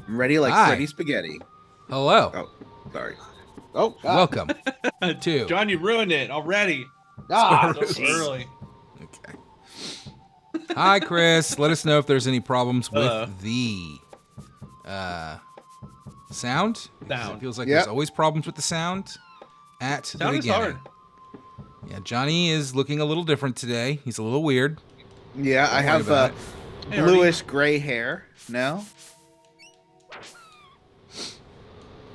I'm ready like Hi. Freddy Spaghetti. Hello. Oh, sorry. Oh, Welcome to John, you ruined it already. So jeez. early. Okay. Hi, Chris. Let us know if there's any problems with Hello. the sound. Because it Sound. feels like Yep. there's always problems with the sound at the Sound is beginning. hard. Yeah, Johnny is looking a little different today. He's a little weird. Yeah, I Don't worry have about it. Hey, Artie. bluish gray hair now.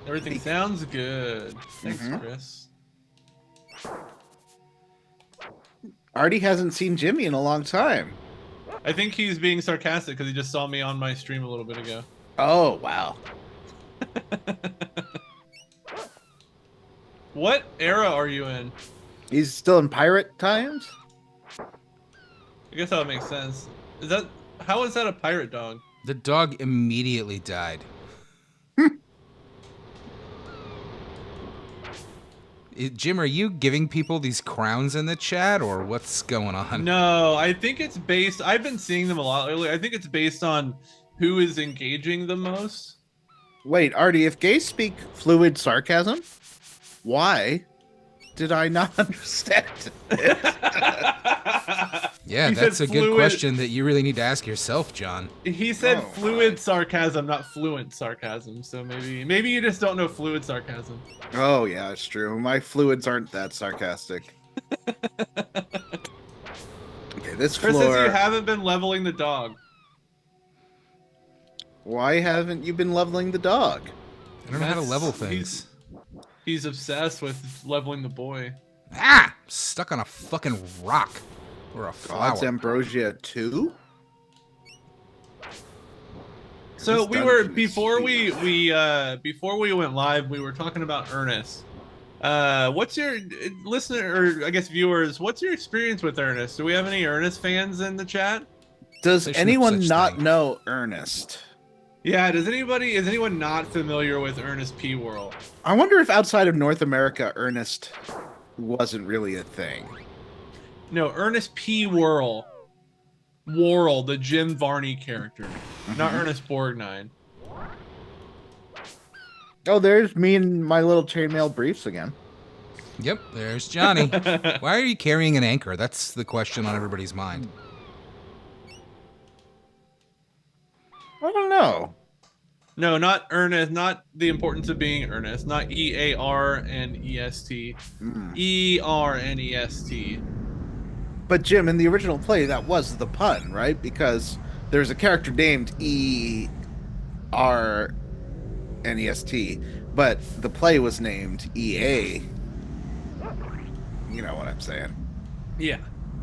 Everything sounds good. Thanks, Mhm. Chris. Artie hasn't seen Jimmy in a long time. I think he's being sarcastic because he just saw me on my stream a little bit ago. Oh, wow. What era are you in? He's still in pirate times? I guess that would make sense. How is that a pirate dog? The dog immediately died. Jim, are you giving people these crowns in the chat, or what's going on? No, I think it's based. I've been seeing them a lot lately. I think it's based on who is engaging the most. Wait, Artie, if gays speak fluid sarcasm, why did I not understand it? Yeah, He that's said a good fluid- question that you really need to ask yourself, John. He said Oh, fluid sarcasm, not fluent sarcasm. So maybe you just don't know fluid sarcasm. Oh, yeah, it's true. My fluids aren't that sarcastic. Okay, this Chris floor. says you haven't been leveling the dog. Why haven't you been leveling the dog? I don't know how to That's- level things. He's obsessed with leveling the boy. Ah! Stuck on a fucking rock. Or a flower. God's Ambrosia 2? So This we were dungeon is before we went live, we were talking about Ernest. What's your listener, or I guess viewers? What's your experience with Ernest? Do we have any Ernest fans in the chat? Does There's no anyone such not thing. know Ernest? Yeah. Is anyone not familiar with Ernest P. Worrell? I wonder if outside of North America, Ernest wasn't really a thing. No, Ernest P. Worrell. Worrell, the Jim Varney character, not Ernest Borgnine. Oh, there's me and my little chainmail briefs again. Yep, there's Johnny. Why are you carrying an anchor? That's the question on everybody's mind. I don't know. No, not Ernest. Not the importance of being earnest. Not EARNEST. ERNEST. But Jim, in the original play, that was the pun, right? Because there's a character named ERNEST, but the play was named EA. You know what I'm saying? Yeah,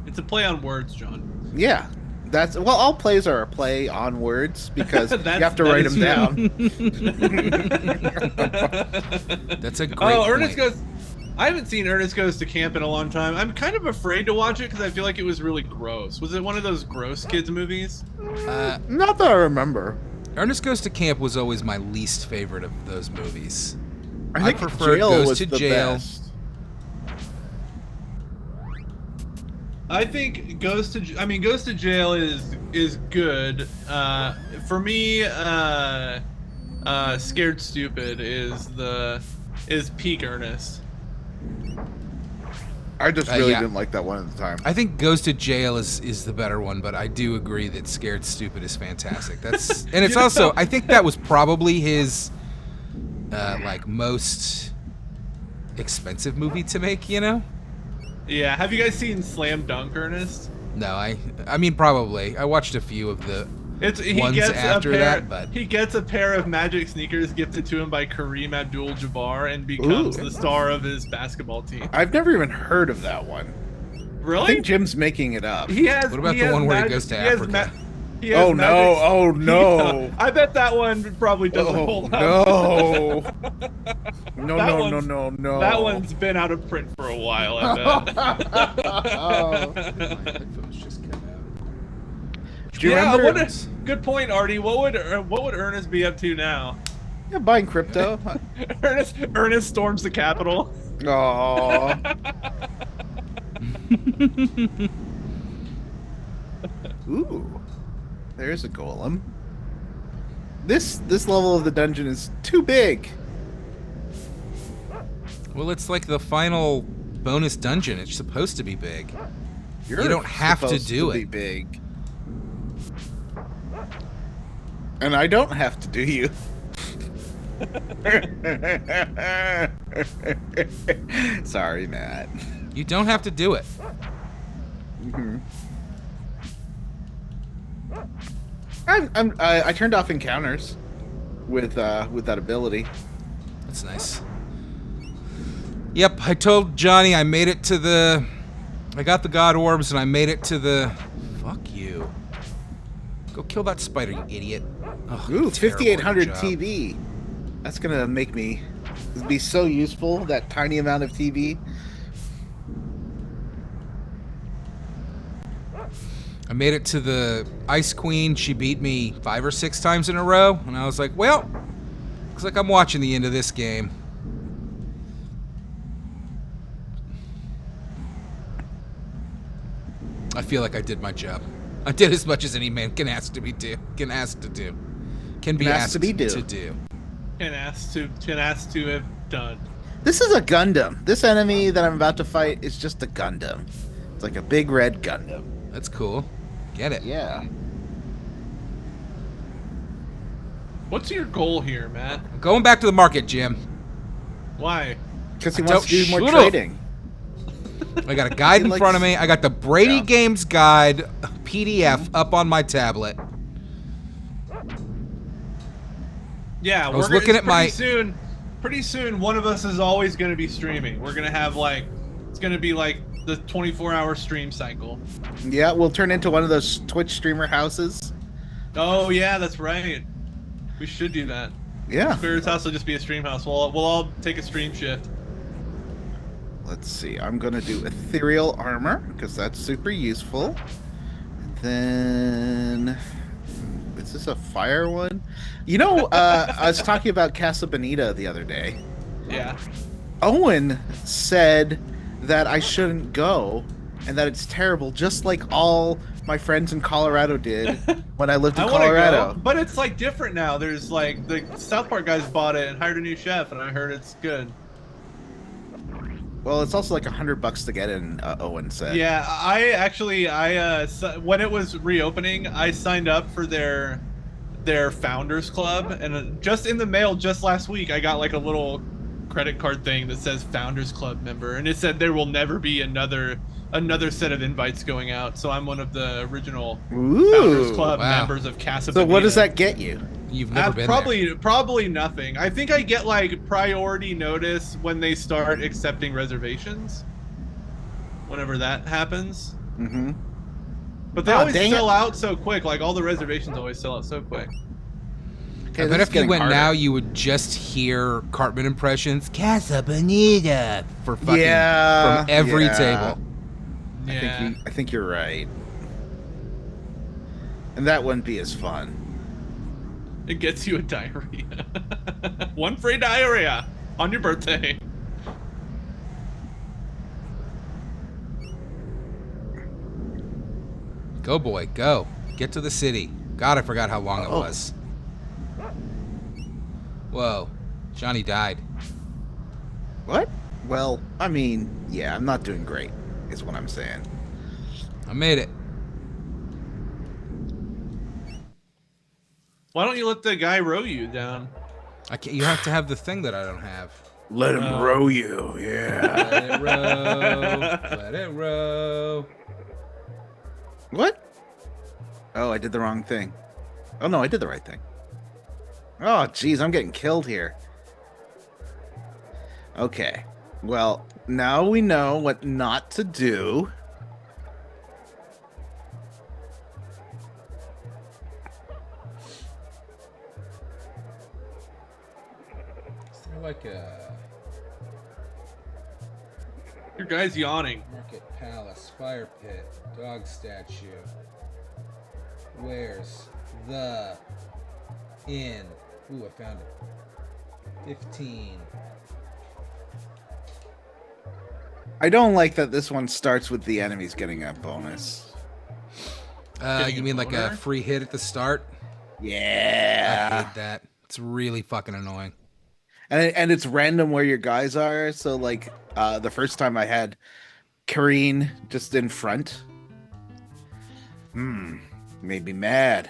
it's a play on words, John. Yeah. That's well. All plays are a play on words because you have to that write is them true. down. That's a great Oh, Ernest point. goes. I haven't seen Ernest Goes to Camp in a long time. I'm kind of afraid to watch it because I feel like it was really gross. Was it one of those gross kids movies? Not that I remember. Ernest Goes to Camp was always my least favorite of those movies. I think prefer Jail Goes was to the Jail. best. I think Goes to Jail is good. For me, Scared Stupid is peak Ernest. I just really yeah. didn't like that one at the time. I think Goes to Jail is the better one, but I do agree that Scared Stupid is fantastic. That's and it's also I think that was probably his like most expensive movie to make, you know? Yeah. Have you guys seen Slam Dunk, Ernest? No, I mean probably. I watched a few of the ones after that, but he gets a pair of magic sneakers gifted to him by Kareem Abdul-Jabbar and becomes Ooh. the star of his basketball team. I've never even heard of that one. I Really? think Jim's making it up. He has. What about he the has one where he magic- goes to he has Africa? he has Oh no! magic- Oh no! I bet that one probably doesn't Oh hold up. no! No! That No! No! one's- No! No! That one's been out of print for a while, I bet. headphones just came out. Do you Yeah, remember? good point, Artie. What would Ernest be up to now? Yeah, buying crypto. Ernest storms the Capitol. Oh. Ooh, there's a golem. This level of the dungeon is too big. Well, it's like the final bonus dungeon. It's supposed to be big. You're You don't have to supposed do be it. big. And I don't have to do you. Sorry, Matt. You don't have to do it. I turned off encounters with that ability. That's nice. Yep, I told Johnny I made it to the... I got the god orbs and I made it to the... Fuck you. Go kill that spider, you idiot. Ugh, Ooh, terrible 5800 job. TV. That's gonna make me be so useful. That tiny amount of TV. I made it to the Ice Queen. She beat me 5 or 6 times in a row. And I was like, well, looks like I'm watching the end of this game. I feel like I did my job. I did as much as any man can ask to be do. Can ask to do. Can be asked to do. Can ask to have done. This is a Gundam. This enemy that I'm about to fight is just a Gundam. It's like a big red Gundam. That's cool. Get it. Yeah. What's your goal here, Matt? I'm going back to the market, Jim. Why? Because he I wants to don't- do more shut up. trading. I got a guide He in likes- front of me. I got the Brady Yeah. Games guide PDF up on my tablet. Yeah, was we're looking at my- Pretty soon, one of us is always going to be streaming. We're going to have it's going to be like the 24-hour stream cycle. Yeah, we'll turn into one of those Twitch streamer houses. Oh yeah, that's right. We should do that. Yeah. Spirit's house will just be a stream house. We'll all take a stream shift. Let's see. I'm gonna do ethereal armor because that's super useful. Then is this a fire one? You know, I was talking about Casa Bonita the other day. Yeah. Owen said that I shouldn't go and that it's terrible, just like all my friends in Colorado did when I lived in I want to Colorado. go, but it's different now. There's the South Park guys bought it and hired a new chef, and I heard it's good. Well, it's also like $100 to get in. Owen said. Yeah, when it was reopening, I signed up for their founders club, and just in the mail just last week, I got a little credit card thing that says founders club member, and it said there will never be another set of invites going out. So I'm one of the original founders club Wow. members of Casa So Bonita. what does that get you? You've never been there. Probably nothing. I think I get priority notice when they start accepting reservations. Whenever that happens. Mm-hmm. But they Ah, always dang sell out so quick. All the reservations always sell out so quick. Okay, I bet this is if you getting went harder. now, you would just hear Cartman impressions. Casa Bonita for fucking Yeah, from every yeah. table. Yeah. I think you're right. And that wouldn't be as fun. It gets you a diarrhea. One free diarrhea on your birthday. Go, boy, go. Get to the city. God, I forgot how long it Oh. was. Whoa. Johnny died. What? Well, I mean, yeah, I'm not doing great, is what I'm saying. I made it. Why don't you let the guy row you down? I can't, you have to have the thing that I don't have. Let him row you, yeah. Let it row. Let it row. What? Oh, I did the wrong thing. Oh, no, I did the right thing. Oh, jeez, I'm getting killed here. Okay. Well, now we know what not to do. Is there like a Your guy's yawning. market palace, fire pit, dog statue? Where's the inn? Ooh, I found it. 15. I don't like that this one starts with the enemies getting a bonus. Getting You a mean like a boner? free hit at the start? I Yeah. hate that. It's really fucking annoying. And it's random where your guys are. So like the first time I had Kareen just in front, hmm, made me mad.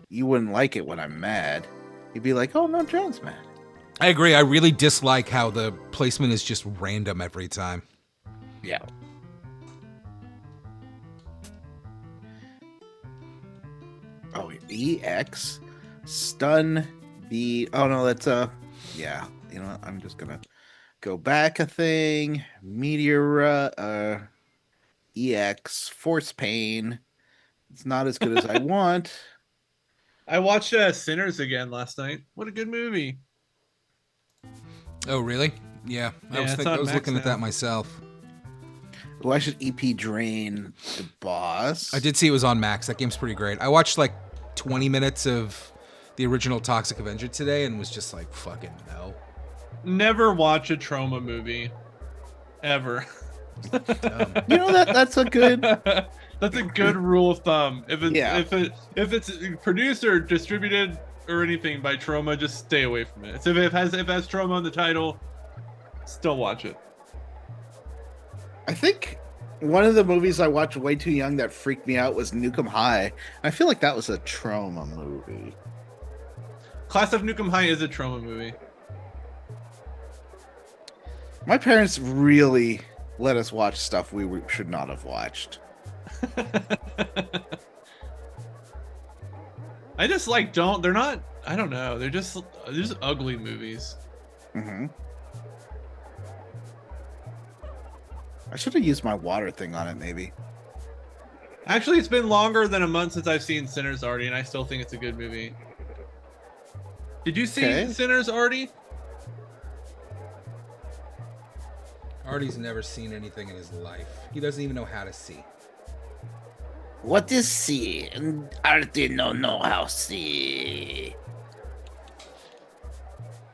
You wouldn't like it when I'm mad. You'd be like, "Oh no, John's mad." I agree. I really dislike how the placement is just random every time. Yeah. Oh, EX stun B. Oh no, that's yeah. You know what? I'm just gonna go back a thing. Meteor EX force pain. It's not as good as I want. I watched Sinners again last night. What a good movie. Oh, really? Yeah. Yeah, it's I on was Max looking at now. that myself. Oh, I should EP drain the boss. I did see it was on Max. That game's pretty great. I watched like 20 minutes of the original Toxic Avenger today and was just like, fucking no. Never watch a trauma movie. Ever. You know that's a good. That's a good rule of thumb. If it's Yeah. if it's produced or distributed or anything by Trauma, just stay away from it. So if it has Trauma on the title, still watch it. I think one of the movies I watched way too young that freaked me out was Nukem High. I feel like that was a trauma movie. Class of Nukem High is a Trauma movie. My parents really let us watch stuff we should not have watched. I just like they're not, I don't know, they're just ugly movies. Mm-hmm. I should have used my water thing on it, maybe. Actually, it's been longer than a month since I've seen Sinners, Artie, and I still think it's a good movie. Did you see Okay. Sinners, Artie? Artie's never seen anything in his life. He doesn't even know how to see. What is see? Artie no know how see.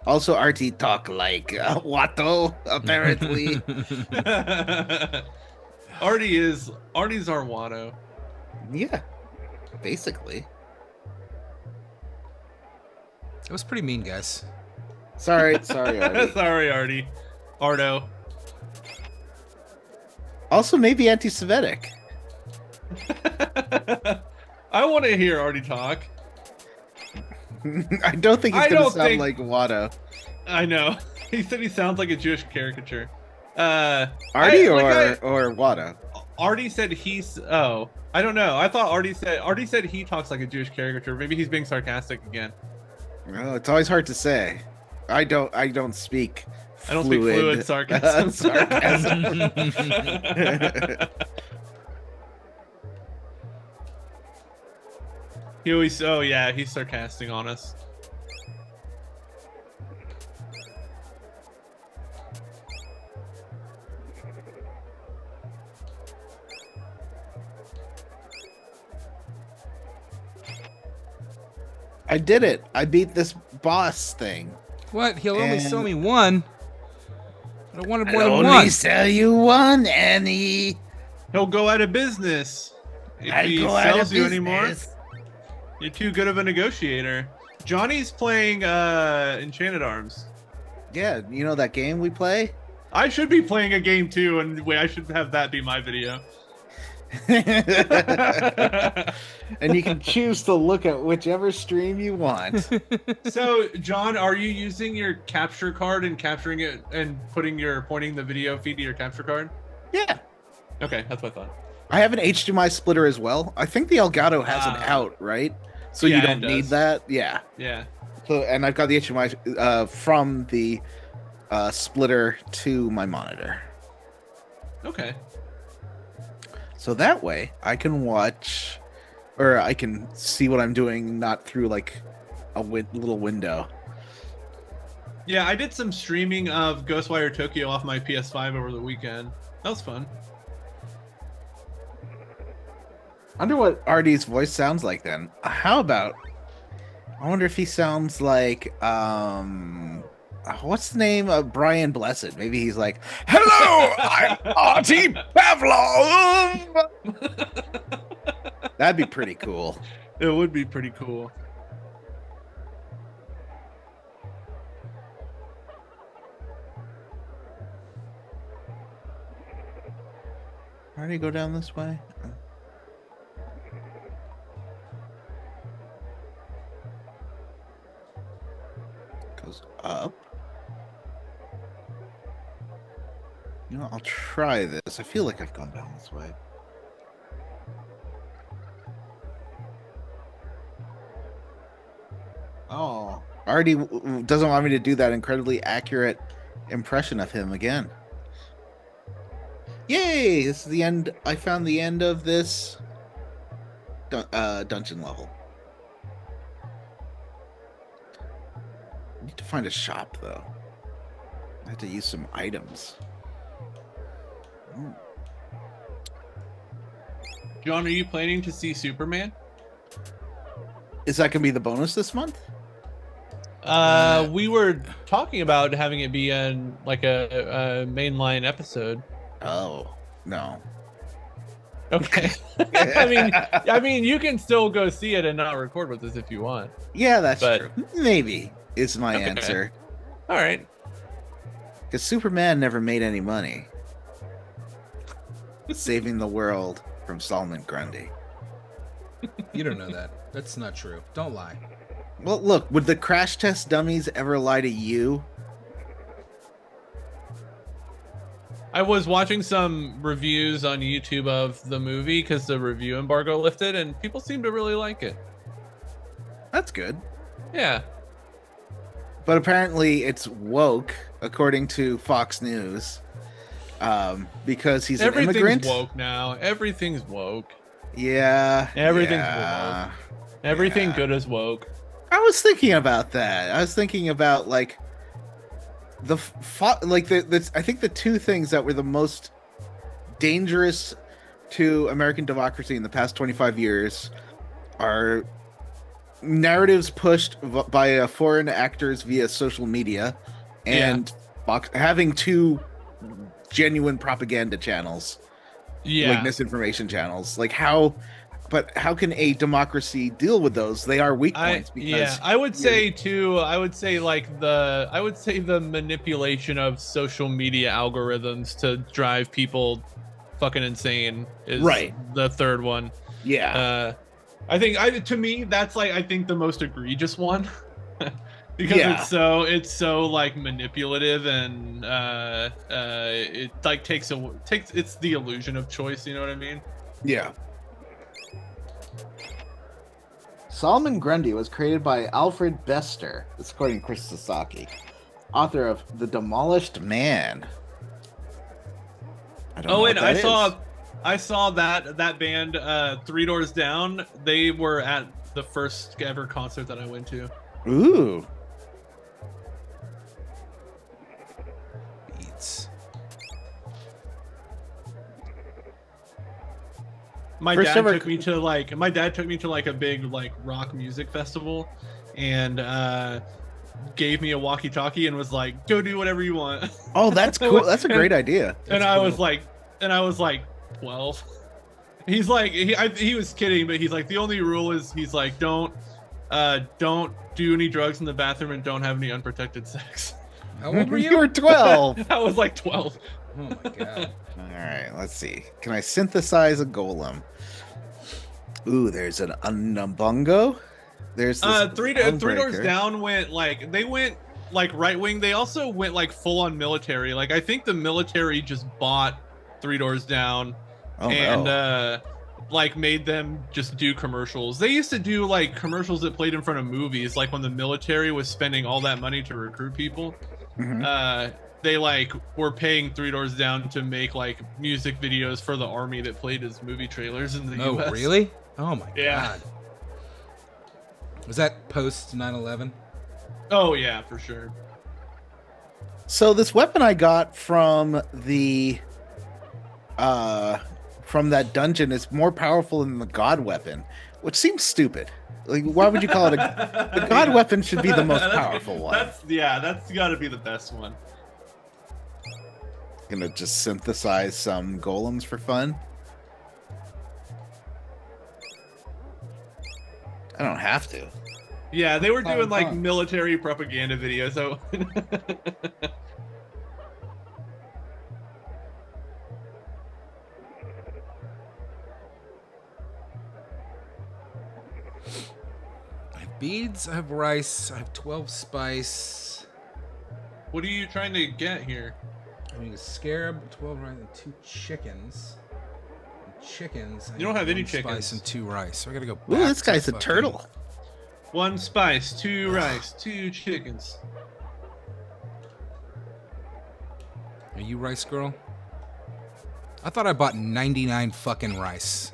Also, Artie talk like Watto, apparently. Artie's our Watto. Yeah, basically. It was pretty mean, guys. Sorry, Artie. Sorry, Artie. Ardo. Also, maybe anti-Semitic. I want to hear Artie talk. I don't think he's I gonna don't sound think- like Watto. I know. He said he sounds like a Jewish caricature. Artie or Watto? Artie said he's. Oh, I don't know. I thought Artie said he talks like a Jewish caricature. Maybe he's being sarcastic again. Well, it's always hard to say. I don't speak. I don't speak fluid sarcasm. sarcasm. He always. Oh yeah, he's sarcastic on us. I did it. I beat this boss thing. What? He'll only And- sell me one? I wanted I more than only one. sell you one, Annie. He'll go out of business if I he go out of sells you anymore. business. You're too good of a negotiator. Johnny's playing Enchanted Arms. Yeah, you know that game we play? I should be playing a game too, and wait, I should have that be my video. And you can choose to look at whichever stream you want. So, John, are you using your capture card and capturing it and pointing the video feed to your capture card? Yeah. Okay, that's what I thought. I have an HDMI splitter as well. I think the Elgato has an out, right? So yeah, you don't it need does. that. Yeah. Yeah. So, and I've got the HDMI from the splitter to my monitor. Okay. So that way I can watch, or I can see what I'm doing, not through like a little window. Yeah, I did some streaming of Ghostwire Tokyo off my PS5 over the weekend. That was fun. I wonder what Artie's voice sounds like then. How about, I wonder if he sounds like, what's the name of Brian Blessed? Maybe he's like, "Hello, I'm Artie Pavlov." That'd be pretty cool. It would be pretty cool. How do you go down this way? Goes up. You know, I'll try this. I feel like I've gone down this way. Oh, already doesn't want me to do that incredibly accurate impression of him again. Yay! This is the end. I found the end of this dungeon level. I need to find a shop, though. I have to use some items. John, are you planning to see Superman? Is that going to be the bonus this month? We were talking about having it be in like a mainline episode. Oh, no. Okay. I mean, you can still go see it and not record with us if you want. Yeah, that's But- true. Maybe is my Okay. answer. All right. Because Superman never made any money. Saving the world from Solomon Grundy. You don't know that. That's not true. Don't lie. Well, look, would the crash test dummies ever lie to you? I was watching some reviews on YouTube of the movie because the review embargo lifted, and people seem to really like it. That's good. Yeah. But apparently it's woke, according to Fox News. Because he's an immigrant. Everything's woke now. Everything's woke. Yeah. Everything's yeah. Everything Yeah. good is woke. I was thinking about that. I was thinking about like the I think the two things that were the most dangerous to American democracy in the past 25 years are narratives pushed by foreign actors via social media and having two genuine propaganda channels, Yeah. like misinformation channels. Like how can a democracy deal with those? They are weak points. I would say too. I would say the manipulation of social media algorithms to drive people fucking insane is Right. the third one. Yeah. To me that's like I think the most egregious one because Yeah. it's so like manipulative and it like takes it's the illusion of choice. You know what I mean? Yeah. Solomon Grundy was created by Alfred Bester, that's according to Chris Sasaki, author of The Demolished Man. I don't know what that is. I saw that band, Three Doors Down. They were at the first ever concert that I went to. Ooh. Beats. My First dad ever- took me to like a big like rock music festival, and gave me a walkie-talkie and was like, "Go do whatever you want." Oh, that's cool. That's a great idea. and I was like 12. He's like, he was kidding, but he's like, the only rule is he's like, don't do any drugs in the bathroom and don't have any unprotected sex. How old were You you? were 12. I was like 12. Oh my god. All right, let's see. Can I synthesize a golem? Ooh, there's an Unnabungo. There's this Three Doors Dawnbreaker. Down went like right wing. They also went like full on military. Like I think the military just bought Three Doors Down Oh, and no. like made them just do commercials. They used to do like commercials that played in front of movies, like when the military was spending all that money to recruit people. Mhm. They like were paying Three Doors Down to make like music videos for the army that played as movie trailers in the Oh, US. really? Oh my Yeah. god. Was that post 9/11? Oh yeah, for sure. So this weapon I got from that dungeon is more powerful than the god weapon, which seems stupid. Like, why would you call it the god weapon should be the most powerful one. That's got to be the best one. Gonna just synthesize some golems for fun. have to. Yeah, they were doing like fun. military propaganda videos. So I have beads, I have rice, I have 12 spice. what are you trying to get here? I need a scarab, 12 rice, and 2 chickens. And chickens. You don't have any 1 spice chickens. and 2 rice. So I gotta go back Ooh, this to guy's a fucking- turtle. 1 spice, 2 rice, 2 chickens. Are you rice girl? I thought I bought 99 fucking rice.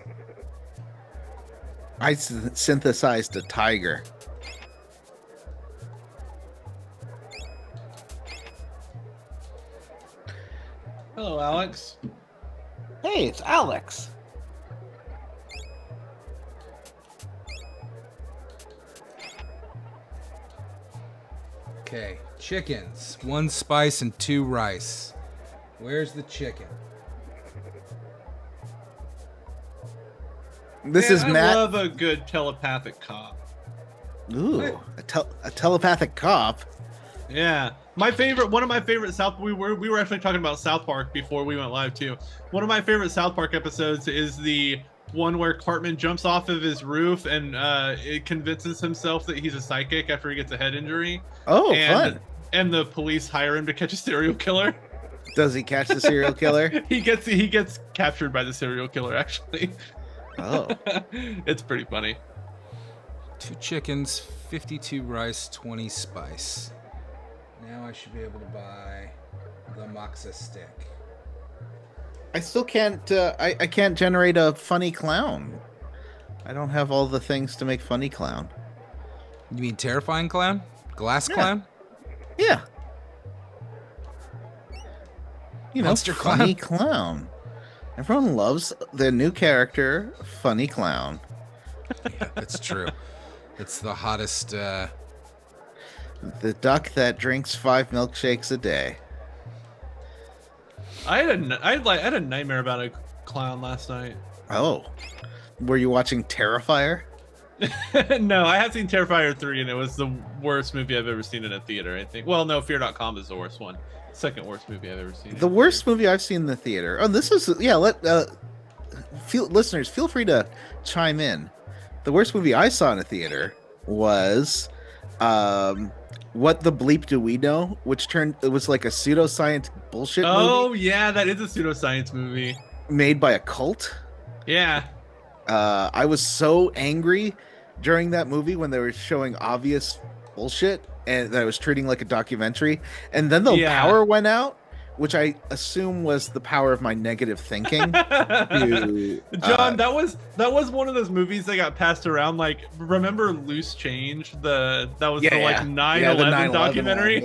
I synthesized a tiger. Hello, Alex. Hey, it's Alex. Okay, chickens. 1 spice and 2 rice. Where's the chicken? This Man, is I Matt. love a good telepathic cop. Ooh, a telepathic cop. Yeah, one of my favorite South. We were actually talking about South Park before we went live too. One of my favorite South Park episodes is the one where Cartman jumps off of his roof and it convinces himself that he's a psychic after he gets a head injury. Oh, and, fun. And the police hire him to catch a serial killer. Does he catch the serial killer? he gets captured by the serial killer. Actually, Oh, it's pretty funny. 2 chickens, 52 rice, 20 spice. Now I should be able to buy the moxa stick. I still can't. I can't generate a funny clown. I don't have all the things to make funny clown. You mean terrifying clown? Glass Yeah. clown? Yeah. You know, Monster funny clown. Everyone loves the new character, funny clown. Yeah, that's true. It's the hottest. The duck that drinks 5 milkshakes a day. I had a nightmare about a clown last night. Oh, were you watching Terrifier? No, I have seen Terrifier 3, and it was the worst movie I've ever seen in a theater, I think. Well, no, Fear.com is the worst one. Second worst movie I've ever seen. The worst movie I've seen in the theater. Oh, this is listeners, feel free to chime in. The worst movie I saw in a theater was What the Bleep Do We Know, which it was like a pseudoscience bullshit Oh, movie yeah, that is a pseudoscience movie. made by a cult. Yeah. I was so angry during that movie when they were showing obvious bullshit and that I was treating like a documentary. And then the Yeah. power went out, which I assume was the power of my negative thinking. John, that was one of those movies that got passed around. Like, remember Loose Change? That was the like 9/11 documentary.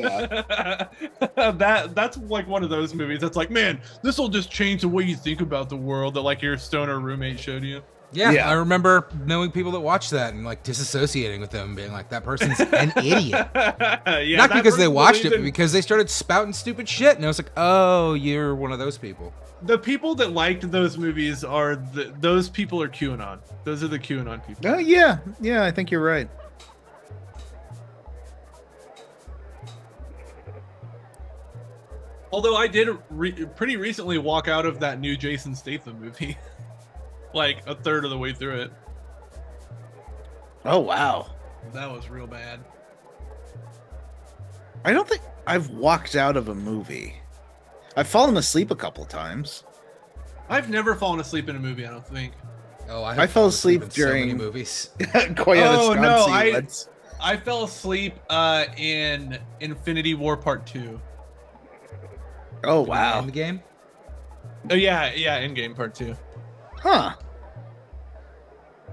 That's like one of those movies that's like, man, this will just change the way you think about the world. That like your stoner roommate showed you. Yeah, I remember knowing people that watched that and like disassociating with them and being like, that person's an idiot. Yeah, Not that because they person watched it, believes but because they started spouting stupid shit. And I was like, oh, you're one of those people. the people that liked those movies are those people are QAnon. Those are the QAnon people. Oh yeah, I think you're right. Although I did pretty recently walk out of that new Jason Statham movie, like a third of the way through it. Oh wow. That was real bad. I don't think I've walked out of a movie. I've fallen asleep a couple times. I've never fallen asleep in a movie. I don't think. Oh, I fell asleep in so many during- movies. Oh no, I fell asleep in Infinity War Part 2. Oh wow. The game? Oh yeah, Endgame Part 2. Huh.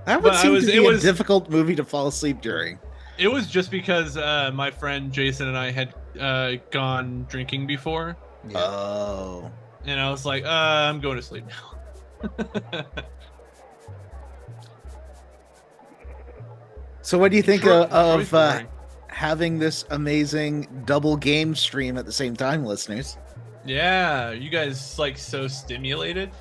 That would But seem to be it a was- difficult movie to fall asleep during. It was just because my friend Jason and I had gone drinking before, Yeah. Oh. and I was like, I'm going to sleep now. So what do you think Detroit- of Detroit's boring. having this amazing double game stream at the same time, listeners? Yeah, you guys like so stimulated.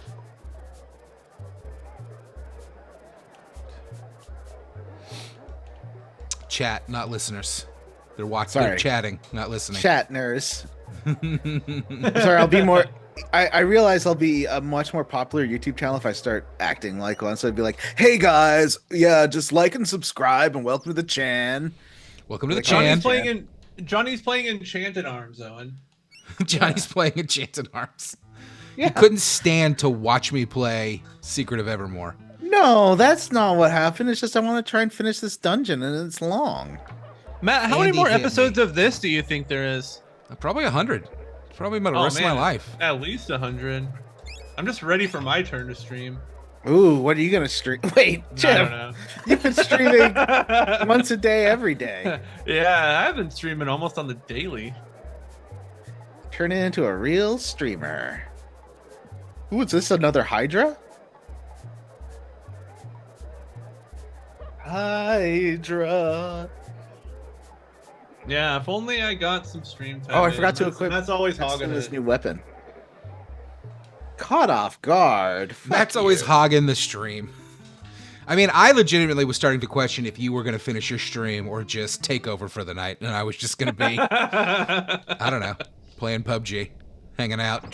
chat, not listeners. They're watching. Sorry. They're chatting, not listening. Chatners. Sorry, I'll be more. I realize I'll be a much more popular YouTube channel if I start acting like one. So I'd be like, "Hey guys, yeah, just like and subscribe, and welcome to the Chan." Welcome to the Johnny's Chan. playing Enchanted Arms, Owen. Johnny's playing Enchanted Arms. Yeah. He couldn't stand to watch me play Secret of Evermore. No, that's not what happened. It's just I want to try and finish this dungeon, and it's long. Matt, how many Andy more hit episodes me. of this do you think there is? Probably 100. Probably about the rest of my life. At least 100. I'm just ready for my turn to stream. Ooh, what are you gonna stream? Wait, I don't Jeff, know. you've been streaming once a day, every day. Yeah, I've been streaming almost on the daily. Turn it into a real streamer. Ooh, is this another Hydra? Hydra. Yeah, if only I got some stream time. Oh, I in. forgot to That's- equip. That's always That's hogging this it. new weapon. Caught off guard. Fuck That's always you. hogging the stream. I mean, I legitimately was starting to question if you were going to finish your stream or just take over for the night, and I was just going to be, I don't know, playing PUBG, hanging out.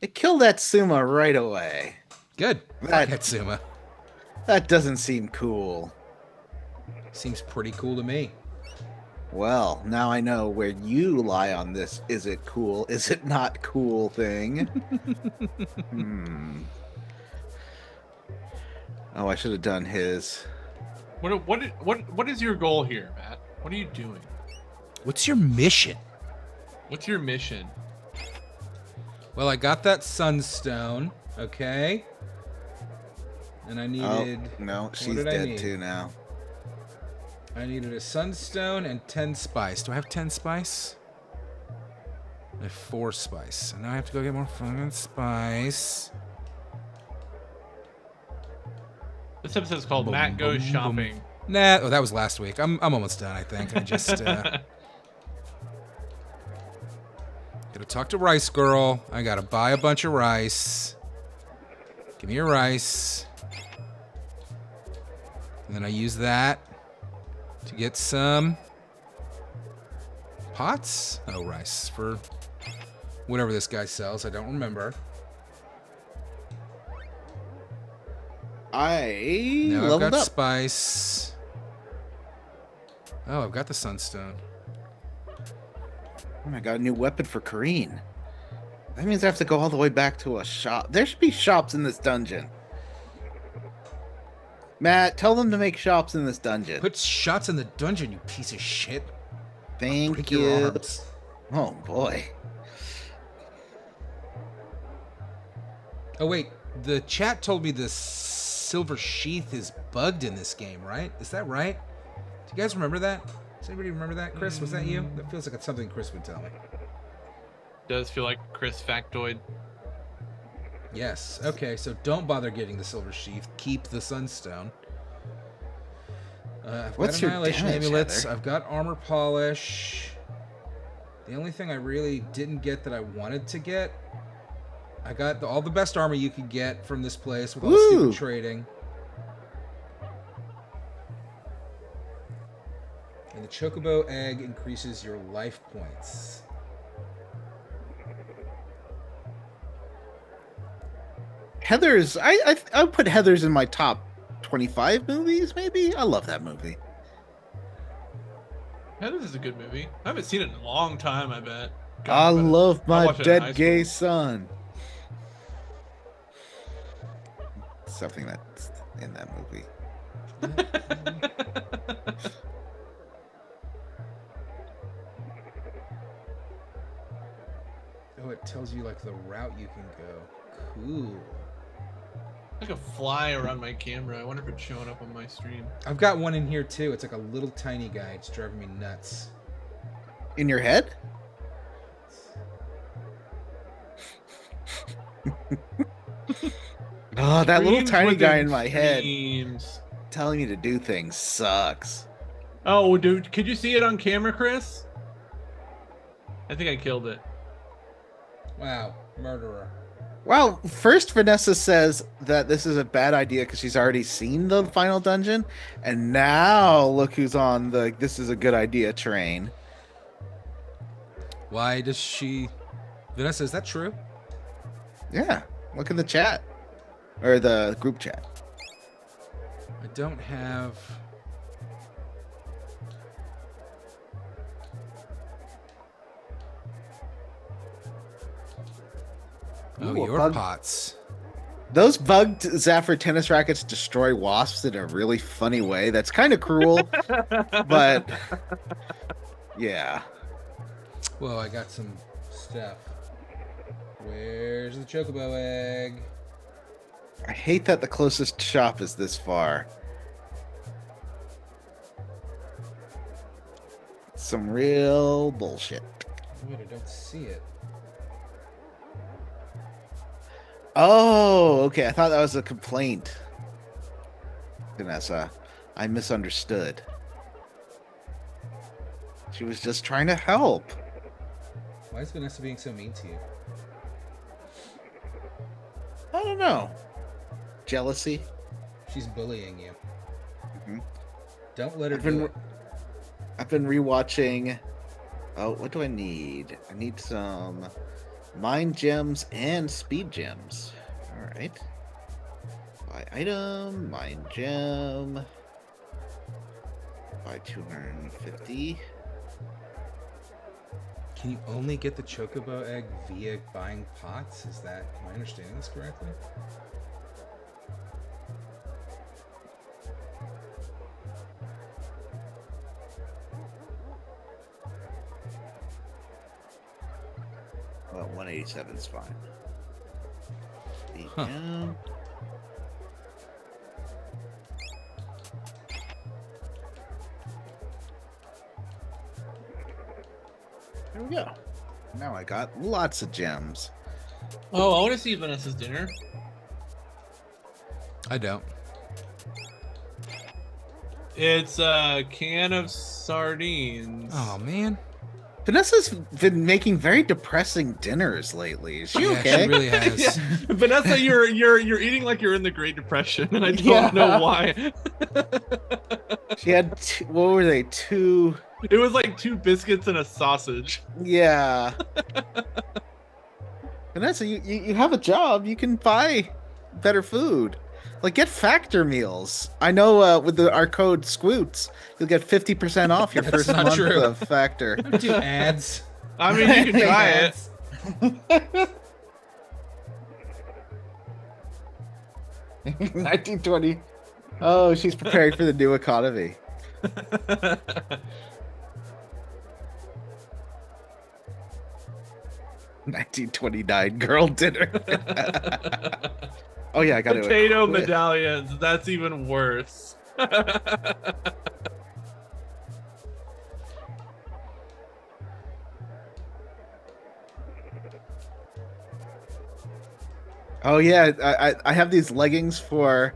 It killed that Suma right away. Good. That- Katsuma. That doesn't seem cool. Seems pretty cool to me. Well, now I know where you lie on this. Is it cool? Is it not cool thing? Oh, I should have done his. What is your goal here, Matt? What are you doing? What's your mission? What's your mission? Well, I got that sunstone, okay? And I needed... Oh, no, what she's did I dead need? too now. I needed a sunstone and 10 spice. Do I have 10 spice? I have 4 spice. So now I have to go get more fucking spice. This episode's called Boom, Matt Goes boom, boom. Shopping. Nah, oh, that was last week. I'm almost done, I think. I just gotta talk to Rice Girl. I gotta buy a bunch of rice. Give me your rice. And then I use that to get some pots. Oh, rice for whatever this guy sells. I don't remember. I Now I've leveled got up. spice. Oh, I've got the sunstone. Oh, I got a new weapon for Kareen. That means I have to go all the way back to a shop. There should be shops in this dungeon. Matt, tell them to make shops in this dungeon. Put shots in the dungeon, you piece of shit. Thank Break you. your arms. Oh boy. Oh wait, the chat told me the silver sheath is bugged in this game, right? Is that right? Do you guys remember that? Does anybody remember that? Chris, was that you? That feels like it's something Chris would tell me. Does feel like Chris factoid. Yes. Okay, so don't bother getting the silver sheath. Keep the sunstone. I've What's got your annihilation damage, amulets. Heather? I've got armor polish. The only thing I really didn't get that I wanted to get, I got all the best armor you could get from this place with all the Woo! stupid trading. And the chocobo egg increases your life points. Heather's. I put Heather's in my top 25 movies. Maybe I love that movie. Yeah, this is a good movie. I haven't seen it in a long time, I bet. I God, but love I'll my watch it in high dead gay school. son. Something that's in that movie. Oh, it tells you like the route you can go. Cool. I could fly around my camera. I wonder if it's showing up on my stream. I've got one in here too. It's like a little tiny guy. It's driving me nuts. In your head? Oh, that little Dreams tiny guy within in my head dreams. telling me to do things sucks. Oh, dude, could you see it on camera, Chris? I think I killed it. Wow, murderer. Well, first Vanessa says that this is a bad idea because she's already seen the final dungeon, and now look who's on the "this is a good idea" train. Why does she? Vanessa, is that true? Yeah, look in the chat or the group chat. I don't have. Oh, Ooh, a your bug- pots. Those bugged Zafir tennis rackets destroy wasps in a really funny way. That's kind of cruel, but yeah. Whoa, I got some stuff. Where's the chocobo egg? I hate that the closest shop is this far. Some real bullshit. Wait, I don't see it. Oh, okay. I thought that was a complaint. Vanessa, I misunderstood. She was just trying to help. Why is Vanessa being so mean to you? I don't know. Jealousy? She's bullying you. Mhm. Don't let her I've do been, it. I've been rewatching. Oh, what do I need? I need some mind gems and speed gems. All right. Buy item, mind gem. Buy 250. Can you only get the chocobo egg via buying pots? Is that, am I understanding this correctly? Well, 187 is fine. Speed Huh. gem. There we go. Now I got lots of gems. Oh, I want to see Vanessa's dinner. I don't. It's a can of sardines. Oh, man. Vanessa's been making very depressing dinners lately. Is she Yeah, okay? she really has. Yeah. Vanessa, you're eating like you're in the Great Depression, and I don't Yeah. know why. She had what were they? Two. It was like 2 biscuits and a sausage. Yeah. Vanessa, you have a job. You can buy better food. Like get factor meals. I know with our code Squoots, you'll get 50% off your That's first not month true. of factor. Don't do ads. I mean, you can try it. Ads. 1920. Oh, she's preparing for the new economy. 1929 girl dinner. Oh yeah, I got Potato to medallions. That's even worse. Oh yeah, I have these leggings for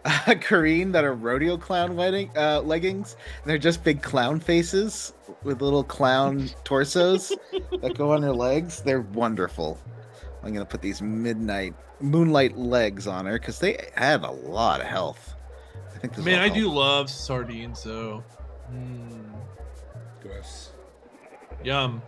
Kareen that are rodeo clown leggings. And they're just big clown faces with little clown torsos that go on her legs. They're wonderful. I'm gonna put these moonlight legs on her because they have a lot of health. I think this Man, will I help. do love sardines, though. Mm, Gross. yum.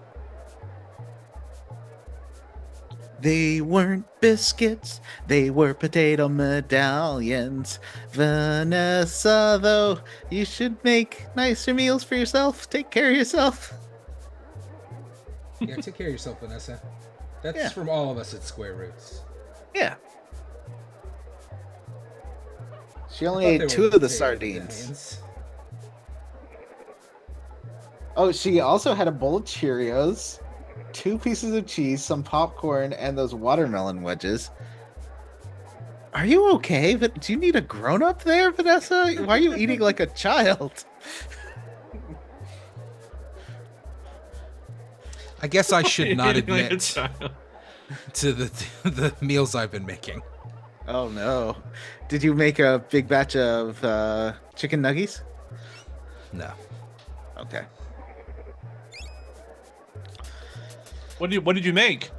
They weren't biscuits, they were potato medallions. Vanessa, though, you should make nicer meals for yourself. Take care of yourself. Yeah, take care of yourself, Vanessa. That's Yeah. from all of us at Square Roots. Yeah. She I only thought ate they 2 were of the potato sardines. medallions. Oh, she also had a bowl of Cheerios, 2 pieces of cheese, some popcorn, and those watermelon wedges. Are you okay? But do you need a grown-up there, Vanessa? Why are you eating like a child? I guess I should not Eating like a admit child. to the meals I've been making. Oh no. Did you make a big batch of chicken nuggies? No. Okay. What did you make?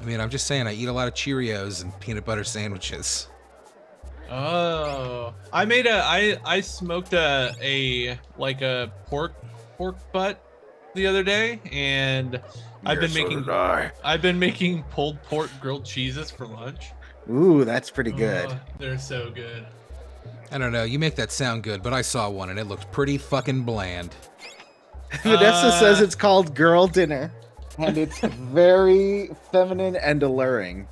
I mean, I'm just saying I eat a lot of Cheerios and peanut butter sandwiches. Oh, I smoked a pork butt the other day, and I've been making pulled pork grilled cheeses for lunch. Ooh, that's pretty good. Oh, they're so good. I don't know. You make that sound good, but I saw one and it looked pretty fucking bland. Vanessa says it's called girl dinner, and it's very feminine and alluring.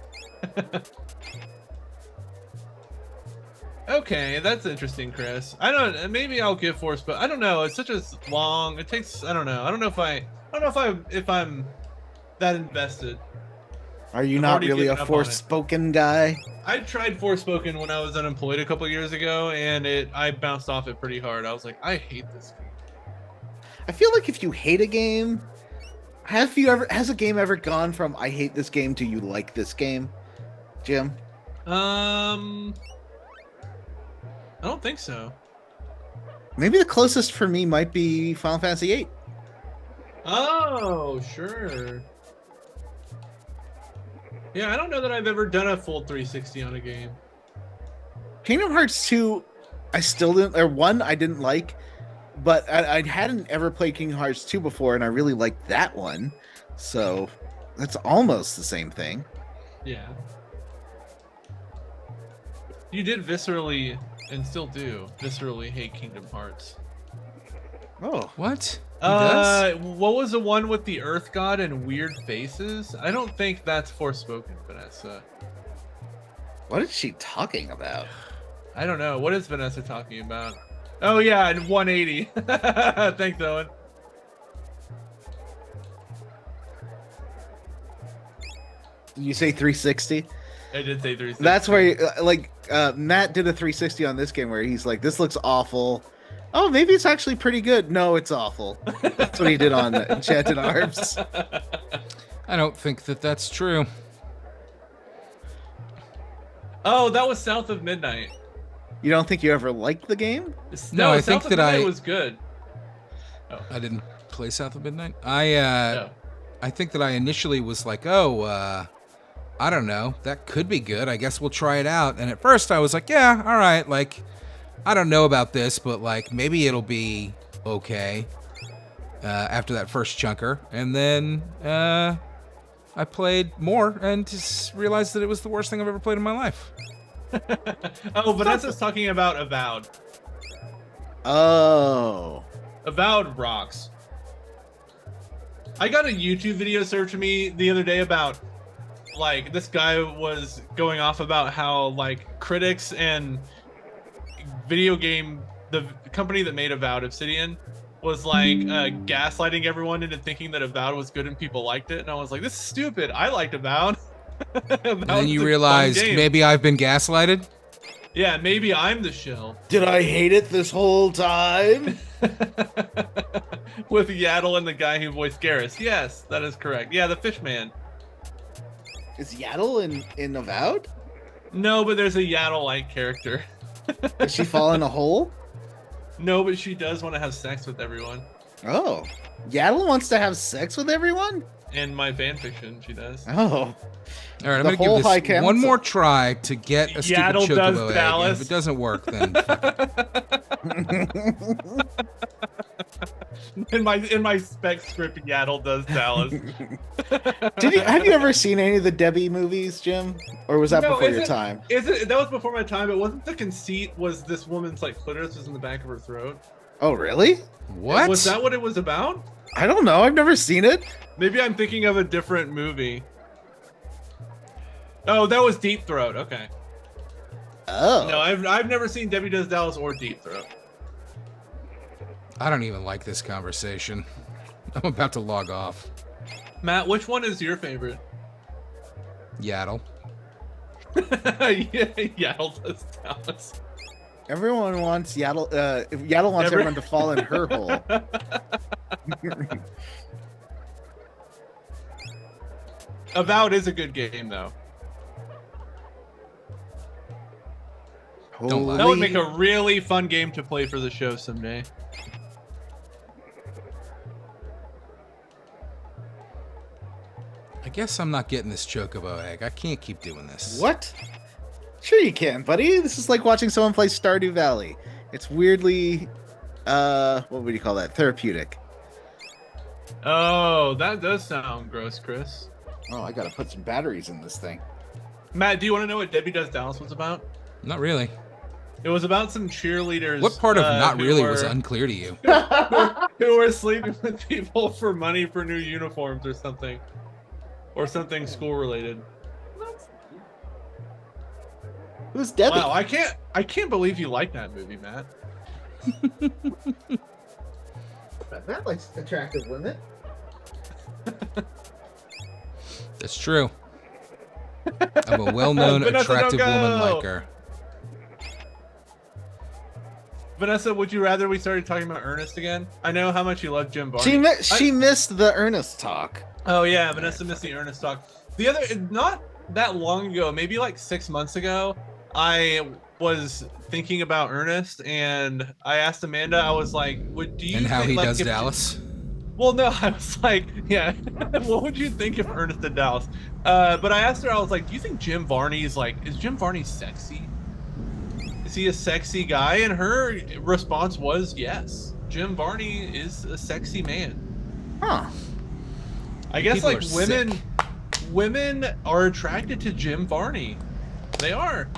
Okay, that's interesting, Chris. I don't. Maybe I'll give Force, but I don't know. It's such a long. It takes. I don't know. I don't know if I'm that invested. Are you I've not already really a given up on it. Forspoken guy? I tried Forspoken when I was unemployed a couple years ago, and I bounced off it pretty hard. I was like, I hate this game. I feel like if you hate a game, has a game ever gone from I hate this game to you like this game, Jim? I don't think so. Maybe the closest for me might be Final Fantasy VIII. Oh, sure. Yeah, I don't know that I've ever done a full 360 on a game. Kingdom Hearts 2, I still didn't, or 1 I didn't like, but I hadn't ever played Kingdom Hearts 2 before, and I really liked that one. So that's almost the same thing. Yeah. You did viscerally, and still do, viscerally hate Kingdom Hearts. Oh. What? He does? What was the one with the Earth God and weird faces? I don't think that's Forspoken, Vanessa. What is she talking about? I don't know. What is Vanessa talking about? Oh yeah, and 180. Thanks, Owen. Did you say 360? I did say 360. That's where, Matt did a 360 on this game where he's like, this looks awful. Oh, maybe it's actually pretty good. No, it's awful. That's what he did on Enchanted Arms. I don't think that that's true. Oh, that was South of Midnight. You don't think you ever liked the game? No, I South think of that Midnight I- was good. I didn't play South of Midnight. No. I think that I initially was like, I don't know, that could be good. I guess we'll try it out. And at first I was like, yeah, all right, like, I don't know about this, but like maybe it'll be okay after that first chunker. And then I played more and just realized that it was the worst thing I've ever played in my life. Oh, Vanessa's talking about Avowed. Oh. Avowed rocks. I got a YouTube video served to me the other day about, like, this guy was going off about how, like, critics and the company that made Avowed, Obsidian, was like gaslighting everyone into thinking that Avowed was good and people liked it. And I was like, this is stupid. I liked Avowed. And then you realized maybe I've been gaslighted. Yeah, maybe I'm the shill. Did I hate it this whole time? With Yaddle and the guy who voiced Garrus. Yes, that is correct. Yeah, the fish man. Is Yaddle in Avowed? No, but there's a Yaddle-like character. Did she fall in a hole? No, but she does want to have sex with everyone. Oh. Yaddle wants to have sex with everyone? In my fanfiction, she does. Oh. All right, I'm The going to whole give High this Council. one more try to get a stupid Yaddle does chocobo egg. Dallas. And if it doesn't work, then in my spec script, Yaddle does Dallas. Have you ever seen any of the Debbie movies, Jim? Or was that No, before is your it- time? That was before my time, but wasn't the conceit was this woman's like clitoris was in the back of her throat? Oh, really? what? Was that what it was about? I don't know. I've never seen it. Maybe I'm thinking of a different movie. Oh, that was Deep Throat. Okay. Oh. No, I've never seen Debbie Does Dallas or Deep Throat. I don't even like this conversation. I'm about to log off. Matt, which one is your favorite? Yaddle. Yeah, Yaddle Does Dallas. Everyone wants Yaddle. If Yaddle wants everyone to fall in her hole. Avowed is a good game, though. Don't lie. That would make a really fun game to play for the show someday. I guess I'm not getting this chocobo egg. I can't keep doing this. What? Sure you can, buddy. This is like watching someone play Stardew Valley. It's weirdly, what would you call that? Therapeutic. Oh, that does sound gross, Chris. Oh, I gotta put some batteries in this thing. Matt, do you want to know what Debbie Does Dallas was about? Not really. It was about some cheerleaders. What part of not really were, was unclear to you? who were sleeping with people for money for new uniforms or something. Or something school related. Who's Debbie? Wow, I can't believe you like that movie, Matt. That likes attractive women. That's true. I'm a well-known, Vanessa, attractive don't woman go. like her. Vanessa, would you rather we started talking about Ernest again? I know how much you love Jim Varney. She missed the Ernest talk. Oh yeah, Vanessa missed the Ernest talk. The other, not that long ago, maybe like 6 months ago, I was thinking about Ernest, and I asked Amanda. I was like, "Would do you?" And how think, he like, does if- Dallas. Well, no, I was like, yeah. What would you think if Ernest did Dallas? But I asked her. I was like, "Do you think Jim Varney is Jim Varney sexy? Is he a sexy guy?" And her response was yes. Jim Varney is a sexy man. Huh. I guess People like are women are attracted to Jim Varney. They are.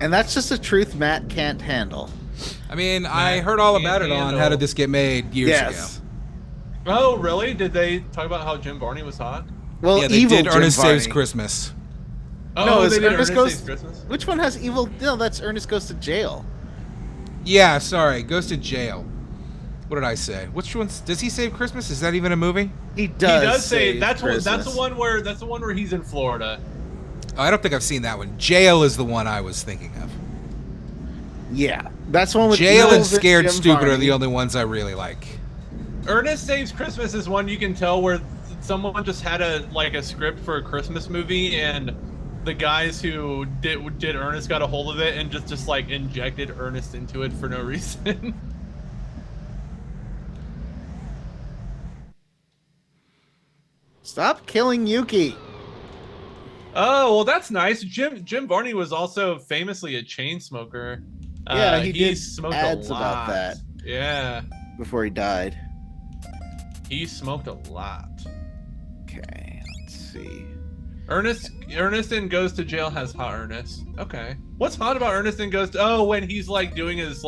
And that's just a truth Matt can't handle. I mean, I heard all about it on How Did This Get Made years Yes. ago. Oh, really? Did they talk about how Jim Varney was hot? Well, Yeah, they evil did Jim Ernest Saves Varney. Christmas. Oh, No, it's they did Ernest Ernest Goes- Saves Christmas. Which one has evil? No, that's Ernest Goes to Jail. Yeah, sorry, goes to jail. What did I say? Which one's does he save Christmas? Is that even a movie? He does. He does say save that's Christmas. the one where he's in Florida. Oh, I don't think I've seen that one. Jail is the one I was thinking of. Yeah, that's the one with Jail evil and Scared Jim Stupid are Varney. the only ones I really like. Ernest Saves Christmas is one you can tell where someone just had a script for a Christmas movie, and the guys who did Ernest got a hold of it and just like injected Ernest into it for no reason. Stop killing Yuki. Oh, well, that's nice. Jim Varney was also famously a chain smoker. Yeah, he did smoked ads a lot. about that. Yeah, Before he died. he smoked a lot. Okay, let's see. Ernest in Goes to Jail has hot Ernest. Okay. What's hot about Ernest in Goes to... Oh, when he's like doing his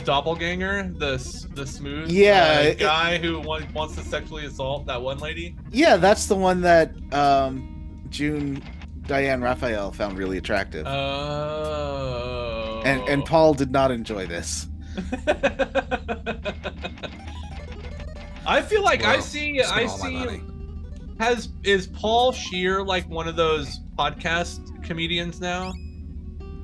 doppelganger, the smooth guy who wants to sexually assault that one lady. Yeah, that's the one that Diane Raphael found really attractive. Oh. And Paul did not enjoy this. I feel like Well, I see spent all my money. is Paul Scheer like one of those podcast comedians now?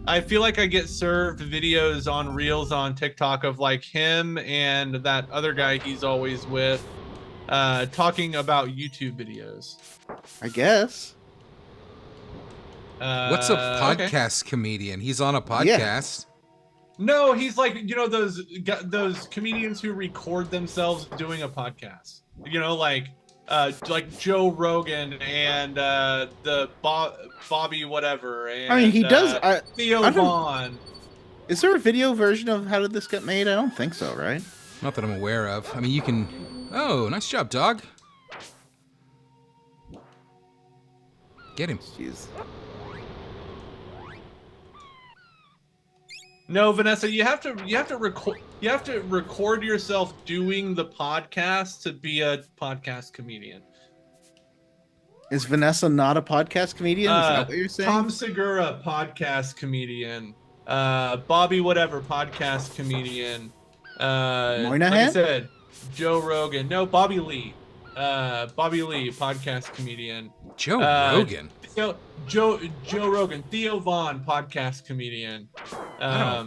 I feel like I get served videos on Reels on TikTok of like him and that other guy he's always with talking about YouTube videos. I guess. What's a Okay. podcast comedian? He's on a podcast. No, he's like, those comedians who record themselves doing a podcast. Like Joe Rogan and the Bobby whatever. And, I mean, he does. Theo I don't- Vaughn. Is there a video version of How Did This Get Made? I don't think so, right? Not that I'm aware of. I mean, you can... Oh, nice job, dog. Get him. Jeez. No, Vanessa, you have to record yourself doing the podcast to be a podcast comedian. Is Vanessa not a podcast comedian? Is that what you're saying? Tom Segura, podcast comedian. Bobby whatever, podcast comedian. Moynihan? Like I said, Joe Rogan. No, Bobby Lee. Bobby Lee, podcast comedian. Joe Rogan. Joe Rogan. Theo Vaughn, podcast comedian. I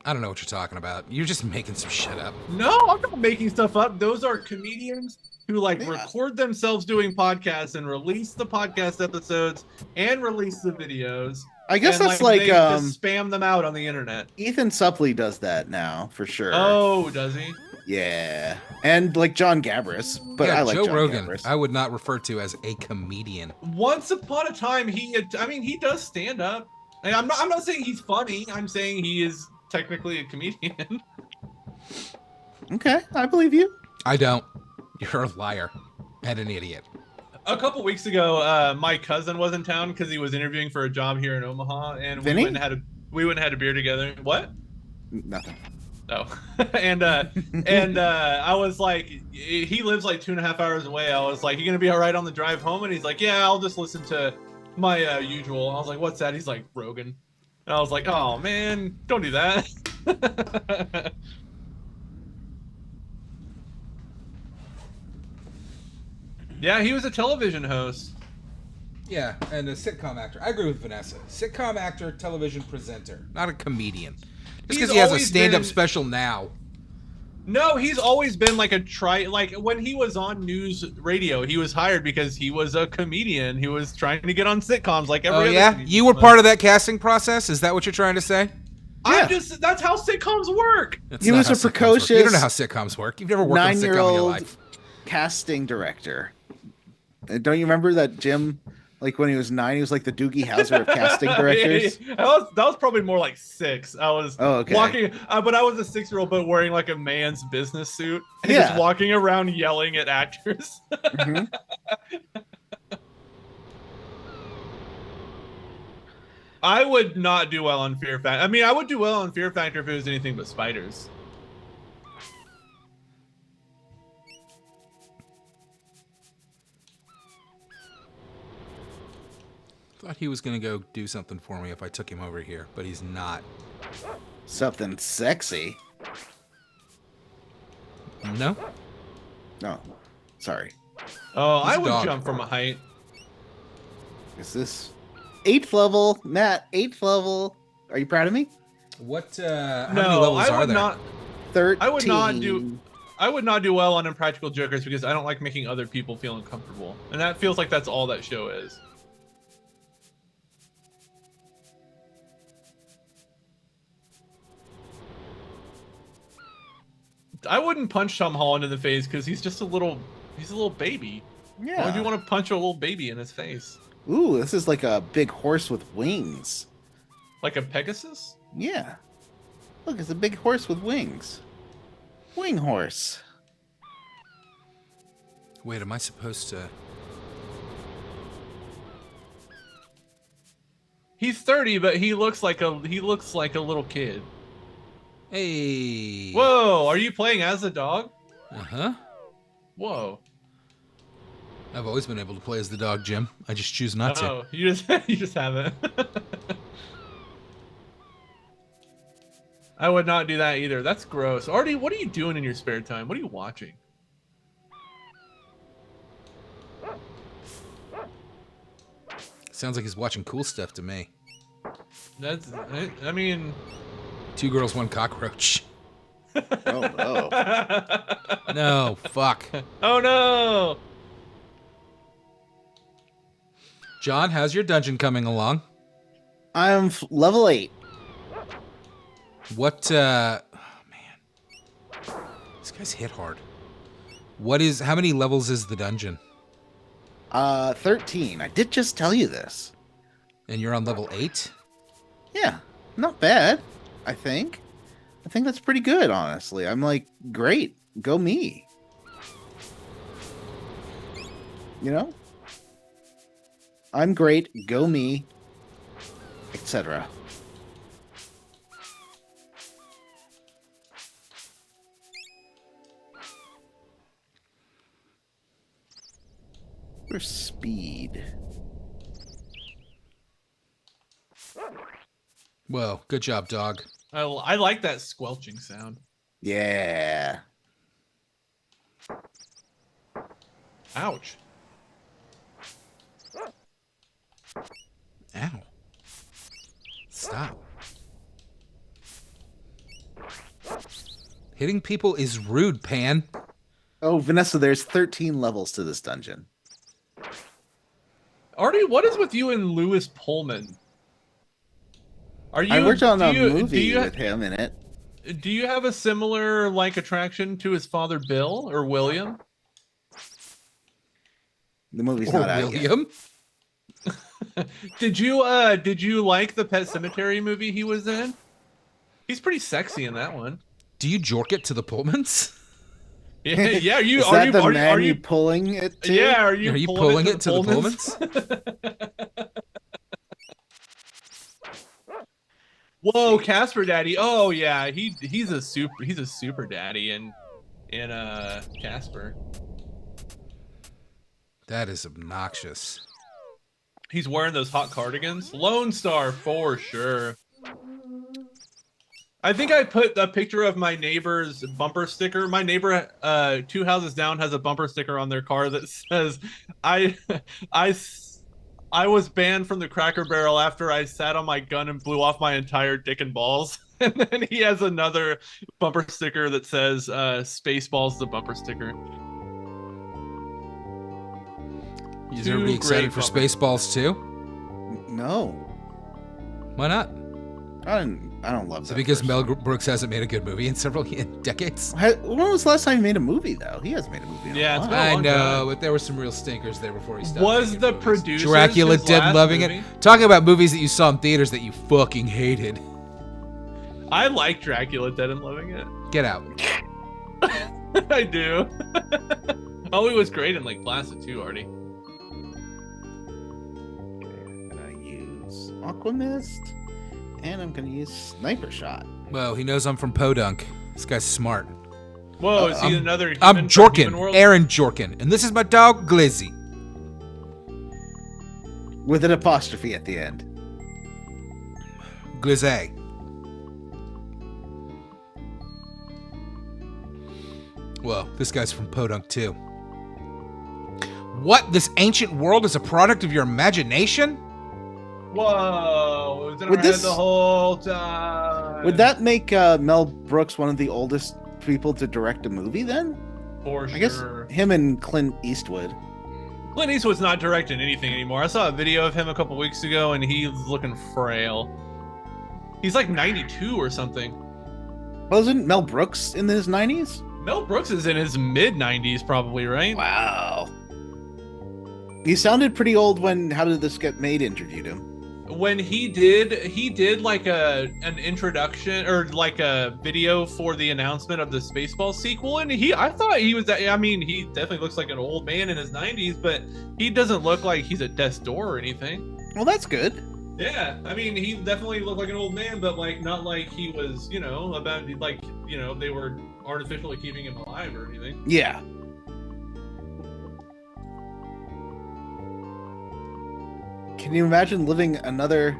don't know what you're talking about. You're just making some shit up. No, I'm not making stuff up. Those are comedians who record themselves doing podcasts and release the podcast episodes and release the videos. I guess and that's like they just spam them out on the internet. Ethan Suplee does that now for sure. Oh, does he? Yeah, and like John Gabris, but yeah, I like Joe John Rogan. Gabris. I would not refer to as a comedian. Once upon a time, he does stand up. And I'm not saying he's funny. I'm saying he is technically a comedian. Okay, I believe you. I don't. You're a liar and an idiot. A couple weeks ago, my cousin was in town because he was interviewing for a job here in Omaha, and Vinny? we went and had a beer together. What? Nothing. Oh, and I was like, he lives like 2.5 hours away. I was like, you gonna be all right on the drive home? And he's like, yeah, I'll just listen to my usual. I was like, what's that? He's like, Rogan. And I was like, oh man, don't do that. Yeah, he was a television host. Yeah, and a sitcom actor. I agree with Vanessa. Sitcom actor, television presenter, not a comedian. Just because he has a stand-up special now. No, he's always been like like when he was on news radio, he was hired because he was a comedian. He was trying to get on sitcoms like every other yeah? comedian. You were part of that casting process? Is that what you're trying to say? That's how sitcoms work. That's He not was how a sitcoms work. precocious You don't know how sitcoms work. You've never worked on a sitcom in your 9-year-old life. casting director. Don't you remember that Jim? Like when he was 9, he was like the Doogie Howser of casting directors. Yeah. That was probably more like 6. I was walking, but I was a 6-year-old, but wearing like a man's business suit and just walking around yelling at actors. Mm-hmm. I would not do well on Fear Factor. I mean, I would do well on Fear Factor if it was anything but spiders. Thought he was going to go do something for me if I took him over here, but he's not. Something sexy. No? No. Sorry. Oh, He's I a would dog. jump from a height. Is this 8th level? Matt, 8th level. Are you proud of me? What, how many No, levels I are would there? not. 13. I would not do well on Impractical Jokers because I don't like making other people feel uncomfortable, and that feels like that's all that show is. I wouldn't punch Tom Holland in the face because he's a little baby. Yeah. Why would you want to punch a little baby in his face? Ooh, this is like a big horse with wings. Like a Pegasus? Yeah. Look, it's a big horse with wings. Wing horse. Wait, am I supposed to... He's 30, but he looks like a little kid. Hey. Whoa, are you playing as a dog? Uh-huh. Whoa. I've always been able to play as the dog, Jim. I just choose not to. Oh, you just haven't. I would not do that either. That's gross. Artie, what are you doing in your spare time? What are you watching? Sounds like he's watching cool stuff to me. I mean... 2 girls, 1 cockroach. Oh, no. No, fuck. Oh, no! John, how's your dungeon coming along? I'm level 8. What, oh, man. This guy's hit hard. How many levels is the dungeon? 13. I did just tell you this. And you're on level 8? Yeah, not bad, I think. I think that's pretty good, honestly. I'm like, great. Go me. You know? I'm great. Go me. Etc. For speed. Well, good job, dog. I like that squelching sound. Yeah. Ouch. Ow. Stop. Hitting people is rude, Pan. Oh, Vanessa, there's 13 levels to this dungeon. Artie, what is with you and Lewis Pullman? Are you? I worked on do a you, movie with him in it. Do you have a similar like attraction to his father, Bill or William? The movie's Or not out yet. William? Did you like the Pet Cemetery movie he was in? He's pretty sexy in that one. Do you jork it to the Pullmans? Yeah. Are you? Is Are that you? the Are, man are you? pulling it to? Yeah. Are Are you you pulling it to the Pullmans? Pullmans? Whoa, Casper Daddy. Oh yeah, he's a super daddy in Casper. That is obnoxious. He's wearing those hot cardigans. Lone Star for sure. I think I put a picture of my neighbor's bumper sticker. My neighbor, 2 houses down, has a bumper sticker on their car that says, "I, I, I was banned from the Cracker Barrel after I sat on my gun and blew off my entire dick and balls." And then he has another bumper sticker that says, "Spaceballs," the bumper sticker. You gonna be excited for Spaceballs too? No, Why not? I don't love Is that. it because first Mel one. Brooks hasn't made a good movie in several decades? When was the last time he made a movie though? He hasn't made a movie. In Yeah, a it's while. been a I long know, time. but there were some real stinkers there before he stopped. Was making the movies. producer Dracula his Dead last Loving movie? It? Talking about movies that you saw in theaters that you fucking hated. I like Dracula Dead and Loving It. Get out. I do. Oh, he was great in like Placid too, Artie. I'm gonna use Aquamist, and I'm gonna use Sniper Shot. Well, he knows I'm from Podunk. This guy's smart. Whoa, is he another human I'm from Jorkin, Human World? Aaron Jorkin, and this is my dog Glizzy. With an apostrophe at the end. Glizzy. Well, this guy's from Podunk too. What? This ancient world is a product of your imagination? Whoa, it was in Would our head this- the whole time. Would that make Mel Brooks one of the oldest people to direct a movie then? For sure. I guess him and Clint Eastwood. Clint Eastwood's not directing anything anymore. I saw a video of him a couple weeks ago, and he's looking frail. He's like 92 or something. Wasn't Mel Brooks in his 90s? Mel Brooks is in his mid-90s, probably, right? Wow. He sounded pretty old when How Did This Get Made interviewed him. When he did like an introduction or like a video for the announcement of the Spaceballs sequel, and I thought he was, I mean, he definitely looks like an old man in his 90s, but he doesn't look like he's at death's door or anything. Well, that's good. Yeah, I mean, he definitely looked like an old man, but like not like he was, about like, they were artificially keeping him alive or anything. Yeah. Can you imagine living another...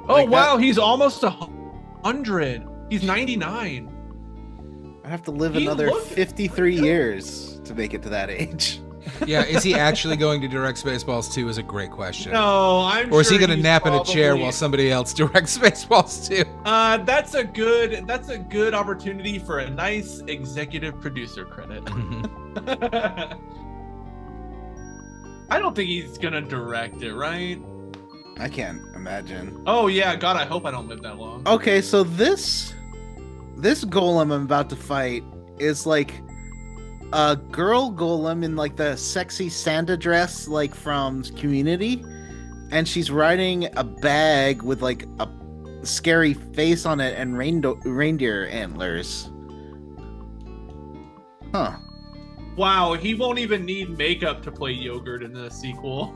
Oh like wow, that? he's almost 100. He's 99. I'd have to live He another looked 53 years to make it to that age. Yeah, is he actually going to direct Spaceballs 2 is a great question. No, I'm. Or is he sure going to he's nap in a chair probably- while somebody else directs Spaceballs 2? That's a good opportunity for a nice executive producer credit. I don't think he's gonna direct it, right? I can't imagine. Oh yeah, God, I hope I don't live that long. Okay, so this golem I'm about to fight is like a girl golem in like the sexy Santa dress like from Community, and she's riding a bag with like a scary face on it and reindeer antlers. Huh. Wow, he won't even need makeup to play Yogurt in the sequel.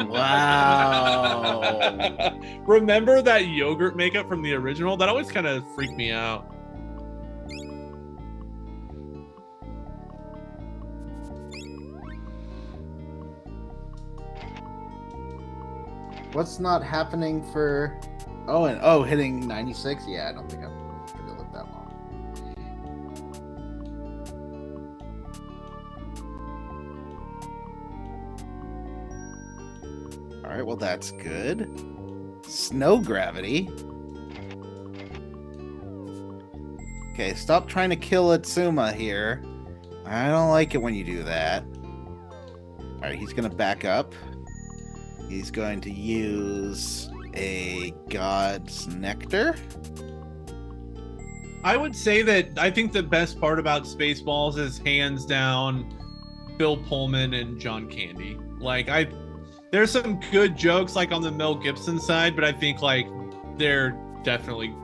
Wow. Remember that Yogurt makeup from the original? That always kind of freaked me out. What's not happening for... Oh, hitting 96? Yeah, I don't think I'm gonna live that long. Alright, well that's good. Snow gravity. Okay, stop trying to kill Atsuma here. I don't like it when you do that. Alright, he's gonna back up. He's going to use a God's Nectar. I would say that I think the best part about Spaceballs is hands down Bill Pullman and John Candy. Like there's some good jokes like on the Mel Gibson side, but I think like they're definitely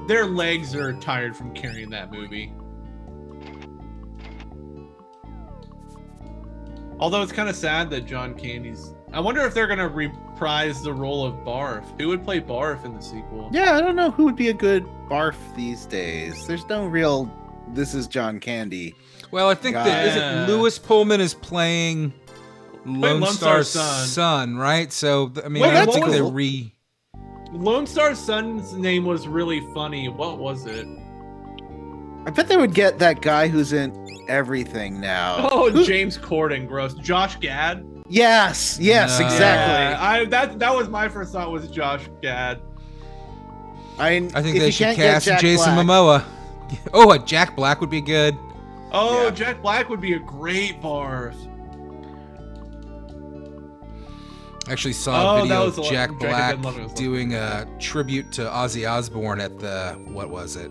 their legs are tired from carrying that movie. Although it's kind of sad that John Candy's. I wonder if they're gonna reprise the role of Barf. Who would play Barf in the sequel? Yeah, I don't know who would be a good Barf these days. There's no real. This is John Candy. Well, I think that is it. Lewis Pullman is playing Lone Star's son, right? So I mean, I don't think they Lone Star's son's name was really funny. What was it? I bet they would get that guy who's in everything now. Oh, James Corden, gross. Josh Gad. Yes, exactly. Yeah, that was my first thought was Josh Gad. I think they should cast Jason Momoa. Oh, Jack Black would be good. Oh, yeah. Jack Black would be a great Barf. I actually saw a video of Jack Black doing a tribute to Ozzy Osbourne at the, what was it?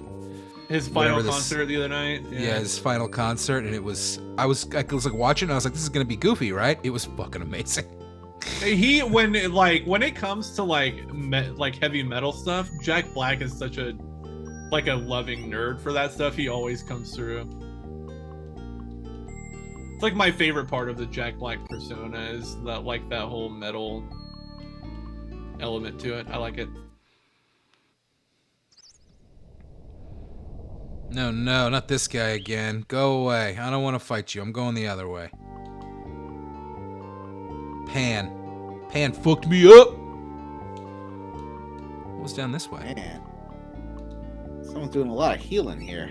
His final concert the other night. Yeah, his final concert, and I was like watching, and I was like, this is gonna be goofy, right? It was fucking amazing. When it comes to like heavy metal stuff, Jack Black is such a loving nerd for that stuff. He always comes through. It's like my favorite part of the Jack Black persona is that whole metal element to it. I like it. No, not this guy again. Go away. I don't want to fight you. I'm going the other way. Pan fucked me up. What was down this way? Man. Someone's doing a lot of healing here.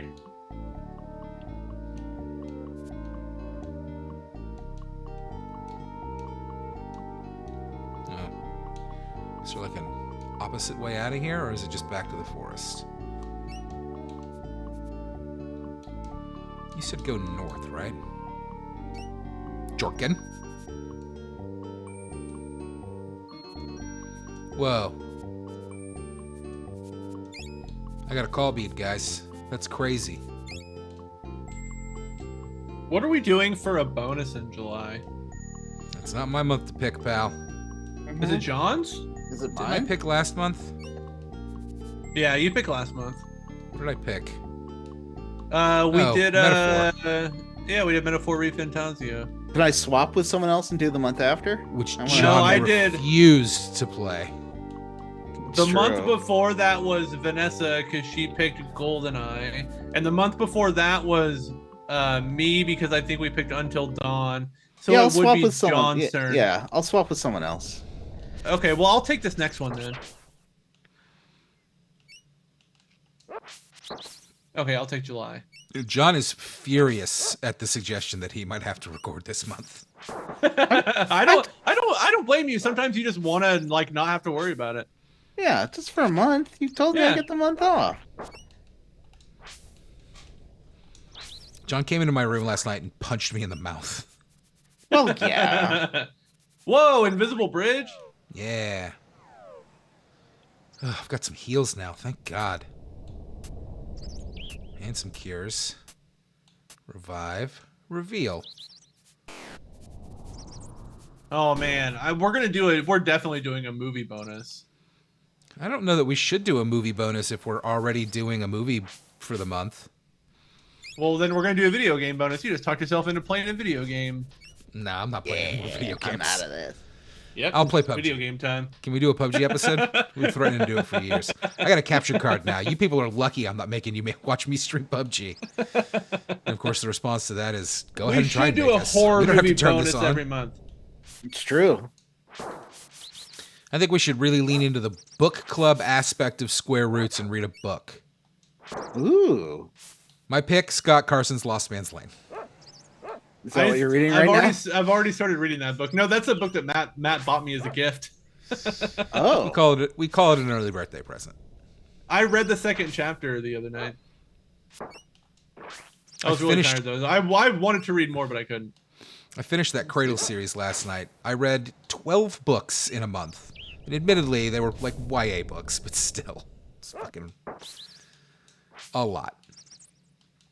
Oh. Is there like an opposite way out of here, or is it just back to the forest? You said go north, right? Jorkin? Whoa. I got a call bead, guys. That's crazy. What are we doing for a bonus in July? That's not my month to pick, pal. Is it John's? Is it Didn't mine? I pick last month? Yeah, you picked last month. What did I pick? We did Metaphor. Yeah, we did Metaphor Reef Fantasio. Can I swap with someone else and do the month after? Which I John I did. refused to play. The month before that was Vanessa because she picked Goldeneye, and the month before that was me because I think we picked Until Dawn. So yeah, it would be someone. John's turn. Yeah, I'll swap with someone else. Okay, well I'll take this next one then. Okay, I'll take July. John is furious at the suggestion that he might have to record this month. I don't blame you. Sometimes you just want to not have to worry about it. Yeah, just for a month. You told me I get the month off. John came into my room last night and punched me in the mouth. Well, yeah. Whoa, invisible bridge? Yeah. Ugh, I've got some heals now, thank God. And some cures. Revive. Reveal. Oh man, we're definitely doing a movie bonus. I don't know that we should do a movie bonus if we're already doing a movie for the month. Well, then we're gonna do a video game bonus. You just talked yourself into playing a video game. Nah, I'm not playing any more video games. I'm out of this. Yep. I'll play PUBG. Video game time. Can we do a PUBG episode? We've threatened to do it for years. I got a capture card now. You people are lucky I'm not making you watch me stream PUBG. And of course, the response to that is go ahead and try and do make a us. horror We don't have movie to turn bonus this on. every month. It's true. I think we should really lean into the book club aspect of Square Roots and read a book. Ooh. My pick, Scott Carson's Lost Man's Lane. Is that what you're reading right now? I've already started reading that book. No, that's a book that Matt bought me as a gift. Oh. We call it an early birthday present. I read the second chapter the other night. I was really tired though. I wanted to read more, but I couldn't. I finished that Cradle series last night. I read 12 books in a month. And admittedly, they were like YA books, but still, it's fucking a lot.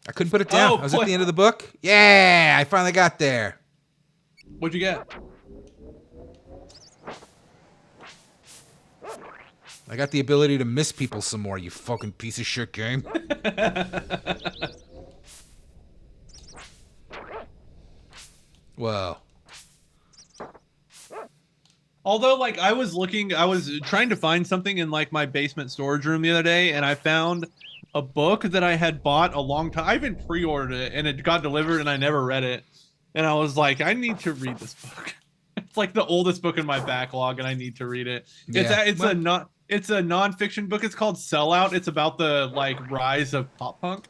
I couldn't put it down. Oh, I was at boy. the end of the book. Yeah, I finally got there. What'd you get? I got the ability to miss people some more, you fucking piece of shit game. Whoa. Although, like, I was trying to find something in like my basement storage room the other day, and I found a book that I had bought a long time. I even pre-ordered it, and it got delivered, and I never read it. And I was like, I need to read this book. It's like the oldest book in my backlog, and I need to read it. Yeah. It's a nonfiction book. It's called Sellout. It's about the like rise of pop punk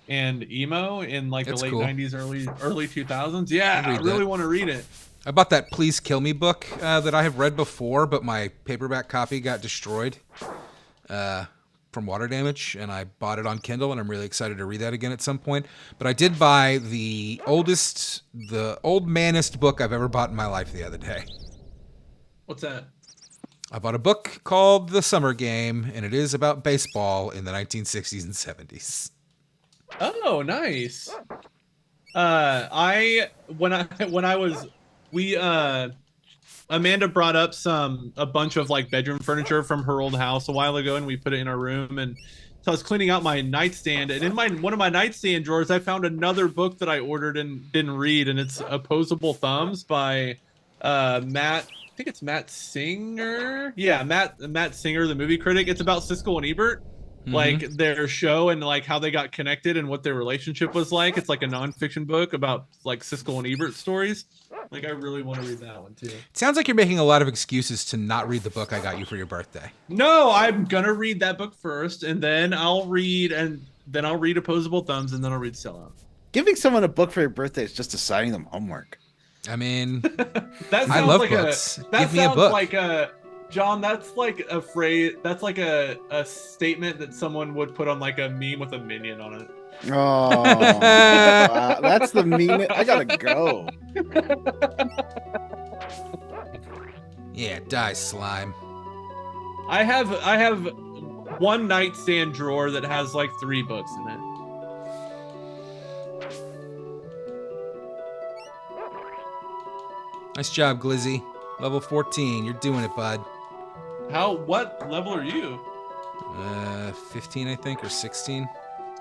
and emo in like That's the late cool. 90s, early 2000s. Yeah, I'll I read really that. want to read it. I bought that Please Kill Me book that I have read before, but my paperback copy got destroyed from water damage, and I bought it on Kindle, and I'm really excited to read that again at some point. But I did buy the old manest book I've ever bought in my life the other day. What's that? I bought a book called The Summer Game, and it is about baseball in the 1960s and 70s. Oh, nice. Amanda brought up a bunch of like bedroom furniture from her old house a while ago, and we put it in our room. And so I was cleaning out my nightstand, and in one of my nightstand drawers, I found another book that I ordered and didn't read, and it's Opposable Thumbs by Matt. I think it's Matt Singer. Yeah, Matt Singer, the movie critic. It's about Siskel and Ebert. Like their show and like how they got connected and what their relationship was like. It's like a nonfiction book about like Siskel and Ebert stories. Like I really want to read that one too. It sounds like you're making a lot of excuses to not read the book I got you for your birthday. No, I'm gonna read that book first, and then I'll read Opposable Thumbs, and then I'll read Sellout. Giving someone a book for your birthday is just assigning them homework. I mean, I love books. Give me a book. Like John, that's like a phrase. That's like a statement that someone would put on like a meme with a minion on it. Oh, wow, that's the meanest. I gotta go. Yeah, die, slime. I have one nightstand drawer that has like 3 books in it. Nice job, Glizzy. Level 14. You're doing it, bud. What level are you? 15, I think, or 16.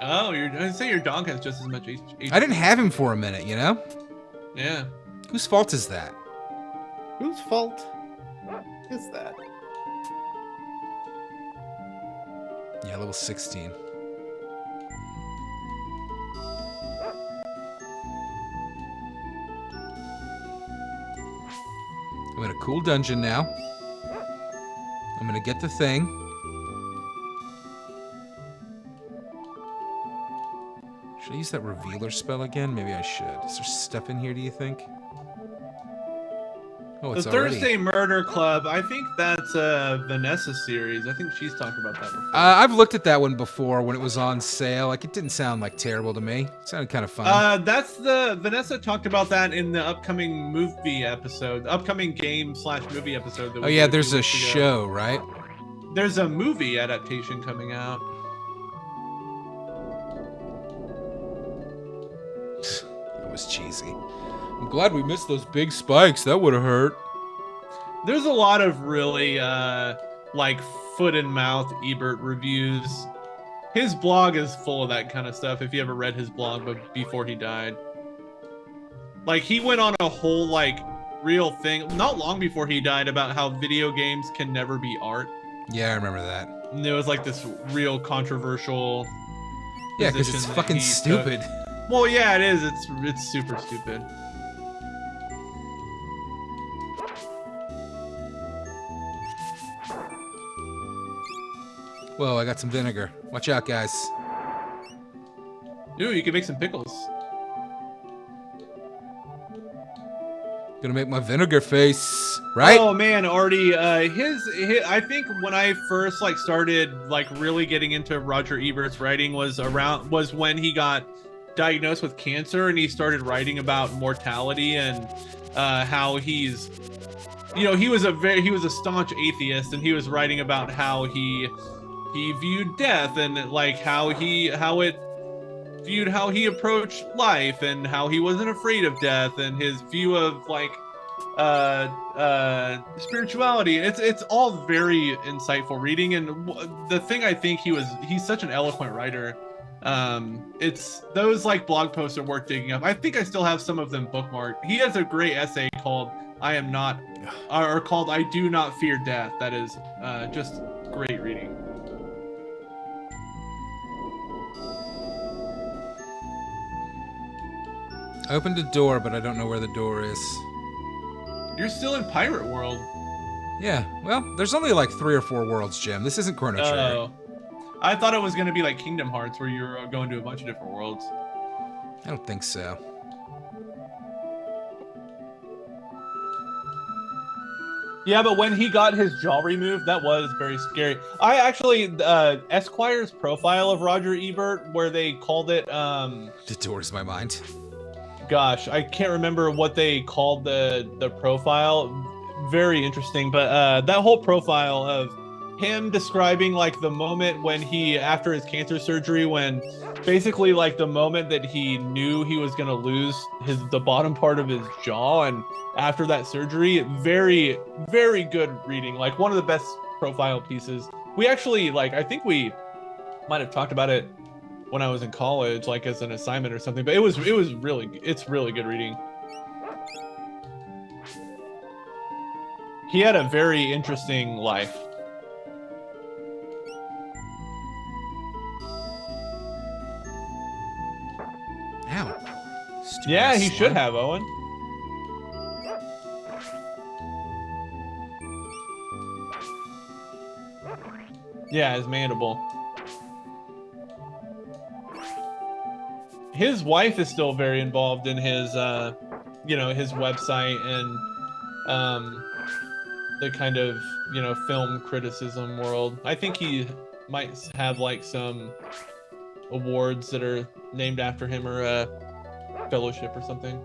Oh, I'd say your dog has just as much HP. I didn't have him for a minute, you know? Yeah. Whose fault is that? Whose fault is that? Yeah, level 16. I'm in a cool dungeon now. I'm gonna get the thing. Should I use that revealer spell again? Maybe I should. Is there stuff in here, do you think? Oh, The it's already... Thursday Murder Club, I think that's a Vanessa series. I think she's talked about that before. I've looked at that one before when it was on sale. Like, it didn't sound like terrible to me. It sounded kind of fun. Vanessa talked about that in the upcoming movie episode, upcoming game/movie episode. That Oh yeah, there's a show, right? There's a movie adaptation coming out. That was cheesy. I'm glad we missed those big spikes. That would have hurt. There's a lot of really like foot and mouth Ebert reviews. His blog is full of that kind of stuff. If you ever read his blog, but before he died, like he went on a whole like real thing not long before he died about how video games can never be art. Yeah, I remember that. And there was like this real controversial. Yeah, because it's position that fucking he stupid. took. Well, yeah, it is. It's super stupid. Whoa, I got some vinegar. Watch out, guys. Ooh, you can make some pickles. Gonna make my vinegar face, right? Oh man, Artie, his I think when I first like started like really getting into Roger Ebert's writing was when he got diagnosed with cancer, and he started writing about mortality and how he's you know, he was a staunch atheist, and he was writing about how he viewed death, and like how it viewed how he approached life, and how he wasn't afraid of death, and his view of like spirituality. It's all very insightful reading, and the thing I think he's such an eloquent writer. It's those like blog posts are worth digging up. I think I still have some of them bookmarked. He has a great essay called "I Am Not," or called "I Do Not Fear Death." That is just great reading. I opened a door, but I don't know where the door is. You're still in Pirate World. Yeah, well, there's only like 3 or 4 worlds, Jim. This isn't Chrono Trigger. Oh, I thought it was going to be like Kingdom Hearts, where you're going to a bunch of different worlds. I don't think so. Yeah, but when he got his jaw removed, that was very scary. I actually, Esquire's profile of Roger Ebert, where they called it, Detours my mind. gosh, I can't remember what they called the profile. Very interesting, but that whole profile of him describing like the moment when he, after his cancer surgery, when basically like the moment that he knew he was gonna lose the bottom part of his jaw, and after that surgery, very, very good reading. Like one of the best profile pieces. We actually, like, I think we might have talked about it when I was in college, like as an assignment or something, but it's really good reading. He had a very interesting life. Ow. Stupid Yeah, ass he slime. should have, Owen. Yeah, his mandible. His wife is still very involved in his, his website and the kind of, film criticism world. I think he might have like some awards that are named after him, or a fellowship or something.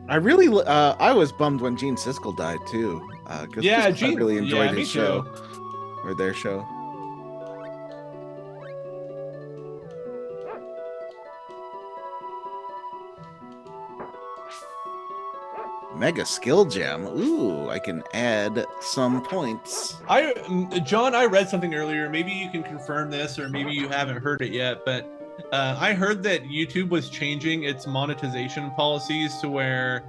I really, I was bummed when Gene Siskel died too. Because I really enjoyed his show, or their show. Mega skill gem. Ooh, I can add some points. John, I read something earlier. Maybe you can confirm this, or maybe you haven't heard it yet, but I heard that YouTube was changing its monetization policies to where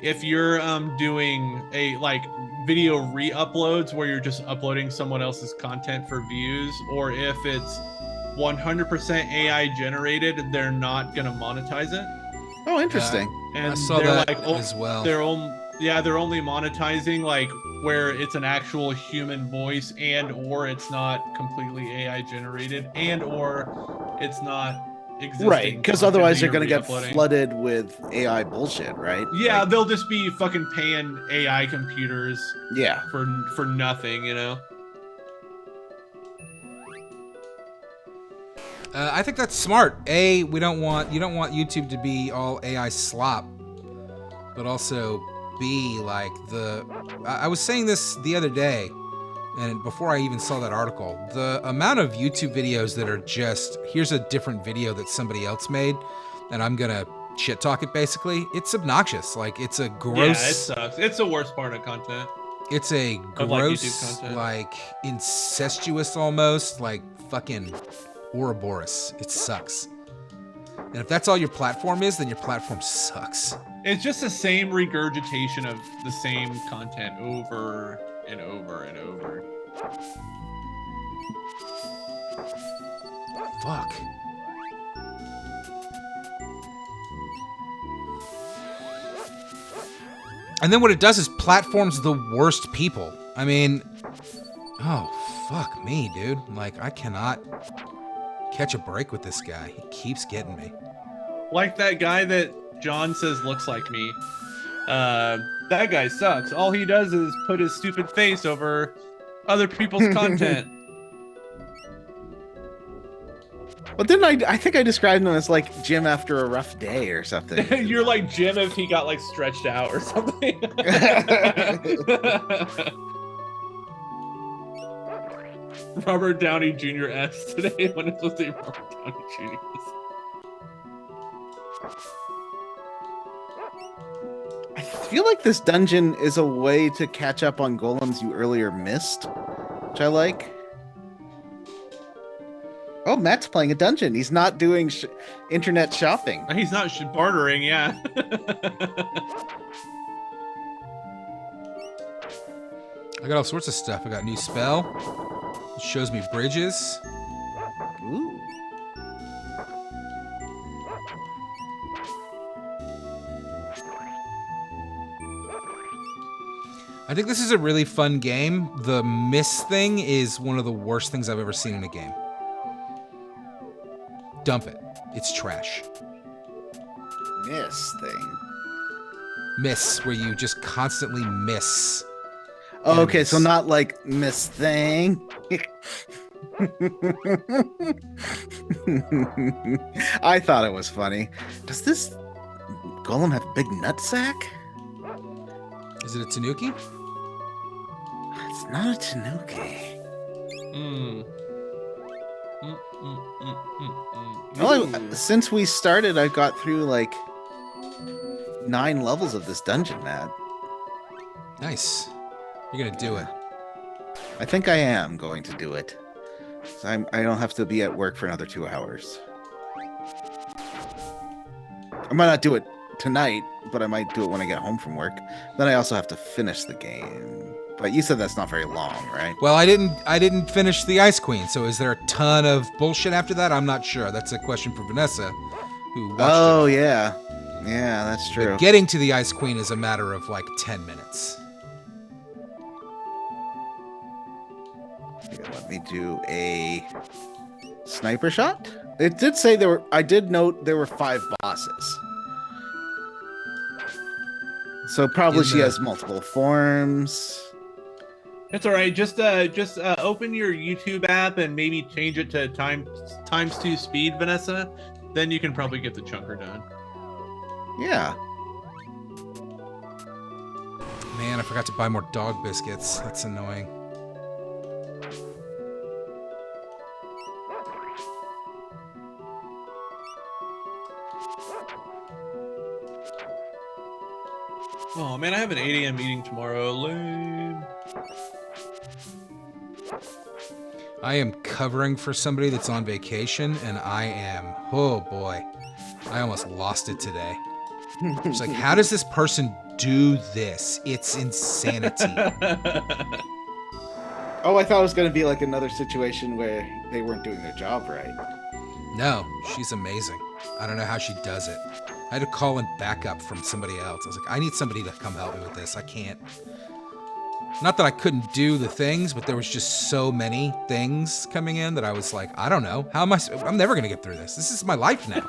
if you're doing a like video re-uploads where you're just uploading someone else's content for views, or if it's 100% AI generated, they're not gonna monetize it. Oh, interesting. And I saw they're that like, as well. They're only monetizing like where it's an actual human voice, and or it's not completely AI generated, and or it's not existing. Right, because otherwise you're going to get re-uploading. flooded with AI bullshit, right? Yeah, Like, they'll just be fucking paying AI computers yeah. for nothing, you know? I think that's smart. You don't want YouTube to be all AI slop, but also B, like I was saying this the other day, and before I even saw that article, the amount of YouTube videos that are just, here's a different video that somebody else made, and I'm gonna shit talk it basically. It's obnoxious. Like it's a gross. Yeah, it sucks. It's the worst part of content. It's a Of, like, gross, YouTube content. like incestuous almost, like fucking Ouroboros. It sucks. And if that's all your platform is, then your platform sucks. It's just the same regurgitation of the same content over and over and over. Fuck. And then what it does is platforms the worst people. I mean, oh, fuck me, dude. Like, I cannot catch a break with this guy. He keeps getting me. Like that guy that John says looks like me. That guy sucks. All he does is put his stupid face over other people's content. But then I think I described him as like Jim after a rough day or something. You're like Jim if he got like stretched out or something. Robert Downey Jr. S today when it's supposed to be Robert Downey Jr. I feel like this dungeon is a way to catch up on golems you earlier missed, which I like. Oh, Matt's playing a dungeon. He's not doing internet shopping. He's not bartering, yeah. I got all sorts of stuff. I got a new spell. It shows me bridges. Ooh. I think this is a really fun game. The miss thing is one of the worst things I've ever seen in a game. Dump it. It's trash. Miss thing. Miss, where you just constantly miss. Oh, okay, enemies. so not like Miss Thing. I thought it was funny. Does this golem have a big nutsack? Is it a Tanuki? It's not a tanuki. Well, since we started, I've got through like 9 levels of this dungeon, Matt. Nice. You're gonna do it. I think I am going to do it. I don't have to be at work for another 2 hours. I might not do it tonight, but I might do it when I get home from work. Then I also have to finish the game. But you said that's not very long, right? Well, I didn't finish the Ice Queen, so is there a ton of bullshit after that? I'm not sure. That's a question for Vanessa, who watched Oh, it. yeah. Yeah, that's true. But getting to the Ice Queen is a matter of like 10 minutes. Here, let me do a sniper shot. It did say I did note there were 5 bosses. So probably she has multiple forms. It's all right. Just open your YouTube app and maybe change it to times 2 speed, Vanessa. Then you can probably get the chunker done. Yeah. Man, I forgot to buy more dog biscuits. That's annoying. Oh man, I have an 8 a.m. meeting tomorrow. Lame. I am covering for somebody that's on vacation, and I am, oh boy, I almost lost it today. It's like, how does this person do this? It's insanity. Oh, I thought it was going to be like another situation where they weren't doing their job right. No, she's amazing. I don't know how she does it. I had to call in backup from somebody else. I was like, I need somebody to come help me with this. I can't. Not that I couldn't do the things, but there was just so many things coming in that I was like, I don't know. How am I'm never going to get through this. This is my life now.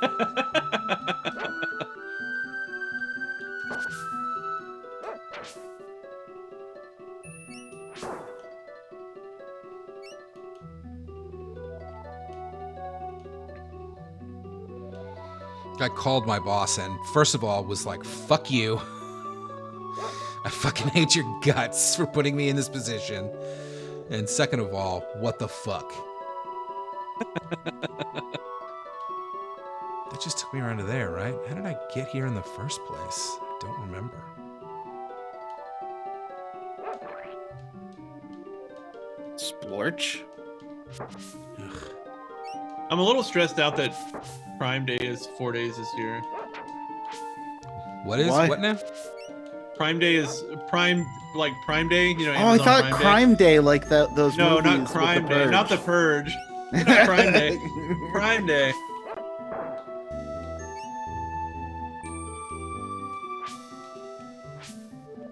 I called my boss and first of all was like, fuck you. I fucking hate your guts for putting me in this position. And second of all, what the fuck? That just took me around to there, right? How did I get here in the first place? I don't remember. Splorch? Ugh. I'm a little stressed out that Prime Day is 4 days this year. What is? Why? What now? Prime Day is Prime Day. You know, Oh, I Amazon thought Prime Day. Crime Day, like those No, movies not with Crime the Day, not the Purge. Purge. Not Prime Day. Prime Day.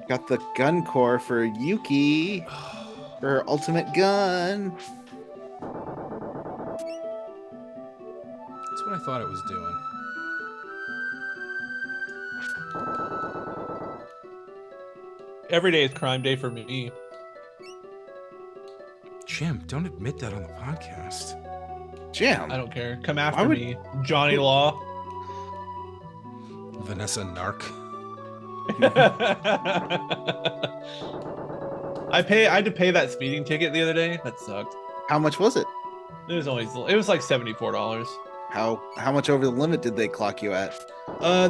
Got the gun core for Yuki. For her ultimate gun. That's what I thought it was doing. Every day is Crime Day for me. Jim, don't admit that on the podcast. Jam. I don't care. Come after would- me, Johnny Law. Vanessa Narc. I had to pay that speeding ticket the other day. That sucked. How much was it? It was like $74. How much over the limit did they clock you at?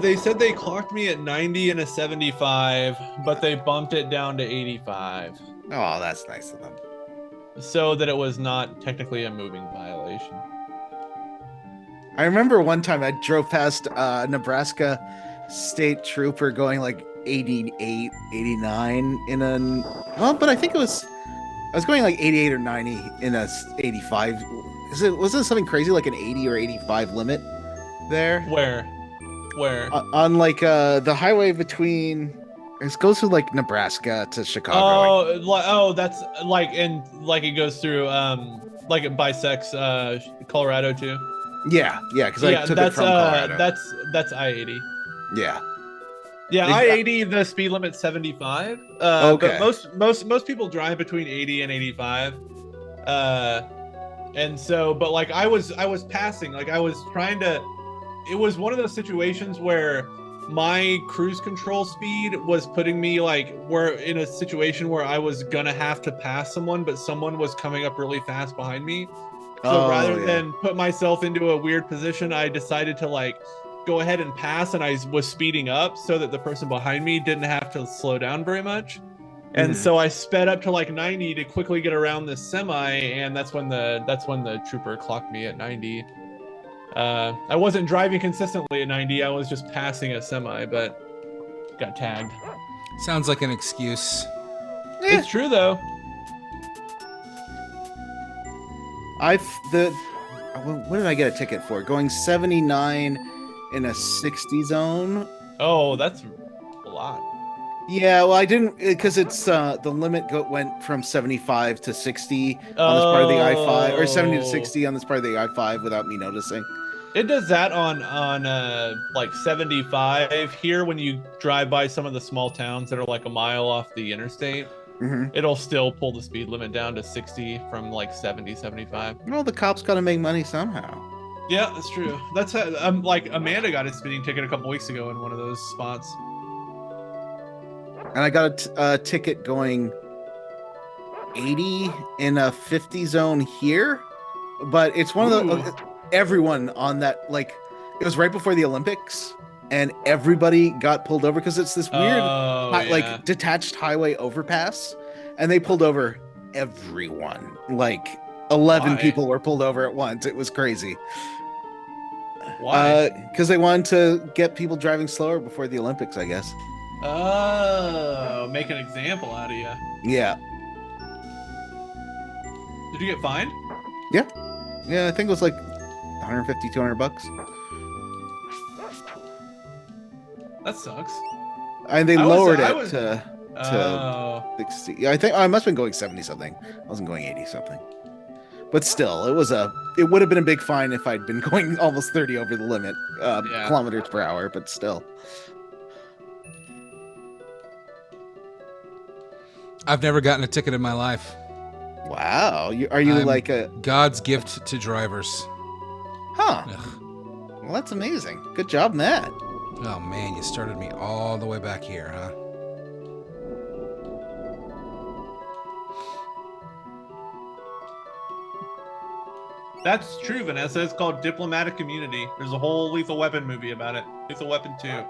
They said they clocked me at 90 and a 75, but they bumped it down to 85. Oh, that's nice of them. So that it was not technically a moving violation. I remember one time I drove past a Nebraska state trooper going like 88, 89 in but I think I was going like 88 or 90 in a 85. Wasn't it something crazy like an 80 or 85 limit there? Where? On like the highway between it goes through like Nebraska to Chicago. That's like it goes through like it bisects Colorado too. Yeah, because I took it from Colorado. That's I-80. Yeah. Yeah, I-80 the speed limit's 75. Okay. But most people drive between 80 and 85. And so, but like I was passing, like I was trying to. It was one of those situations where my cruise control speed was putting me like we're in a situation where I was gonna have to pass someone, but someone was coming up really fast behind me. So rather than put myself into a weird position, I decided to like go ahead and pass, and I was speeding up so that the person behind me didn't have to slow down very much. And so I sped up to like 90 to quickly get around this semi, and that's when the trooper clocked me at 90. I wasn't driving consistently at 90. I was just passing a semi, but got tagged. Sounds like an excuse. It's true though. What did I get a ticket for? Going 79 in a 60 zone. Oh, that's a lot. Yeah, well, I didn't because it's the limit went from 75 to 60 on this part of the I-5, or 70 to 60 on this part of the I-5 without me noticing. It does that on like 75 here when you drive by some of the small towns that are like a mile off the interstate. Mm-hmm. It'll still pull the speed limit down to 60 from like 70, 75. Well, the cops got to make money somehow. Yeah, that's true. That's how, like Amanda got a speeding ticket a couple weeks ago in one of those spots. And I got a ticket going 80 in a 50 zone here, but it's one of the everyone on that, like it was right before the Olympics, and everybody got pulled over because it's this weird like detached highway overpass, and they pulled over everyone. Like 11 people were pulled over at once. It was crazy. Why? Because they wanted to get people driving slower before the Olympics, I guess. Oh, make an example out of you. Yeah. Did you get fined? Yeah, I think it was like 150, 200 bucks. That sucks. And they lowered it to 60. Yeah, I think I must have been going 70 something. I wasn't going 80 something. But still, it would have been a big fine if I'd been going almost 30 over the limit, kilometers per hour, but still. I've never gotten a ticket in my life. Wow. Are you like a God's gift to drivers? Huh. Ugh. Well, that's amazing. Good job, Matt. Oh man, you started me all the way back here, huh? That's true, Vanessa. It's called Diplomatic Immunity. There's a whole Lethal Weapon movie about it. Lethal Weapon 2.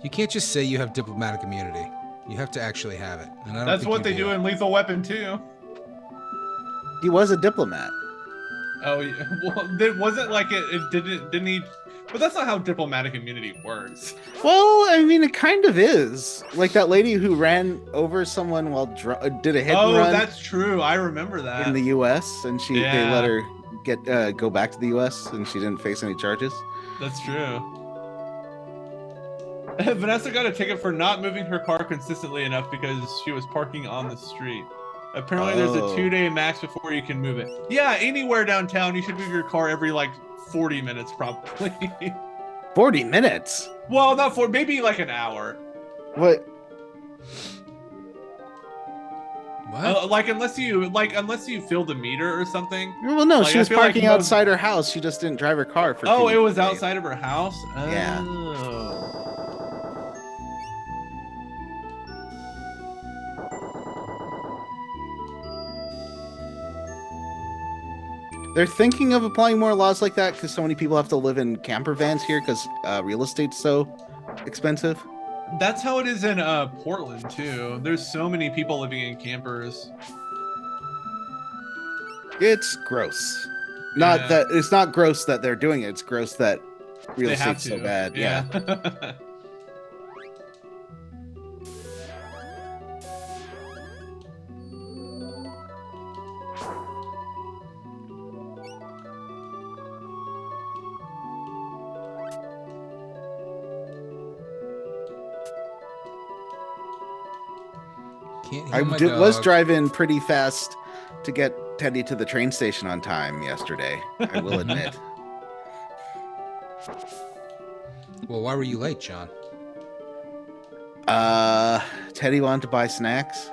You can't just say you have diplomatic immunity. You have to actually have it. And I don't That's think what you they do in Lethal Weapon 2. He was a diplomat. Oh, yeah. Well, it wasn't like it didn't he? But that's not how diplomatic immunity works. Well, I mean, it kind of is. Like that lady who ran over someone while did a hit and run. Oh, that's true. I remember that. In the U.S. and they let her go back to the U.S. and she didn't face any charges. That's true. Vanessa got a ticket for not moving her car consistently enough because she was parking on the street. Apparently, there's a 2-day max before you can move it. Yeah, anywhere downtown, you should move your car every like 40 minutes, probably. 40 minutes? Well, not for maybe like an hour. What? What? Like unless you fill the meter or something. Well, no, Like, she I was feel like parking most- outside her house. She just didn't drive her car for. Oh, 2 it was days. outside of her house. Yeah. Oh. They're thinking of applying more laws like that because so many people have to live in camper vans here because real estate's so expensive. That's how it is in Portland too. There's so many people living in campers. It's gross. Not Yeah. that it's not gross that they're doing it. It's gross that real They have estate's to. so bad. Yeah. Can't heal I my was dog. driving pretty fast to get Teddy to the train station on time yesterday. I will admit. Well, why were you late, John? Teddy wanted to buy snacks.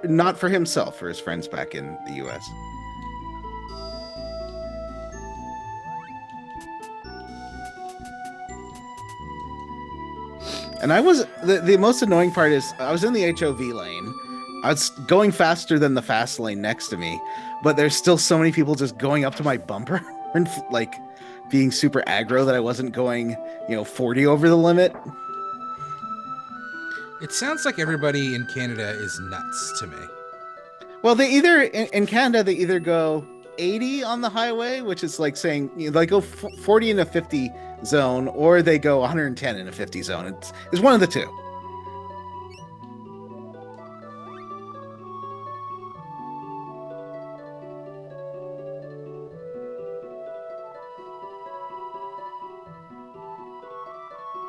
Not for himself, for his friends back in the US. And I was the most annoying part is I was in the HOV lane. I was going faster than the fast lane next to me, but there's still so many people just going up to my bumper and like being super aggro that I wasn't going, 40 over the limit. It sounds like everybody in Canada is nuts to me. Well, they either in Canada they either go 80 on the highway, which is like saying they go 40 in a 50 zone, or they go 110 in a 50 zone. It's one of the two.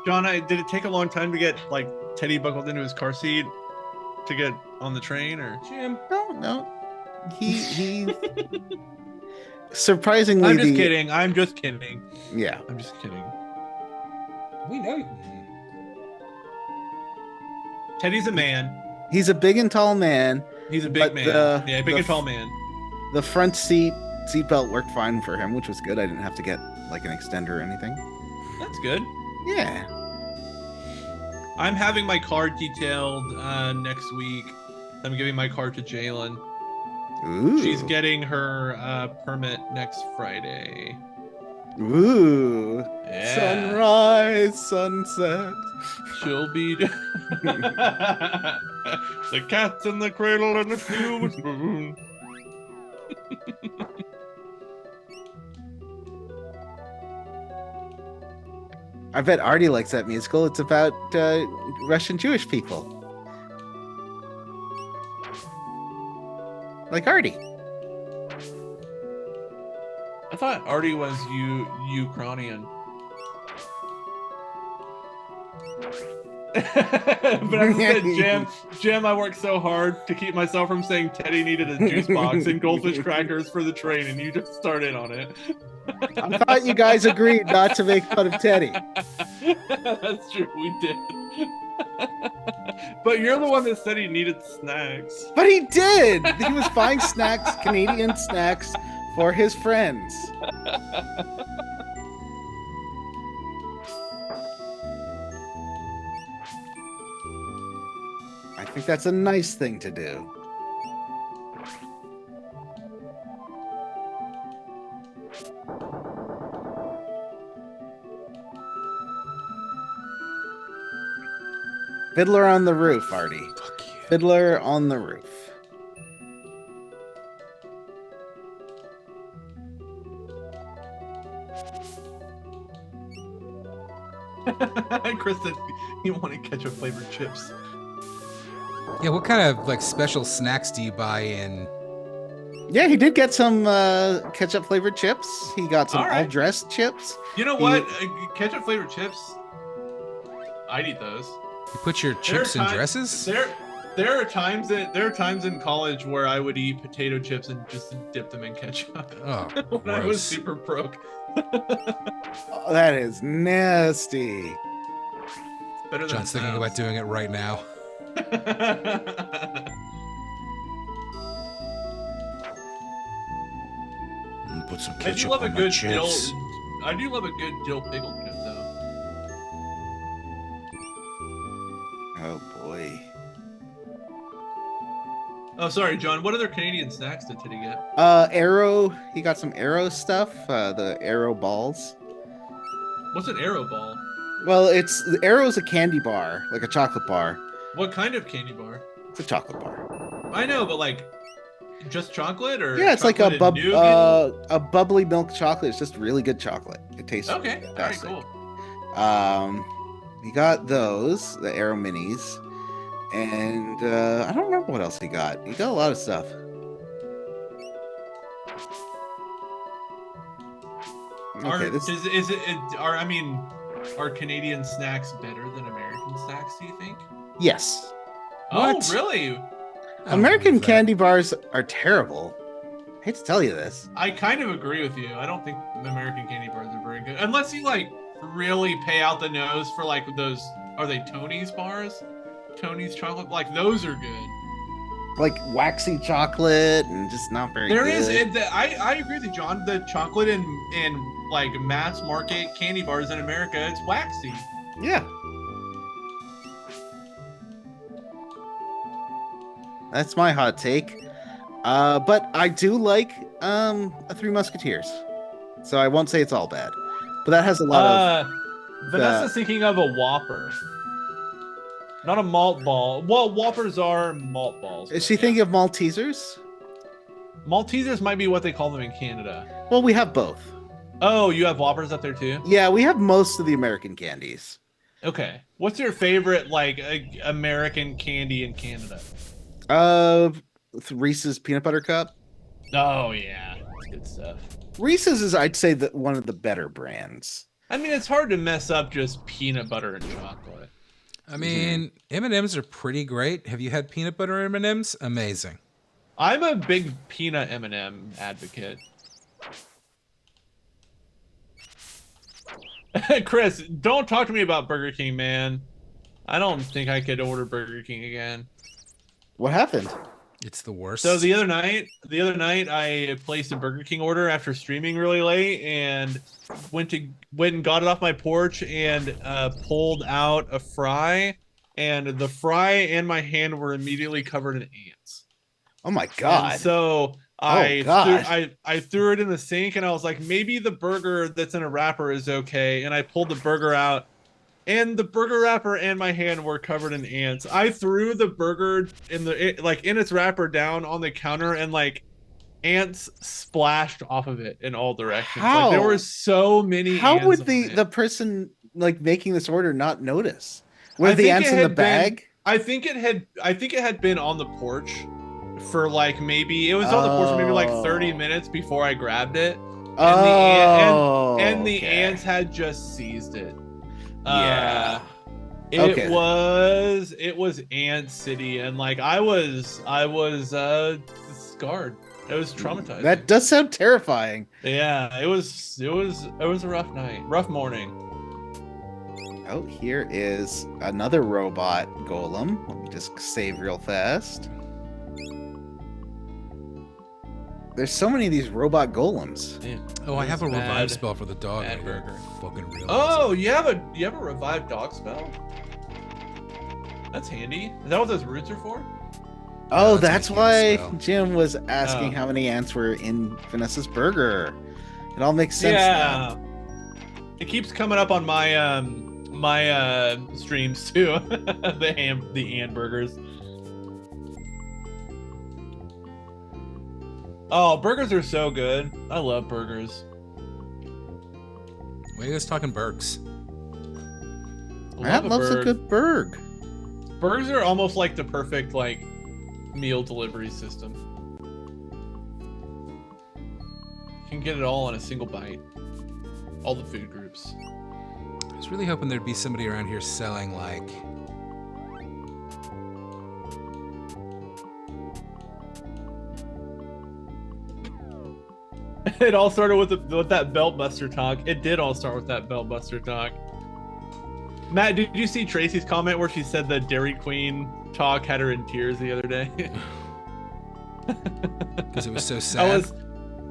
John, did it take a long time to get like Teddy buckled into his car seat to get on the train, or Jim? No. He surprisingly. I'm just kidding. I'm just kidding. Yeah. I'm just kidding. We know. Teddy's a man. He's a big and tall man. He's a big But man. the- Big the and tall man. The front seatbelt worked fine for him, which was good. I didn't have to get like an extender or anything. That's good. Yeah. I'm having my car detailed next week. I'm giving my car to Jalen. Ooh. She's getting her permit next Friday. Ooh. Yeah. Sunrise, sunset. She'll be the cat's in the cradle and the silver spoon. I bet Artie likes that musical. It's about Russian Jewish people. Like Artie. I thought Artie was Ukrainian. But I said, Jim, I worked so hard to keep myself from saying Teddy needed a juice box and goldfish crackers for the train, and you just started on it. I thought you guys agreed not to make fun of Teddy. That's true, we did. But you're the one that said he needed snacks. But he did. He was buying snacks, Canadian snacks, for his friends. I think that's a nice thing to do. Fiddler on the Roof, Artie. Fuck you. Fiddler on the Roof. Chris said you want ketchup flavored chips. Yeah, what kind of like special snacks do you buy in? Yeah, he did get some ketchup flavored chips. He got some All right. all dressed chips. You know He- what? Ketchup flavored chips. I'd eat those. You put your chips in dresses? There are times in college where I would eat potato chips and just dip them in ketchup. Oh, when I was gross. super broke. Oh, that is nasty. Better than John's thinking about doing it right now. Put some I do ketchup love a on my good chips. dill. I do love a good dill pickle chip though. Oh boy. Oh, sorry, John. What other Canadian snacks did Titty get? Arrow. He got some Arrow stuff. The Arrow balls. What's an arrow ball? Well, the Arrow's a candy bar, like a chocolate bar. What kind of candy bar? It's a chocolate bar. I know, but like, just chocolate or? Yeah, it's like chocolate and nougat? a bubbly milk chocolate. It's just really good chocolate. It tastes Okay. fantastic. All right. Cool. He got those, the Arrow minis, and I don't remember what else he got. He got a lot of stuff. Okay, Are Canadian snacks better than American snacks? Do you think? yes. What? Oh, really? I don't American believe that. candy bars are terrible. I hate to tell you this. I kind of agree with you. I don't think American candy bars are very good, unless you like really pay out the nose for like those. Are they Tony's bars? Tony's chocolate, like those are good. Like waxy chocolate and just not very There good. is. I agree with you, John. The chocolate and like mass market candy bars in America, it's waxy. Yeah. That's my hot take. But I do like a Three Musketeers. So I won't say it's all bad. But that has a lot of Vanessa's thinking of a Whopper, not a malt ball. Well, Whoppers are malt balls. Is she yeah. thinking of Maltesers? Maltesers might be what they call them in Canada. Well, we have both. Oh, you have Whoppers up there too? Yeah, we have most of the American candies. Okay. What's your favorite like American candy in Canada? Reese's Peanut Butter Cup. Oh yeah, that's good stuff. Reese's is, I'd say, one of the better brands. I mean, it's hard to mess up just peanut butter and chocolate. I mean, M&Ms are pretty great. Have you had peanut butter M&Ms? Amazing. I'm a big peanut M&M advocate. Chris, don't talk to me about Burger King, man. I don't think I could order Burger King again. What happened? It's the worst. So the other night I placed a Burger King order after streaming really late and went and got it off my porch and pulled out a fry, and the fry and my hand were immediately covered in ants. Oh my god. And so I threw it in the sink and I was like, maybe the burger that's in a wrapper is okay, and I pulled the burger out. And the burger wrapper and my hand were covered in ants. I threw the burger in its wrapper down on the counter, and like ants splashed off of it in all directions. How? Like, there were so many. How ants would on the it. person like making this order not notice? Were I the think ants it in the had been- bag? I think it had been on the porch for like maybe it was on the porch for maybe like 30 minutes before I grabbed it. And the okay. ants had just seized it. Yeah. It Okay. was Ant City, and like I was scarred. It was traumatizing. That does sound terrifying. Yeah, it was a rough night, rough morning. Oh, here is another robot golem. Let me just save real fast. There's so many of these robot golems. Yeah. Oh, I have a Bad- revive spell for the dog. bad I burger. fucking realize. Oh, you have a revived dog spell? That's handy. Is that what those roots are for? Oh, that's that's a why heal spell. Jim was asking Oh. how many ants were in Vanessa's burger. It all makes sense now. It keeps coming up on my streams too. the ant burgers. Oh, burgers are so good. I love burgers. Why are you guys talking Burks? I Matt love loves a burg. good burg. Burgers are almost like the perfect like meal delivery system. You can get it all in a single bite. All the food groups. I was really hoping there'd be somebody around here selling like It all started with that belt buster talk. It did all start with that belt buster talk. Matt, did you see Tracy's comment where she said the Dairy Queen talk had her in tears the other day? because it was so sad.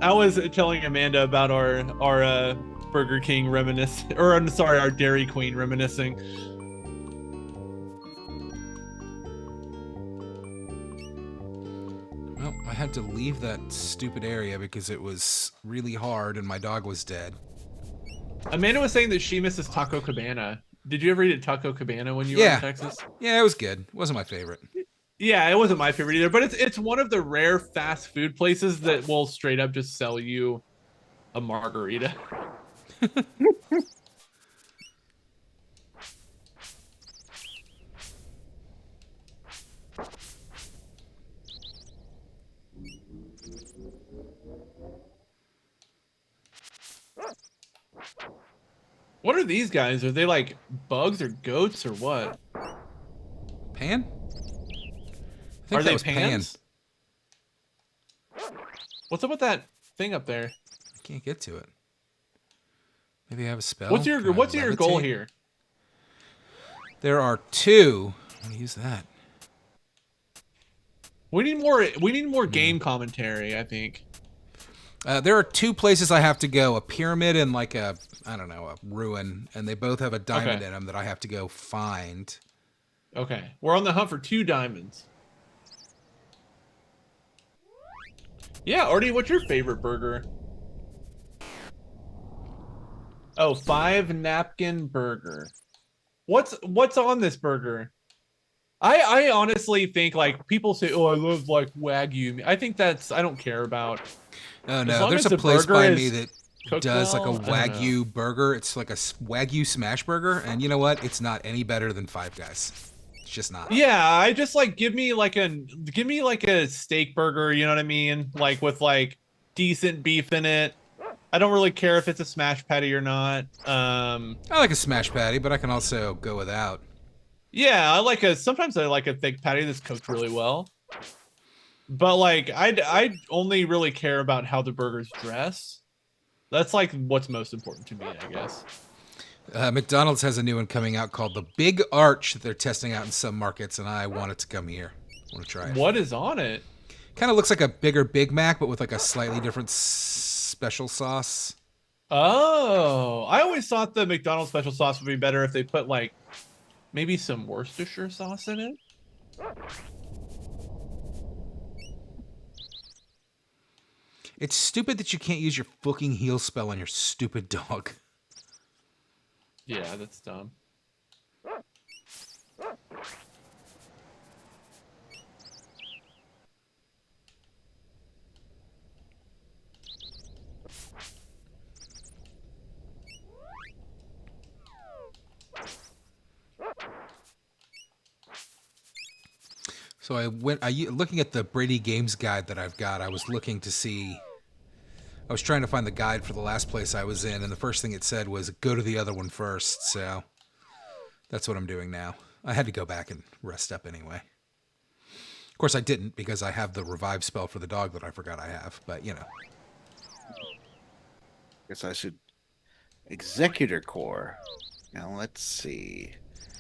I was telling Amanda about our Burger King our Dairy Queen reminiscing. Well, I had to leave that stupid area because it was really hard and my dog was dead. Amanda was saying that she misses Taco Cabana. Did you ever eat at Taco Cabana when you were in Texas? Yeah, it was good. It wasn't my favorite. Yeah, it wasn't my favorite either, but it's one of the rare fast food places that will straight up just sell you a margarita. What are these guys? Are they like bugs or goats or what? Pan? I think Are that they was pans? What's up with that thing up there? I can't get to it. Maybe I have a spell. What's your Can I goal levitate? here? There are two. I'm gonna use that. We need more game commentary, I think. There are two places I have to go: a pyramid and like a ruin, and they both have a diamond in them that I have to go find. Okay, we're on the hunt for 2 diamonds. Yeah, Artie, what's your favorite burger? Oh, 5 napkin burger. What's on this burger? I honestly think like people say, oh, I love like Wagyu. I think I don't care about. Oh As no, long there's as a the place burger by is me that cooked does well, like a I don't know. Wagyu burger. It's like a Wagyu smash burger, and you know what? It's not any better than Five Guys. It's just not. Yeah, I just like give me like a steak burger, you know what I mean? Like with like decent beef in it. I don't really care if it's a smash patty or not. I like a smash patty, but I can also go without. Yeah, sometimes I like a thick patty that's cooked really well. But like I only really care about how the burgers dress. That's like what's most important to me, I guess. McDonald's has a new one coming out called the Big Arch that they're testing out in some markets, and I want it to come here. I want to try it. What is on it? Kind of looks like a bigger Big Mac, but with like a slightly different special sauce. Oh, I always thought the McDonald's special sauce would be better if they put like maybe some Worcestershire sauce in it. It's stupid that you can't use your fucking heel spell on your stupid dog. Yeah, that's dumb. So looking at the Brady Games guide that I've got, I was looking to see. I was trying to find the guide for the last place I was in, and the first thing it said was go to the other one first. So that's what I'm doing now. I had to go back and rest up anyway. Of course, I didn't because I have the revive spell for the dog that I forgot I have. But you know, Guess I should Executor Core. Now let's see.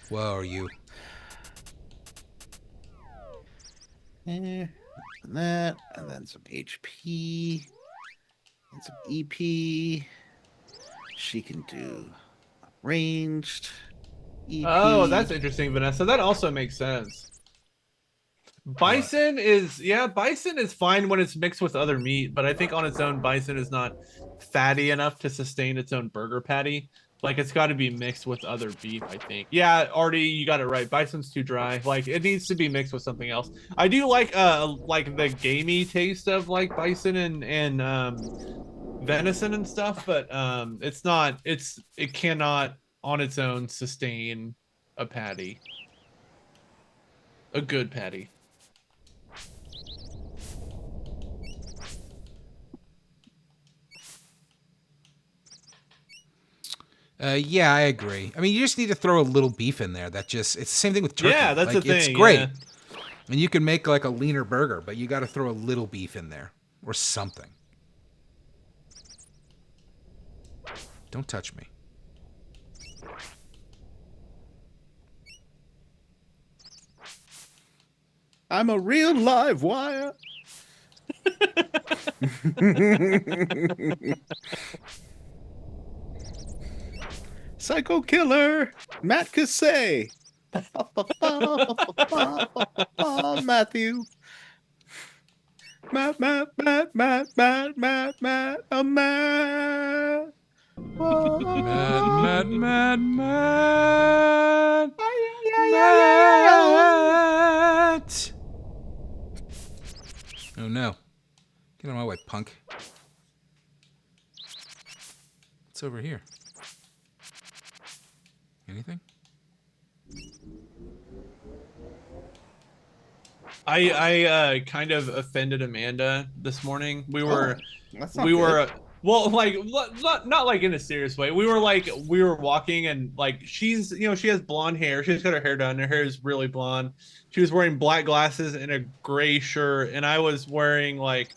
whoa, are you? And that, and then some HP, and some EP. She can do ranged EP. Oh, that's interesting, Vanessa. That also makes sense. Bison is fine when it's mixed with other meat, but I think on its own, bison is not fatty enough to sustain its own burger patty. Like it's got to be mixed with other beef, I think. Yeah, Artie, you got it right. Bison's too dry. Like it needs to be mixed with something else. I do like the gamey taste of like bison and venison and stuff, but it cannot on its own sustain a patty. A good patty. Yeah, I agree. I mean, you just need to throw a little beef in there. It's the same thing with turkey. Yeah, that's like, the thing. It's great. Yeah. And you can make like a leaner burger, but you got to throw a little beef in there or something. Don't touch me. I'm a real live wire. Psycho killer, Matt Cassay. Matthew. Matt, Matt, Matt, Matt, Matt, Matt, Matt, a Matt. Mad, mad, mad, Matt. Oh no. Get out of my way, punk. What's over here? Anything? I kind of offended Amanda this morning. We were That's not we good. were well, like not like in a serious way. We were walking and like she's she has blonde hair. She's got her hair done. Her hair is really blonde. She was wearing black glasses and a gray shirt, and I was wearing like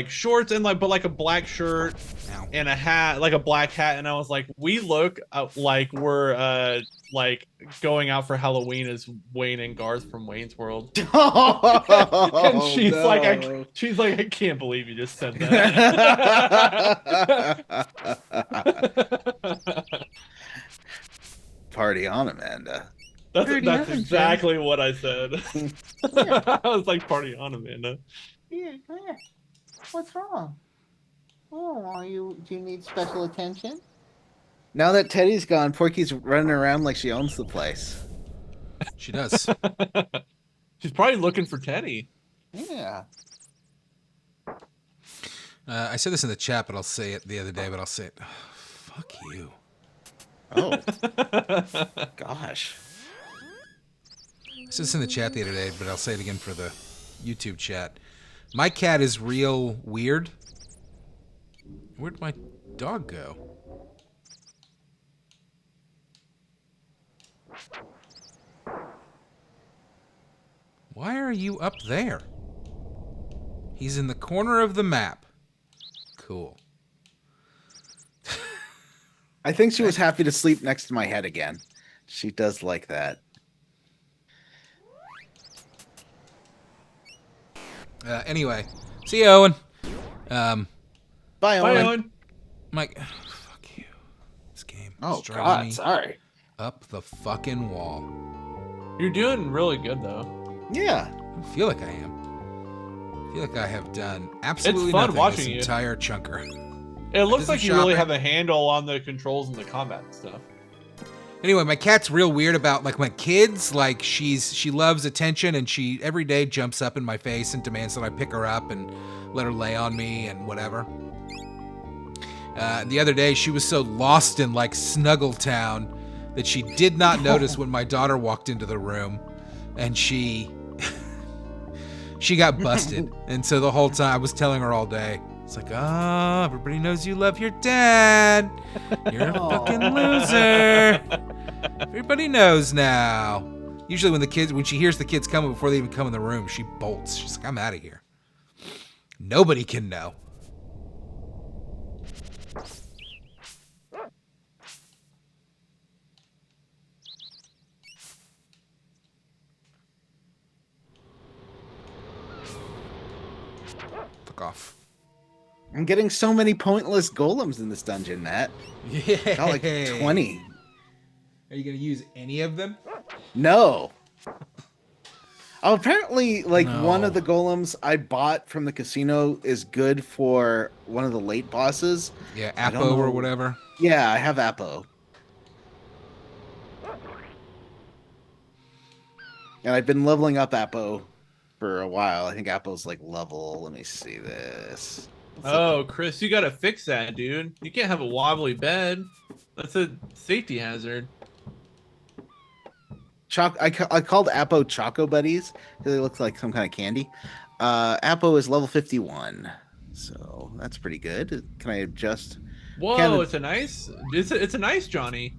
shorts and like a black shirt Ow. and a hat, like a black hat, and I was like, we look like we're like going out for Halloween as Wayne and Garth from Wayne's World. And she's like, I can't believe you just said that. Party on, Amanda. That's exactly what I said. Yeah. I was like, party on, Amanda. Yeah. What's wrong? Oh, do you need special attention? Now that Teddy's gone, Porky's running around like she owns the place. She does. She's probably looking for Teddy. Yeah. I said this in the chat, but I'll say it the other day, but I'll say it. Fuck you. Oh. Gosh. I said this in the chat the other day, but I'll say it again for the YouTube chat. My cat is real weird. Where'd my dog go? Why are you up there? He's in the corner of the map. Cool. I think she was happy to sleep next to my head again. She does like that. Anyway, see you, Owen. Bye, Bye, Owen. Owen. Mike, fuck you. This game Oh, is driving God, me sorry. up the fucking wall. You're doing really good though. Yeah. I don't feel like I am. I feel like I have done absolutely fun nothing watching this you. entire chunker. It looks Disney like you really shopping. have a handle on the controls and the combat and stuff. Anyway, my cat's real weird about like my kids. Like she loves attention, and she every day jumps up in my face and demands that I pick her up and let her lay on me and whatever. The other day, she was so lost in like Snuggletown that she did not notice when my daughter walked into the room, and she got busted. And so the whole time I was telling her all day, it's like, oh, everybody knows you love your dad. You're a fucking loser. Everybody knows now. Usually when she hears the kids coming before they even come in the room, she bolts. She's like, I'm out of here. Nobody can know. Fuck off. I'm getting so many pointless golems in this dungeon, Matt. Yeah. Got like 20. Are you going to use any of them? No. Oh, apparently, like, No. one of the golems I bought from the casino is good for one of the late bosses. Yeah, I don't Apo or know. whatever. Yeah, I have Apo. And I've been leveling up Apo for a while. I think Apo's like level. Let me see this. Oh, Chris, you gotta fix that, dude. You can't have a wobbly bed. That's a safety hazard. I called Appo Choco Buddies because they look like some kind of candy. Appo is level 51, so that's pretty good. Can I adjust? Whoa, Can it's a nice. It's a nice Johnny.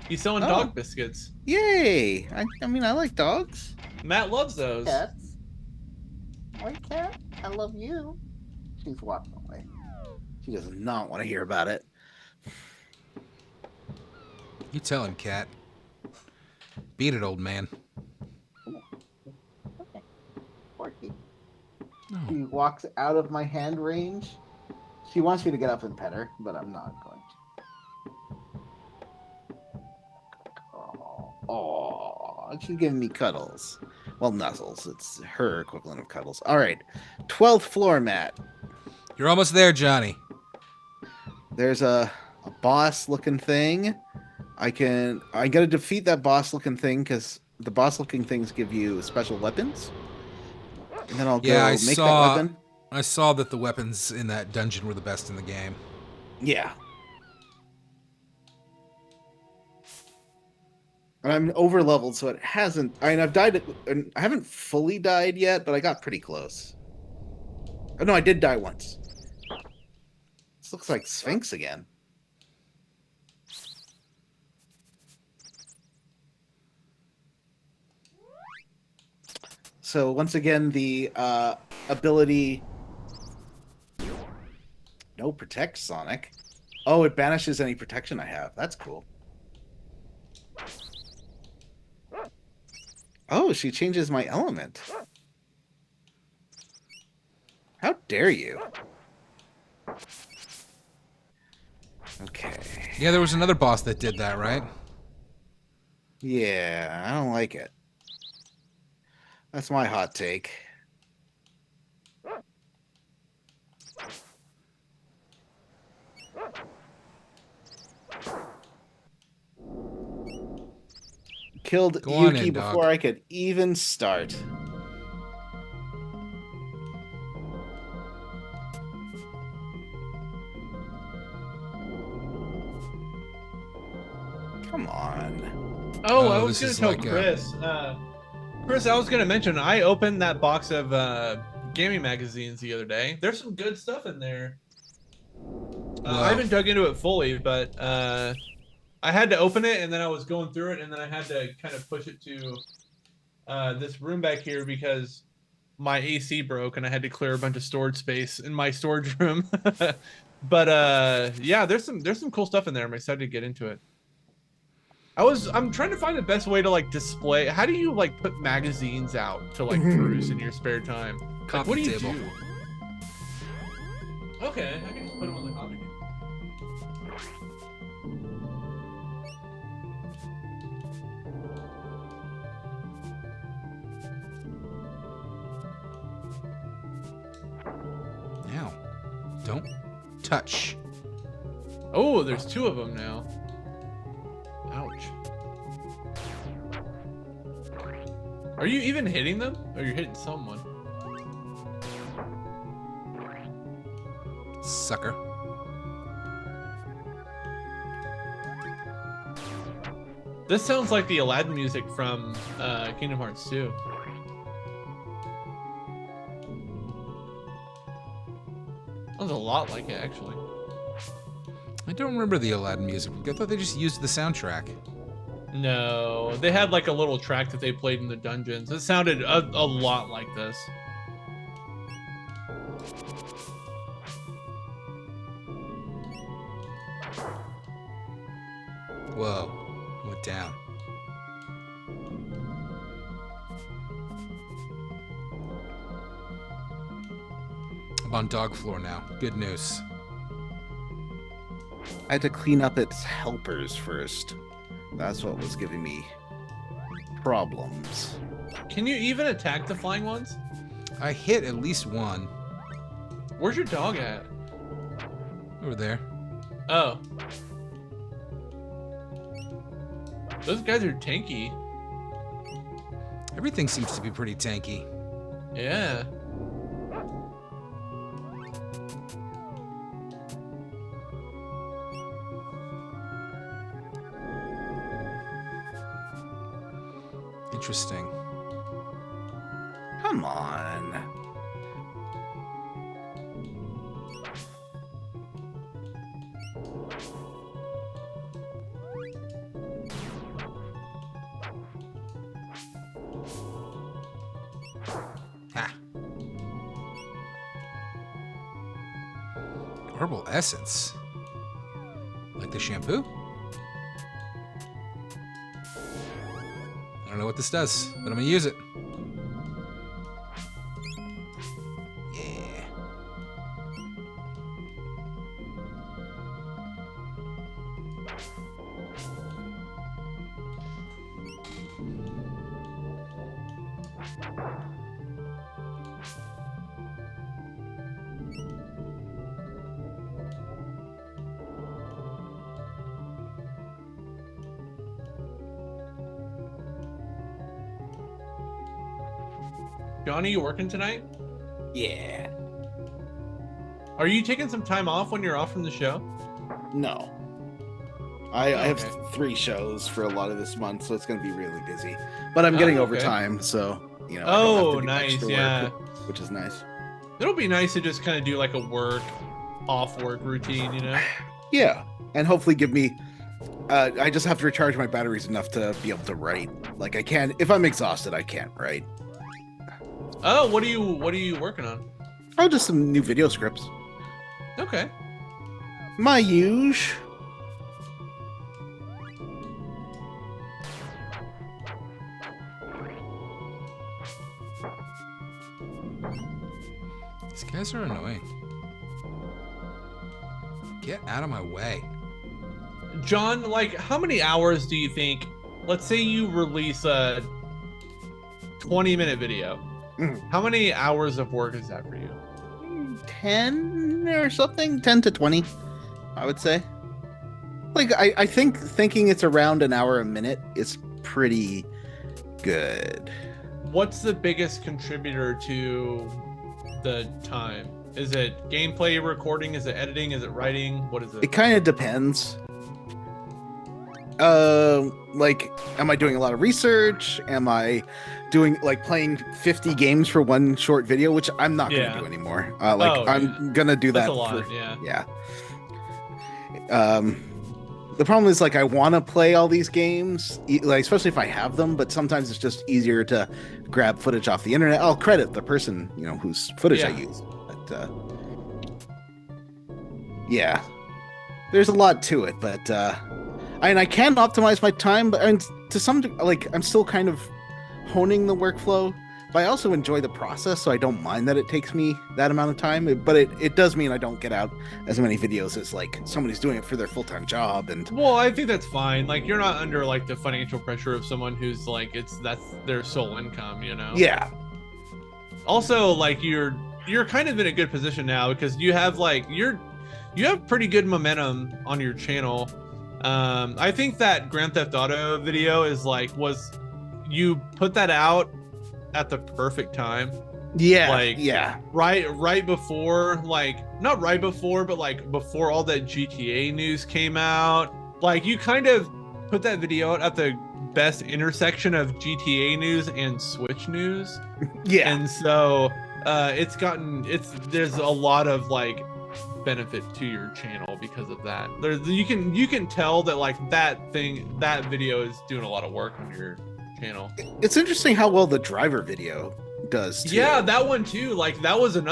He's selling Oh, dog biscuits. yay! I mean, I like dogs. Matt loves those. Cats. White cat, I love you. She's walking away. She does not want to hear about it. You tell him, cat. Beat it, old man. Okay. Porky. Oh. She walks out of my hand range. She wants me to get up and pet her, but I'm not going to. Oh, she's giving me cuddles. Well, nuzzles. It's her equivalent of cuddles. All right, 12th floor, Matt. You're almost there, Johnny. There's a boss-looking thing. I gotta defeat that boss-looking thing because the boss-looking things give you special weapons. And then I'll go Yeah, I make saw. that weapon. I saw that the weapons in that dungeon were the best in the game. Yeah. And I'm over leveled, so it hasn't. I mean, I've died. I haven't fully died yet, but I got pretty close. Oh no, I did die once. This looks like Sphinx again. So once again, the ability. No protect Sonic. Oh, it banishes any protection I have. That's cool. Oh, she changes my element. How dare you? Okay. Yeah, there was another boss that did that, right? Yeah, I don't like it. That's my hot take. Killed Go on Yuki in, dog. before I could even start. Come on. Oh, Oh, I was this gonna is tell like Chris. Chris, I was gonna mention I opened that box of gaming magazines the other day. There's some good stuff in there. I haven't dug into it fully, but I had to open it and then I was going through it and then I had to kind of push it to this room back here because my AC broke and I had to clear a bunch of storage space in my storage room. But yeah, there's some cool stuff in there. I'm excited to get into it. I'm trying to find the best way to like display. How do you like put magazines out to like peruse in your spare time? Like, Coffee what do you table. do? Okay, I can just put them on the coffee table. Now, don't touch. Oh, there's two of them now. Ouch. Are you even hitting them? Or you're hitting someone? Sucker. This sounds like the Aladdin music from Kingdom Hearts 2. Sounds a lot like it, actually. I don't remember the Aladdin music. I thought they just used the soundtrack. No, they had like a little track that they played in the dungeons. It sounded a lot like this. Whoa. Went down. I'm on dog floor now. Good news. I had to clean up its helpers first. That's what was giving me problems. Can you even attack the flying ones? I hit at least one. Where's your dog at? Over there. Oh. Those guys are tanky. Everything seems to be pretty tanky. Yeah. Interesting. Come on. Ha. Herbal essence. Like the shampoo? I don't know what this does, but I'm gonna use it. Yeah. Johnny, you working tonight? Yeah. Are you taking some time off when you're off from the show? No. I have Okay. 3 shows for a lot of this month, so it's going to be really busy. But I'm getting okay. overtime, so you know. I don't Oh, have to do nice, extra yeah. work, which is nice. It'll be nice to just kind of do like a off work routine, you know? Yeah, and hopefully give me. I just have to recharge my batteries enough to be able to write. Like I can't. If I'm exhausted, I can't write. Oh, what are you working on? Oh, just some new video scripts. Okay. My huge. These guys are annoying. Get out of my way. John, like how many hours do you think, let's say you release a 20-minute video. Mhm. How many hours of work is that for you? 10 or something, 10 to 20, I would say. Like I think thinking it's around an hour a minute is pretty good. What's the biggest contributor to the time? Is it gameplay recording? Is it editing? Is it writing? What is It it? kind of depends. Like, am I doing a lot of research? Am I doing like playing 50 games for one short video, which I'm not Yeah. gonna do anymore. Oh, I'm gonna do That's that a lot, for yeah. yeah. The problem is like I want to play all these games, like especially if I have them, but sometimes it's just easier to grab footage off the internet. I'll credit the person, you know, whose footage I Yeah. use. But yeah, there's a lot to it, but I can optimize my time, but and to some like I'm still kind of honing the workflow. But I also enjoy the process, so I don't mind that it takes me that amount of time. But it does mean I don't get out as many videos as like somebody's doing it for their full-time job. And Well, I think that's fine. Like you're not under like the financial pressure of someone who's like that's their sole income, you know? yeah, Also, like you're kind of in a good position now because you have like you have pretty good momentum on your channel. I think that Grand Theft Auto video is like you put that out at the perfect time. yeah, Like, yeah, Right before, like not right before, but like before all that GTA news came out. Like you kind of put that video out at the best intersection of GTA news and Switch news. yeah. And so there's a lot of like benefit to your channel because of that. You can tell that like that video is doing a lot of work on your channel. It's interesting how well the driver video does too. Yeah, that one too. Like that was that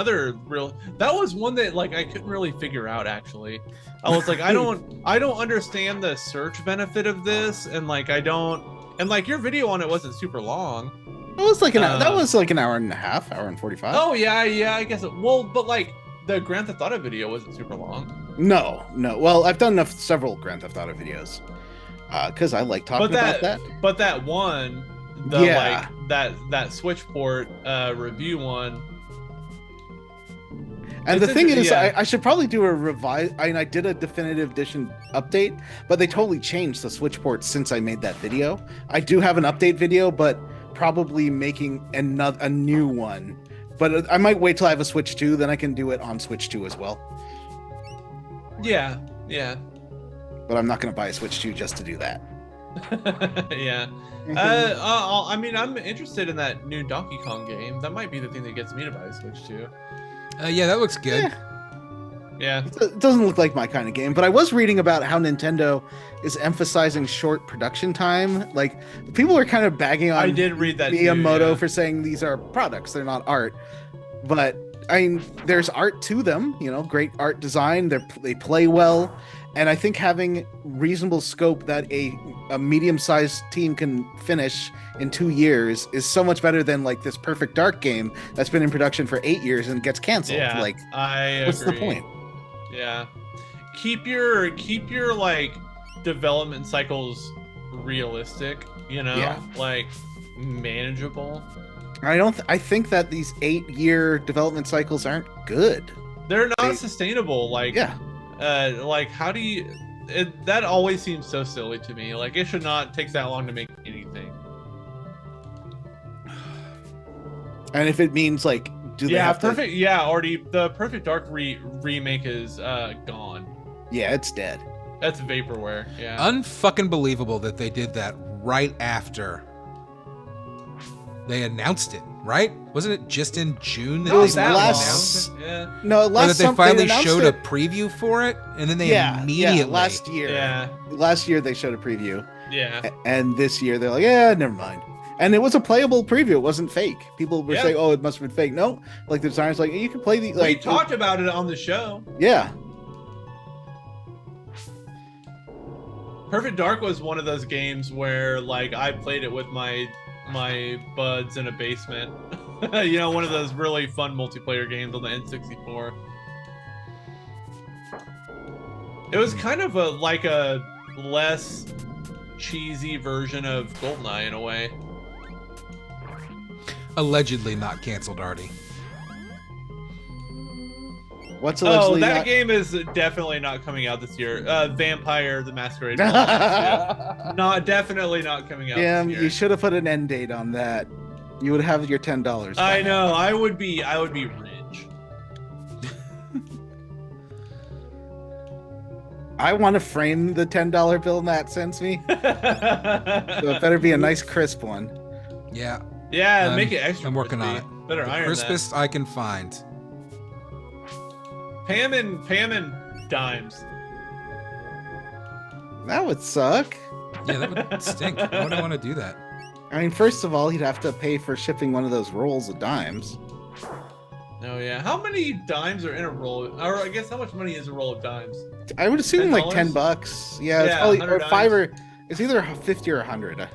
was one that like I couldn't really figure out actually. I was like, I don't understand the search benefit of this, and like your video on it wasn't super long. It was like that was like an hour and a half, hour and 45. Oh yeah, I guess but like the Grand Theft Auto video wasn't super long. No. Well, I've done several Grand Theft Auto videos because I like talking about that. But that one, Yeah. like that Switch port review one. And the thing is, yeah. I should probably do a revise. I did a definitive edition update, but they totally changed the Switch port since I made that video. I do have an update video, but probably making a new one. But I might wait till I have a Switch 2, then I can do it on Switch 2 as well. Yeah. But I'm not going to buy a Switch 2 just to do that. Yeah. I mean, I'm interested in that new Donkey Kong game. That might be the thing that gets me to buy a Switch too. Yeah, that looks good. Yeah. It doesn't look like my kind of game, but I was reading about how Nintendo is emphasizing short production time. Like, people are kind of bagging on I did read that too, Miyamoto yeah. for saying these are products, they're not art. But I mean, there's art to them, you know, great art design. They play well, and I think having reasonable scope that a medium-sized team can finish in 2 years is so much better than like this Perfect Dark game that's been in production for 8 years and gets canceled. Yeah. Like, I what's the agree. point? Yeah. Keep your like development cycles realistic, you know? Yeah. Like manageable. I think that these 8-year development cycles aren't good. They're not sustainable. Like Yeah. Like how do you that always seems so silly to me. Like it should not take that long to make anything. And if it means like, do they Yeah, have perfect. Yeah, already the Perfect Dark remake is gone. Yeah, it's dead. That's vaporware. Yeah. Unfucking believable that they did that right after they announced it, right? Wasn't it just in June that It was they last- announced it? Yeah. No, Or last that they finally announced showed it. a preview for it, and then they Yeah, immediately last year. Yeah. Last year they showed a preview, Yeah. and this year they're like, yeah, never mind. And it was a playable preview. It wasn't fake. People were Yeah. saying, "Oh, it must have been fake." No, like the designers, like you can play the We like. talked about it on the show. Yeah, Perfect Dark was one of those games where like I played it with my buds in a basement. You know, one of those really fun multiplayer games on the N64. It was kind of a like a less cheesy version of GoldenEye in a way. allegedly not canceled already. what's Oh, allegedly that not- game is definitely not coming out this year. Vampire the Masquerade. Not definitely not coming out Damn, this year. you should have put an end date on that. You would have your $10. I know. I would be rich. I want to frame the $10 bill Matt sends me, so it better be a nice crisp one. Yeah, Yeah, make it extra. I'm working on crispy. it. Better The iron crispest I can find. that. Pam and dimes. That would suck. Yeah, that would stink. Why would I want to do that? I mean, first of all, he'd have to pay for shipping one of those rolls of dimes. Oh yeah. How many dimes are in a roll? Or I guess how much money is a roll of dimes? I would assume like $10? $10. Yeah, it's Yeah, probably 100 or five dimes. or it's either 50 or 100.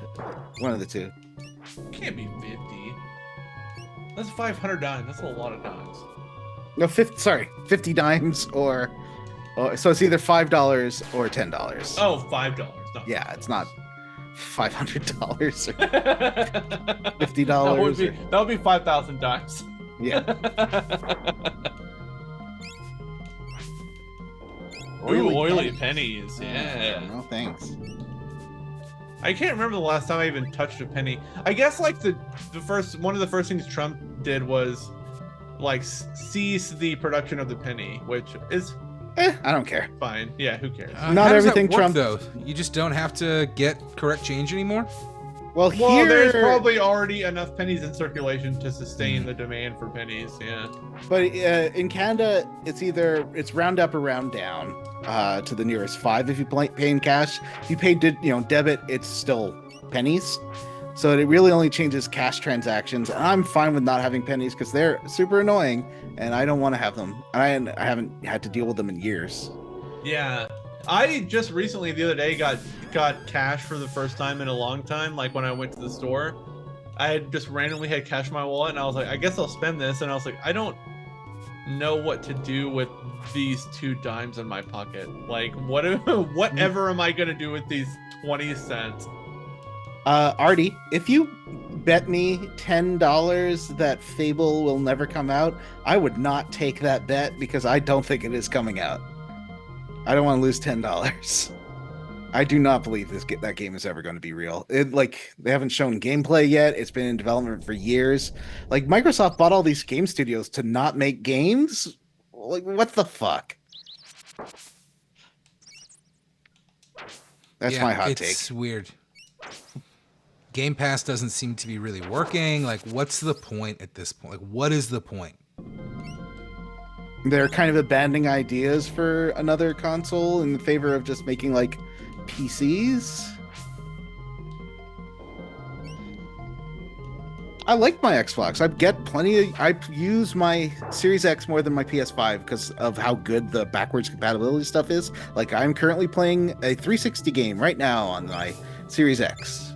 One of the two. Can't be 50. That's 500 dimes. That's a lot of dimes. No, 50 dimes or so it's either $5 or $10. Oh, $5. Not Yeah, it's not $500 or $50. $50. That would be 5,000 dimes. Yeah. Ooh, oily pennies. pennies. Yeah. No thanks. I can't remember the last time I even touched a penny. I guess like the first one of the first things Trump did was like cease the production of the penny, which is I don't care. fine. Yeah, who cares? Not How does that everything work, Trump- though. You just don't have to get correct change anymore. Well, Well, here there's probably already enough pennies in circulation to sustain the demand for pennies. Yeah. But in Canada, it's round up or round down to the nearest 5 if you pay in cash. If you pay debit, it's still pennies. So it really only changes cash transactions. And I'm fine with not having pennies because they're super annoying, and I don't want to have them. I haven't had to deal with them in years. Yeah. I just recently the other day got cash for the first time in a long time. Like when I went to the store, I had just randomly had cash in my wallet, and I was like, I guess I'll spend this. And I was like, I don't know what to do with these 2 dimes in my pocket. Like, whatever am I gonna do with these 20 cents? Artie, if you bet me $10 that Fable will never come out, I would not take that bet because I don't think it is coming out. I don't want to lose $10. I do not believe that game is ever going to be real. They haven't shown gameplay yet. It's been in development for years. Like, Microsoft bought all these game studios to not make games. Like, what the fuck? That's my hot take. It's weird. Game Pass doesn't seem to be really working. Like, what's the point at this point? Like, what is the point? They're kind of abandoning ideas for another console in favor of just making like PCs. I like my Xbox. I use my Series X more than my PS5 because of how good the backwards compatibility stuff is. Like, I'm currently playing a 360 game right now on my Series X,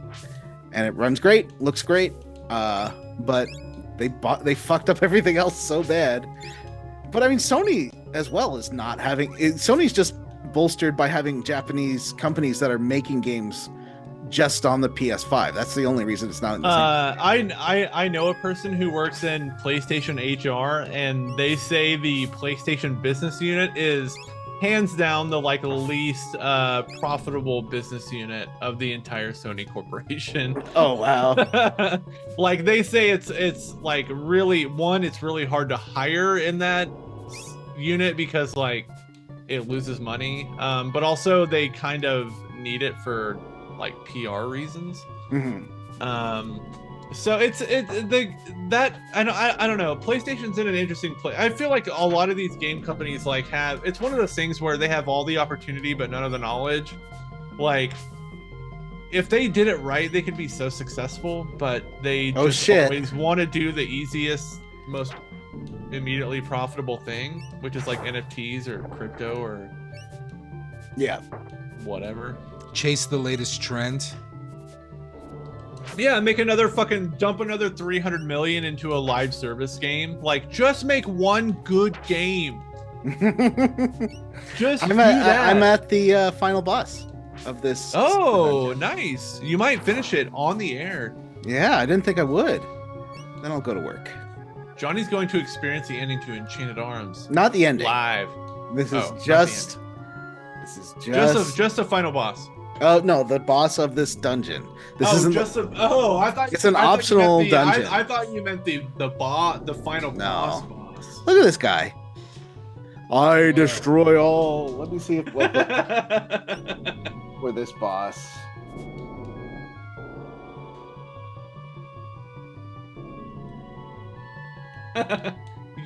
and it runs great, looks great. But they fucked up everything else so bad. But I mean, Sony as well is not having. Sony's just bolstered by having Japanese companies that are making games just on the PS5. That's the only reason it's not in the same. I know a person who works in PlayStation HR, and they say the PlayStation business unit is hands down the least profitable business unit of the entire Sony corporation. Oh wow. Like, they say it's like really it's really hard to hire in that unit because like it loses money, but also they kind of need it for like PR reasons. So I don't know. PlayStation's in an interesting place. I feel like a lot of these game companies it's one of those things where they have all the opportunity but none of the knowledge. Like, if they did it right, they could be so successful, but they always want to do the easiest, most immediately profitable thing, which is like NFTs or crypto or whatever. Chase the latest trend. Yeah, make dump another 300 million into a live service game. Like, just make one good game. Just I'm at the final boss of this. Oh, dungeon. nice. You might finish it on the air. Yeah, I didn't think I would. Then I'll go to work. Johnny's going to experience the ending to Enchanted Arms. Not the ending. Live. This is just a final boss. Oh no, the boss of this dungeon. This isn't I thought it's an optional dungeon. I thought you meant the final boss. Look at this guy. I destroy all. Let me see if for this boss.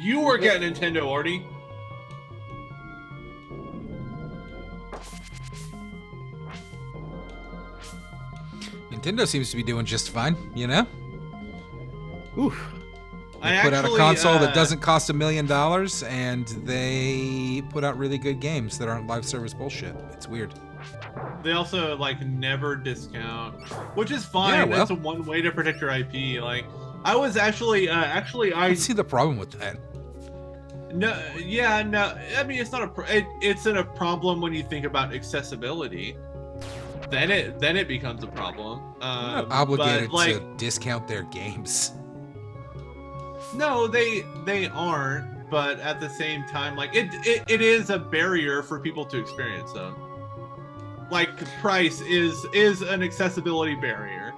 You work at Nintendo, Artie. Nintendo seems to be doing just fine, you know? Oof. They put out a console that doesn't cost $1 million, and they put out really good games that aren't live service bullshit. It's weird. They also never discount, which is fine. Yeah, well. That's one way to protect your IP. Like, I was actually I don't see the problem with that. No. I mean, it's not it's a problem when you think about accessibility. Then it becomes a problem. They're not obligated to discount their games. No, they aren't. But at the same time, it is a barrier for people to experience them. Like, price is an accessibility barrier.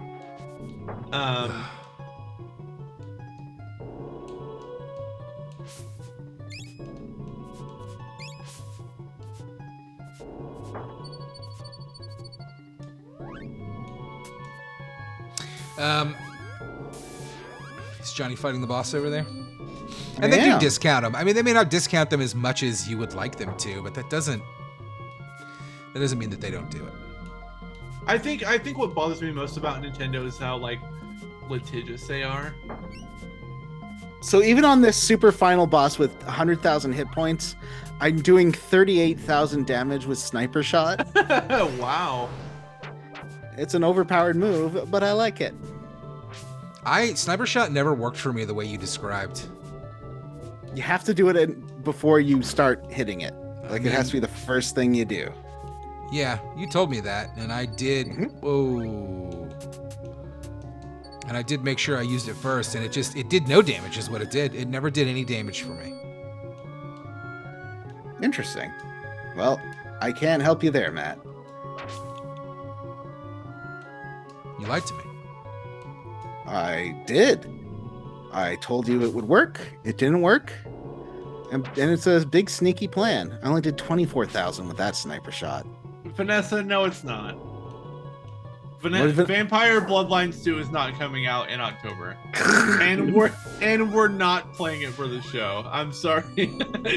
Is Johnny fighting the boss over there? And they do discount them. I mean, they may not discount them as much as you would like them to, but that doesn't mean that they don't do it. I think what bothers me most about Nintendo is how litigious they are. So even on this super final boss with 100,000 hit points, I'm doing 38,000 damage with Sniper Shot. Wow. It's an overpowered move, but I like it. Sniper Shot never worked for me the way you described. You have to do it before you start hitting it. It has to be the first thing you do. Yeah, you told me that, and I did. Whoa. And I did make sure I used it first, and it did no damage is what it did. It never did any damage for me. Interesting. Well, I can't help you there, Matt. You lied to me. I did. I told you it would work. It didn't work. And it's a big sneaky plan. I only did 24,000 with that Sniper Shot. Vanessa, no, it's not. Vampire Bloodlines 2 is not coming out in October, and we're not playing it for the show. I'm sorry.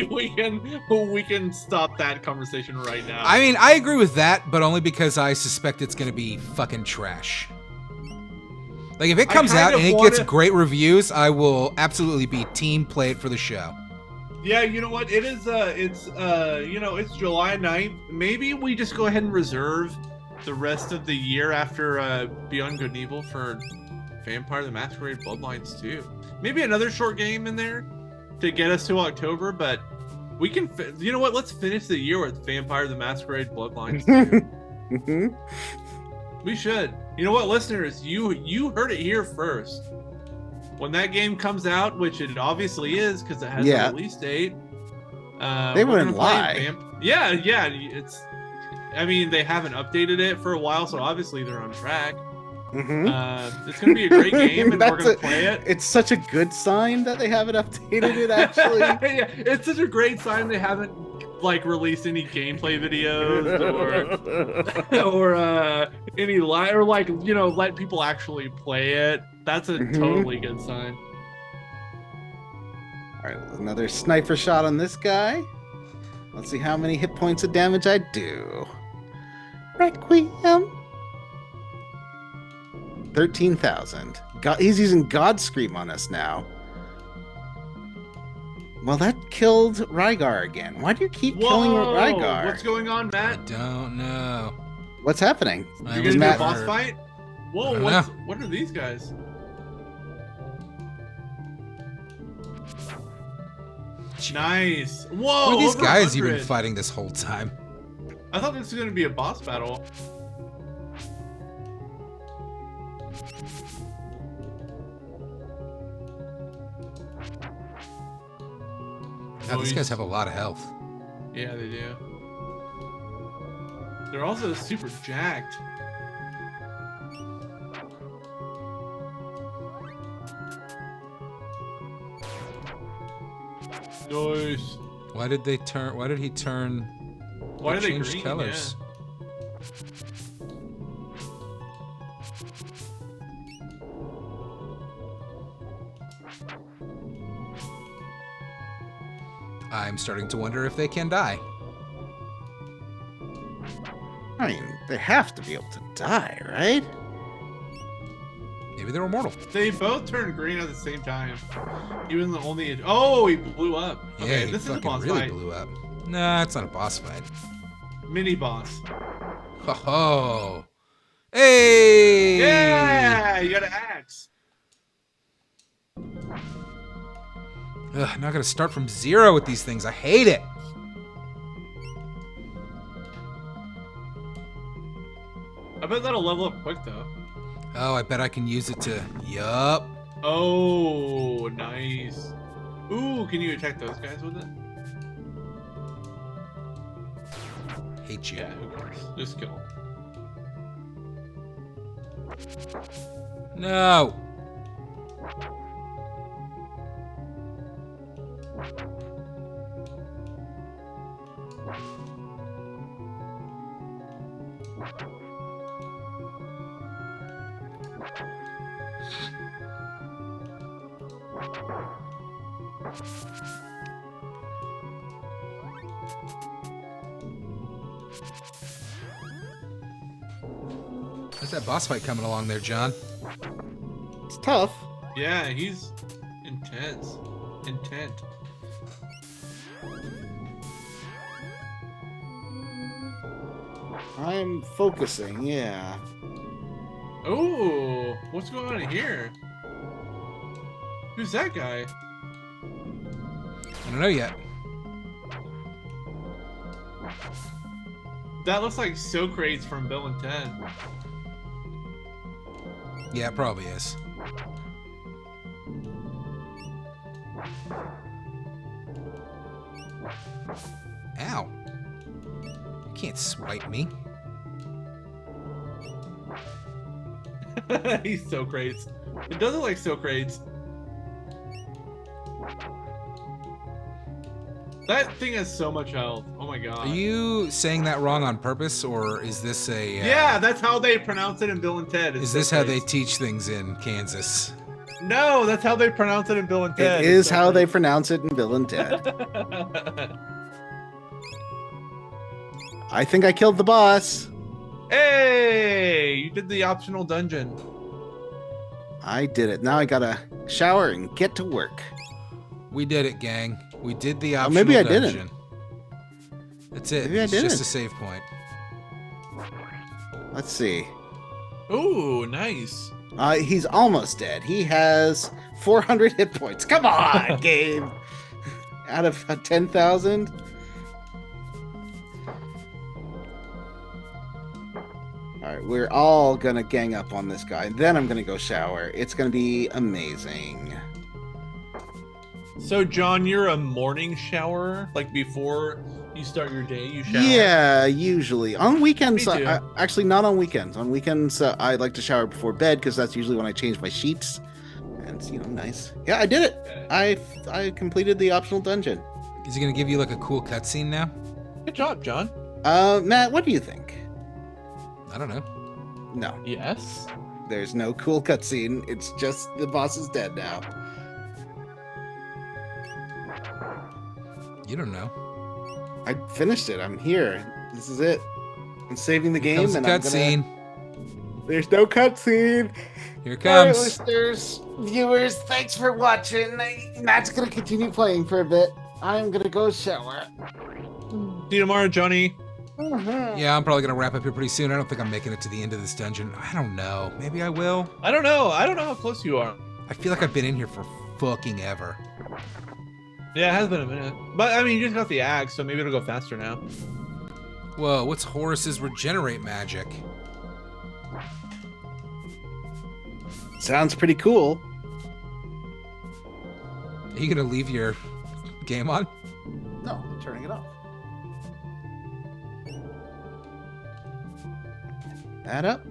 we can stop that conversation right now. I mean, I agree with that, but only because I suspect it's going to be fucking trash. Like, if it comes out and it gets great reviews, I will absolutely be team play it for the show. Yeah, you know what? It is. It's July 9th. Maybe we just go ahead and reserve the rest of the year after Beyond Good and Evil for Vampire the Masquerade Bloodlines 2. Maybe another short game in there to get us to October, but we can. You know what? Let's finish the year with Vampire the Masquerade Bloodlines 2. We should. You know what, listeners? You heard it here first. When that game comes out, which it obviously is because it has a release date, they wouldn't lie. Yeah. It's. I mean, they haven't updated it for a while, so obviously they're on track. It's gonna be a great game, and we're gonna play it. It's such a good sign that they haven't updated it. Actually, yeah, it's such a great sign they haven't released any gameplay videos or any or let people actually play it. That's a totally good sign. All right, another sniper shot on this guy. Let's see how many hit points of damage I do. Requiem. 13,000. He's using God Scream on us now. Well, that killed Rygar again. Why do you keep killing Rygar? What's going on, Matt? I don't know. What's happening? You're gonna do a boss fight? Whoa, what are these guys? Nice. Whoa. Who are these guys you've been fighting this whole time? I thought this was going to be a boss battle. God, these guys have a lot of health. Yeah, they do. They're also super jacked. Nice. Why did they turn? Why did he turn? Why did they change green? colors? Yeah. I'm starting to wonder if they can die. I mean, they have to be able to die, right? Maybe they're immortal. They both turned green at the same time. Even the only. Oh, he blew up. Okay, Yeah, this is a fucking boss really fight. blew up. Nah, it's not a boss fight. Mini boss. Ho ho! Hey! Yeah, you got an axe. Ugh, not gonna start from zero with these things. I hate it. I bet that'll level up quick though. Oh, I bet I can use it to. Yup. Oh, nice. Ooh, can you attack those guys with it? Hate you. Yeah, who cares? Just kill them. No. How's that boss fight coming along there, John? It's tough. Yeah, he's intense. Intent. I'm focusing, yeah. Oh, what's going on here? Who's that guy? I don't know yet. That looks like Socrates from Bill and Ted. Yeah, it probably is. Ow. You can't swipe me. He's Socrates. It does look like Socrates. That thing has so much health. Oh my god. Are you saying that wrong on purpose, or is this a? Yeah, that's how they pronounce it in Bill and Ted. It's Is so this how they crazy. teach things in Kansas? No, that's how they pronounce it in Bill and Ted. It is how they pronounce it in Bill and Ted. I think I killed the boss. Hey, you did the optional dungeon. I did it. Now I gotta shower and get to work. We did it, gang. We did the optional maybe I dungeon. didn't. That's it. Maybe I It's just didn't. a save point. Let's see. Ooh, nice. He's almost dead. He has 400 hit points. Come on, game. Out of 10,000. All right, we're all gonna gang up on this guy. Then I'm gonna go shower. It's gonna be amazing. So, John, you're a morning shower? Like before you start your day, you shower? Yeah, usually on weekends. Me too. Actually, not on weekends. On weekends, I like to shower before bed because that's usually when I change my sheets. And it's nice. Yeah, I did it. Okay. I completed the optional dungeon. Is he gonna give you like a cool cutscene now? Good job, John. Matt, what do you think? I don't know. No, Yes. there's no cool cutscene. It's just the boss is dead now. You don't know. I finished it. I'm here. This is it. I'm saving the Here game, comes the and I'm cutscene. There's no cutscene. Here it All right, comes. listeners, viewers, thanks for watching. Matt's gonna continue playing for a bit. I'm gonna go shower. See you tomorrow, Johnny. Yeah, I'm probably gonna wrap up here pretty soon. I don't think I'm making it to the end of this dungeon. I don't know. Maybe I will. I don't know. I don't know how close you are. I feel like I've been in here for fucking ever. Yeah, it has been a minute. But, I mean, you just got the axe, so maybe it'll go faster now. Whoa, what's Horus's regenerate magic? Sounds pretty cool. Are you gonna leave your game on? No, I'm turning it off. That up.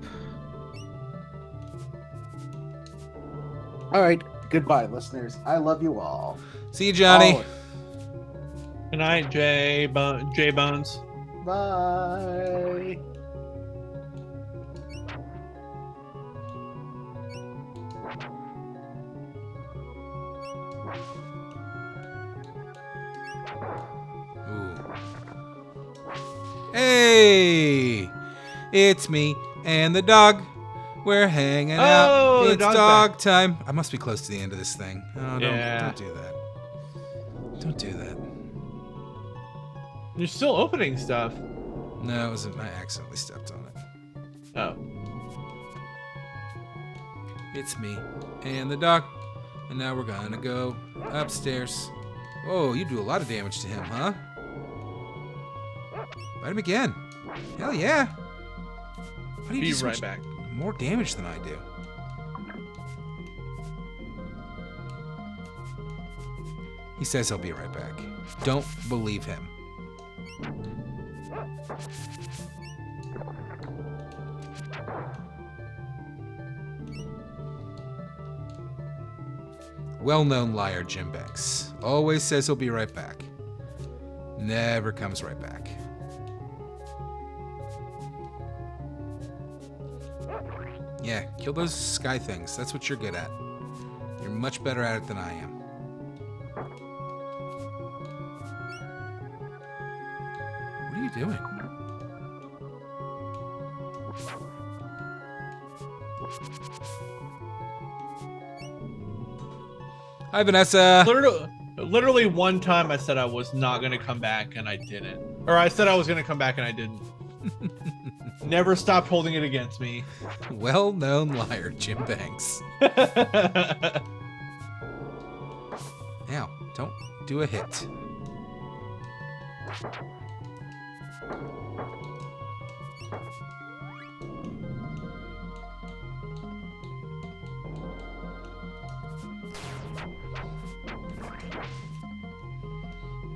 All right. Goodbye, listeners. I love you all. See you, Johnny. Always. Good night, J Bones. Bye. Ooh. Hey! It's me and the dog. We're hanging out. Oh, the It's dog's dog back. time. I must be close to the end of this thing. Oh, Yeah. don't do that. Don't do that. You're still opening stuff. No, it wasn't. I accidentally stepped on it. Oh. It's me and the dog. And now we're gonna go upstairs. Oh, you do a lot of damage to him, huh? Fight him again. Hell yeah. Why do you Be do so right much back. more damage than I do? He says he'll be right back. Don't believe him. Well-known liar Jim Banks. Always says he'll be right back. Never comes right back. Yeah, kill those sky things. That's what you're good at. You're much better at it than I am. What are you doing? Hi, Vanessa. Literally one time I said I was not going to come back and I didn't. Or I said I was going to come back and I didn't. Never stopped holding it against me. Well-known liar Jim Banks. Now, don't do a hit.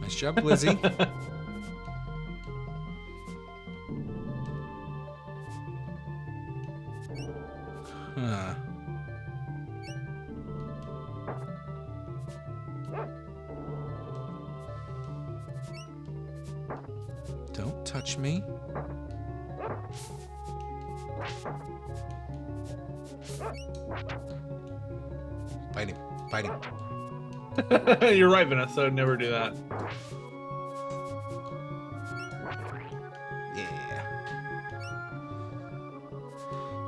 Nice job, Lizzie. Huh. touch me. Fight him. Fight him. You're right, Vanessa. I'd never do that. Yeah.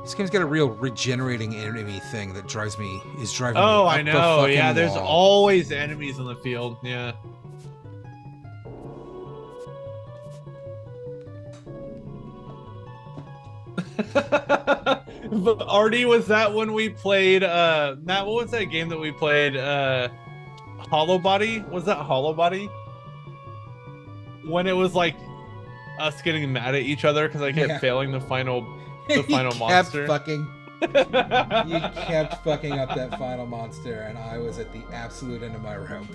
This game's got a real regenerating enemy thing that drives me. Oh, me I up the know. fucking Yeah, there's wall. always enemies on the field. Yeah. But Artie, was that when we played Matt, what was that game that we played? Hollow Body? Was that Hollow Body? When it was like us getting mad at each other because I kept failing the final monster. You kept fucking up that final monster, and I was at the absolute end of my rope.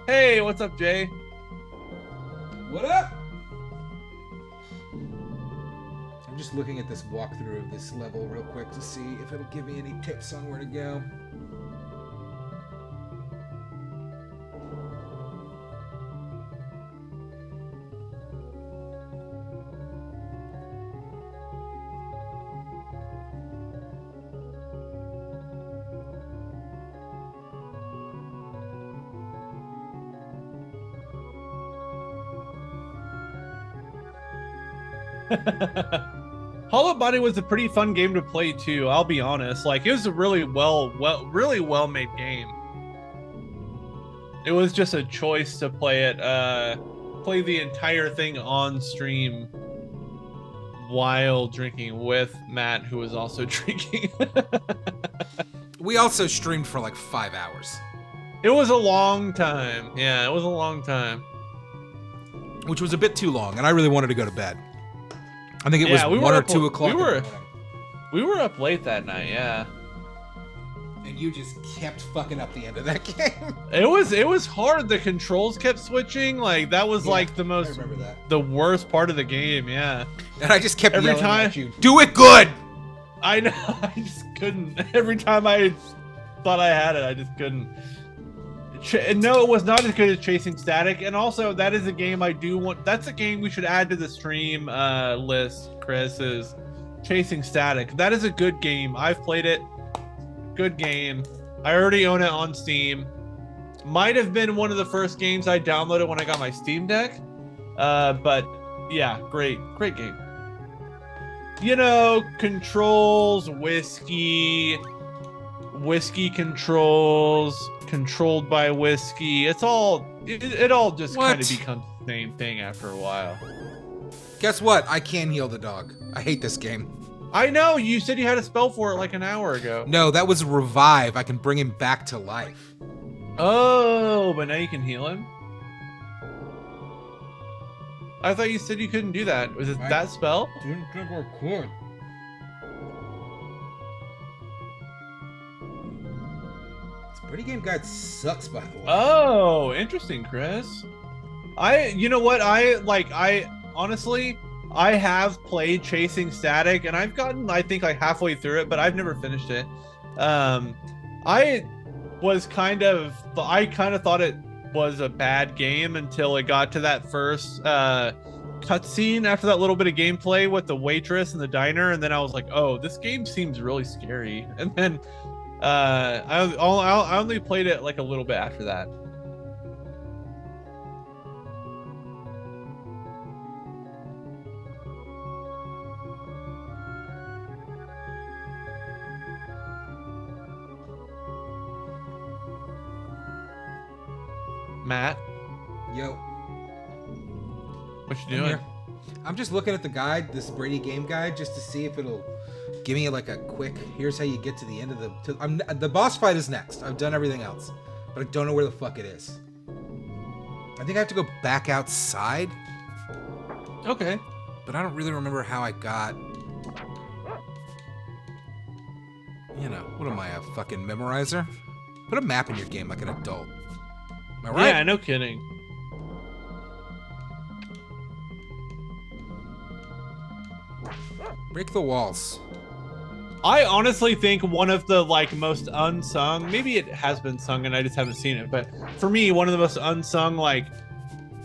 Hey, what's up, Jay? What up? I'm just looking at this walkthrough of this level real quick to see if it'll give me any tips on where to go. Hollow Body was a pretty fun game to play too. I'll be honest. Like it was a really really well made game. It was just a choice to play it, play the entire thing on stream while drinking with Matt, who was also drinking. We also streamed for like 5 hours. It was a long time. Yeah, it was a long time. Which was a bit too long, and I really wanted to go to bed. I think it was 1 or 2 o'clock. We were up late that night, yeah. And you just kept fucking up the end of that game. It was hard. The controls kept switching. Like that was like the the worst part of the game, yeah. And I just kept every yelling time at you, do it good! I know, I just couldn't. Every time I thought I had it, I just couldn't. No, it was not as good as Chasing Static, and also that is a game I do want. That's a game we should add to the stream list. Chris, is Chasing Static. That is a good game. I've played it. Good game. I already own it on Steam. Might have been one of the first games I downloaded when I got my Steam Deck. But yeah, great game. You know, controls, whiskey controls, controlled by whiskey. It's all it all just kind of becomes the same thing after a while. Guess what? I can heal the dog. I hate this game. I know, you said you had a spell for it like an hour ago. No, that was revive. I can bring him back to life. Oh, but now you can heal him? I thought you said you couldn't do that. Was it that spell? Didn't think I could. Pretty Game Guide sucks, by the way. Oh, interesting, Chris. You know what? I honestly, I have played Chasing Static, and I've gotten, I think, like halfway through it, but I've never finished it. I kind of thought it was a bad game until it got to that first cutscene after that little bit of gameplay with the waitress in the diner, and then I was like, oh, this game seems really scary. And then I only played it like a little bit after that. Matt, yo, what you doing? I'm just looking at the guide, this Brady Game Guide, just to see if it'll give me like a quick, here's how you get to the end of the boss fight is next. I've done everything else, but I don't know where the fuck it is. I think I have to go back outside. Okay. But I don't really remember how I got, you know, what am I, a fucking memorizer? Put a map in your game like an adult. Am I right? Yeah, no kidding. Break the walls. I honestly think one of the like most unsung, maybe it has been sung and I just haven't seen it, but for me, one of the most unsung like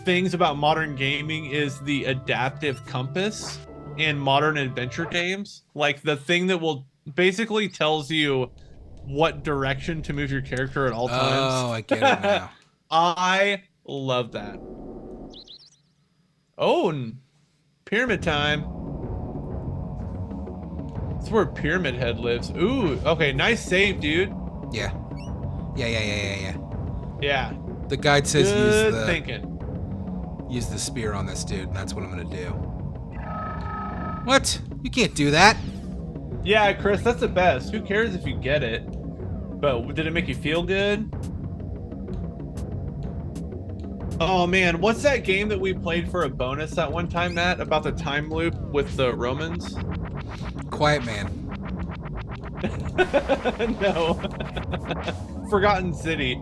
things about modern gaming is the adaptive compass in modern adventure games. Like the thing that will basically tells you what direction to move your character at all times. Oh, I get it now. I love that. Oh, and pyramid time. That's where Pyramid Head lives. Ooh, okay, nice save, dude. Yeah. Yeah. Yeah, The guide says good thinking. use the spear on this dude, and that's what I'm gonna do. What? You can't do that. Yeah, Chris, that's the best. Who cares if you get it? But did it make you feel good? Oh man, what's that game that we played for a bonus that one time, Matt, about the time loop with the Romans? Quiet Man. No. Forgotten City.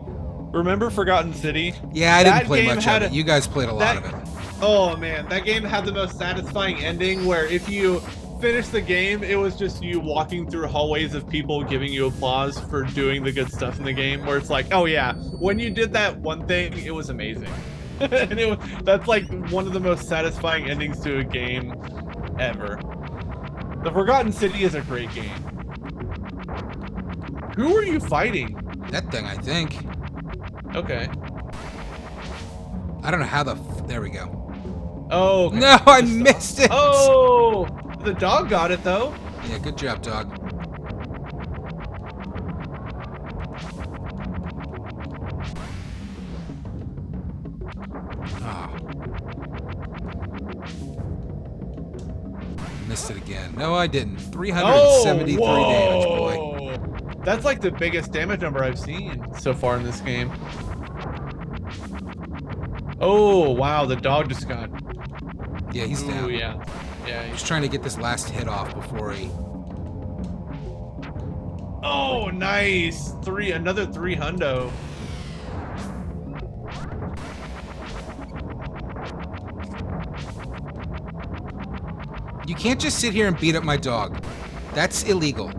Remember Forgotten City? Yeah, I That didn't play game much had of it. a- You guys played a lot of it. Oh man, that game had the most satisfying ending where if you finish the game, it was just you walking through hallways of people giving you applause for doing the good stuff in the game, where it's like, oh yeah, when you did that one thing, it was amazing. And that's like one of the most satisfying endings to a game ever. The Forgotten City is a great game. Who are you fighting? That thing, I think. Okay. I don't know how there we go. Oh, okay. No, I missed it. Oh, the dog got it though. Yeah, good job, dog. Oh. Missed it again. No, I didn't. 373 damage, boy. Whoa. That's like the biggest damage number I've seen so far in this game. Oh, wow, the dog just got... Yeah, he's Ooh, down. yeah. Yeah, Just trying to get this last hit off before he... Oh, nice. Another 3 hundo. You can't just sit here and beat up my dog. That's illegal.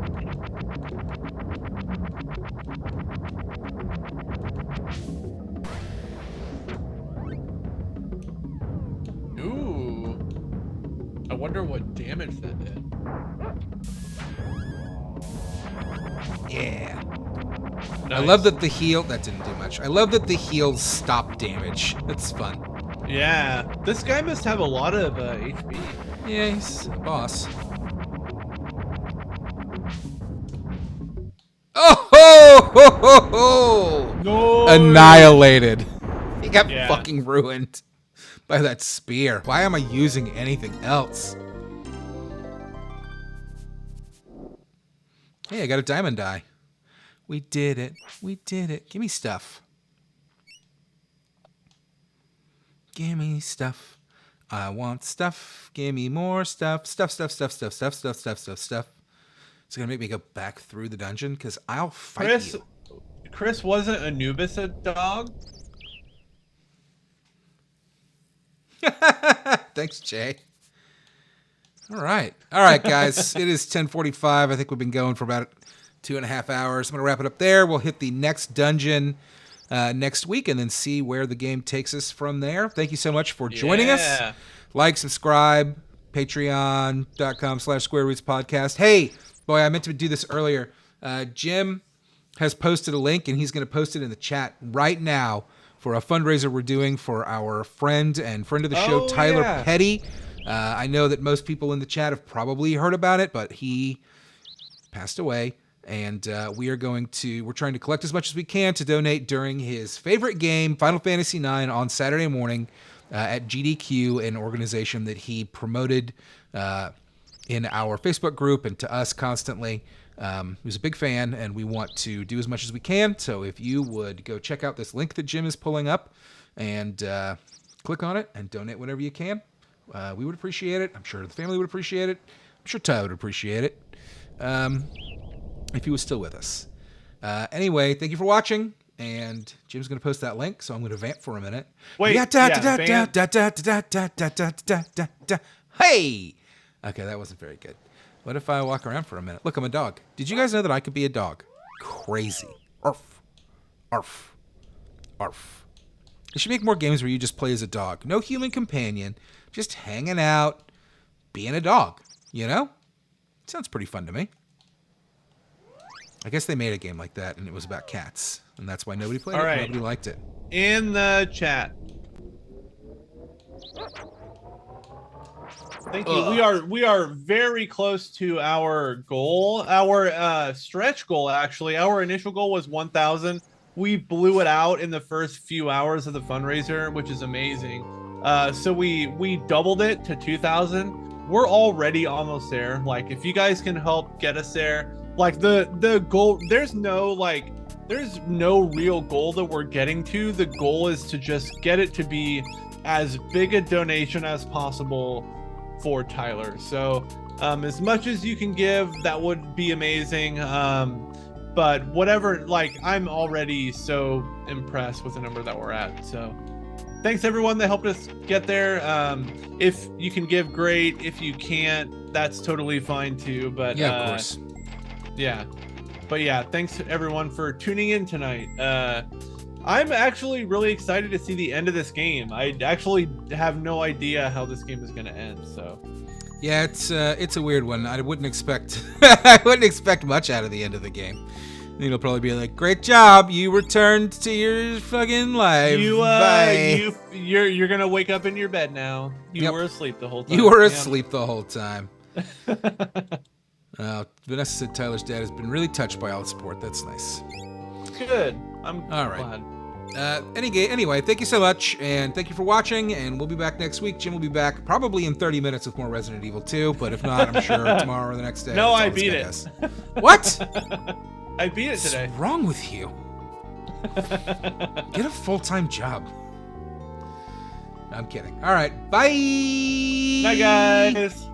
Ooh. I wonder what damage that did. Yeah. Nice. I love that the heal... That didn't do much. I love that the heals stop damage. That's fun. Yeah. This guy must have a lot of HP. Yeah, he's a boss. Oh ho ho ho ho! No. Annihilated. He got Yeah. fucking ruined by that spear. Why am I using anything else? Hey, I got a diamond die. We did it. We did it. Give me stuff. Give me stuff. I want stuff. Give me more stuff. Stuff. It's gonna make me go back through the dungeon because I'll fight you. Chris, wasn't Anubis a dog? Thanks, Jay. All right, guys. It is 10:45. I think we've been going for about 2.5 hours. I'm gonna wrap it up there. We'll hit the next dungeon next week and then see where the game takes us from there. Thank you so much for joining us. Like, subscribe, patreon.com/squarerootspodcast. Hey, boy, I meant to do this earlier. Jim has posted a link, and he's going to post it in the chat right now for a fundraiser we're doing for our friend and friend of the show, Tyler Petty. I know that most people in the chat have probably heard about it, but he passed away. And we're trying to collect as much as we can to donate during his favorite game, Final Fantasy IX, on Saturday morning at GDQ, an organization that he promoted in our Facebook group and to us constantly. He was a big fan, and we want to do as much as we can. So if you would go check out this link that Jim is pulling up and click on it and donate whatever you can, we would appreciate it. I'm sure the family would appreciate it. I'm sure Ty would appreciate it. If he was still with us. Anyway, thank you for watching, and Jim's going to post that link, so I'm going to vamp for a minute. Wait, Hey! Okay, that wasn't very good. What if I walk around for a minute? Look, I'm a dog. Did you guys know that I could be a dog? Crazy. Arf. Arf. Arf. They should make more games where you just play as a dog. No human companion. Just hanging out, being a dog. You know? Sounds pretty fun to me. I guess they made a game like that, and it was about cats. And that's why nobody played All it. right. Nobody liked it. In the chat. Thank you. We are very close to our goal. Our stretch goal, actually. Our initial goal was 1,000. We blew it out in the first few hours of the fundraiser, which is amazing. So we doubled it to 2,000. We're already almost there. Like, if you guys can help get us there, like the goal, there's no real goal that we're getting to. The goal is to just get it to be as big a donation as possible for Tyler. So as much as you can give, that would be amazing. But whatever, like, I'm already so impressed with the number that we're at. So thanks everyone that helped us get there. If you can give, great. If you can't, that's totally fine too. But Yeah, of course. yeah. But yeah, thanks everyone for tuning in tonight. I'm actually really excited to see the end of this game. I actually have no idea how this game is going to end. So Yeah, it's a weird one. I wouldn't expect I wouldn't expect much out of the end of the game. I think it'll probably be like, "Great job, you returned to your fucking life. Bye." You're gonna wake up in your bed now. You Yep. were asleep the whole time. You were Yeah. asleep the whole time. Vanessa said Tyler's dad has been really touched by all the support. That's nice. Good. I'm All right. glad. Anyway, thank you so much, and thank you for watching, and we'll be back next week. Jim will be back probably in 30 minutes with more Resident Evil 2, but if not, I'm sure tomorrow or the next day. No, that's I all it's beat gonna it. guess. What? I beat it today. What's wrong with you? Get a full-time job. I'm kidding. All right, bye. Bye, guys.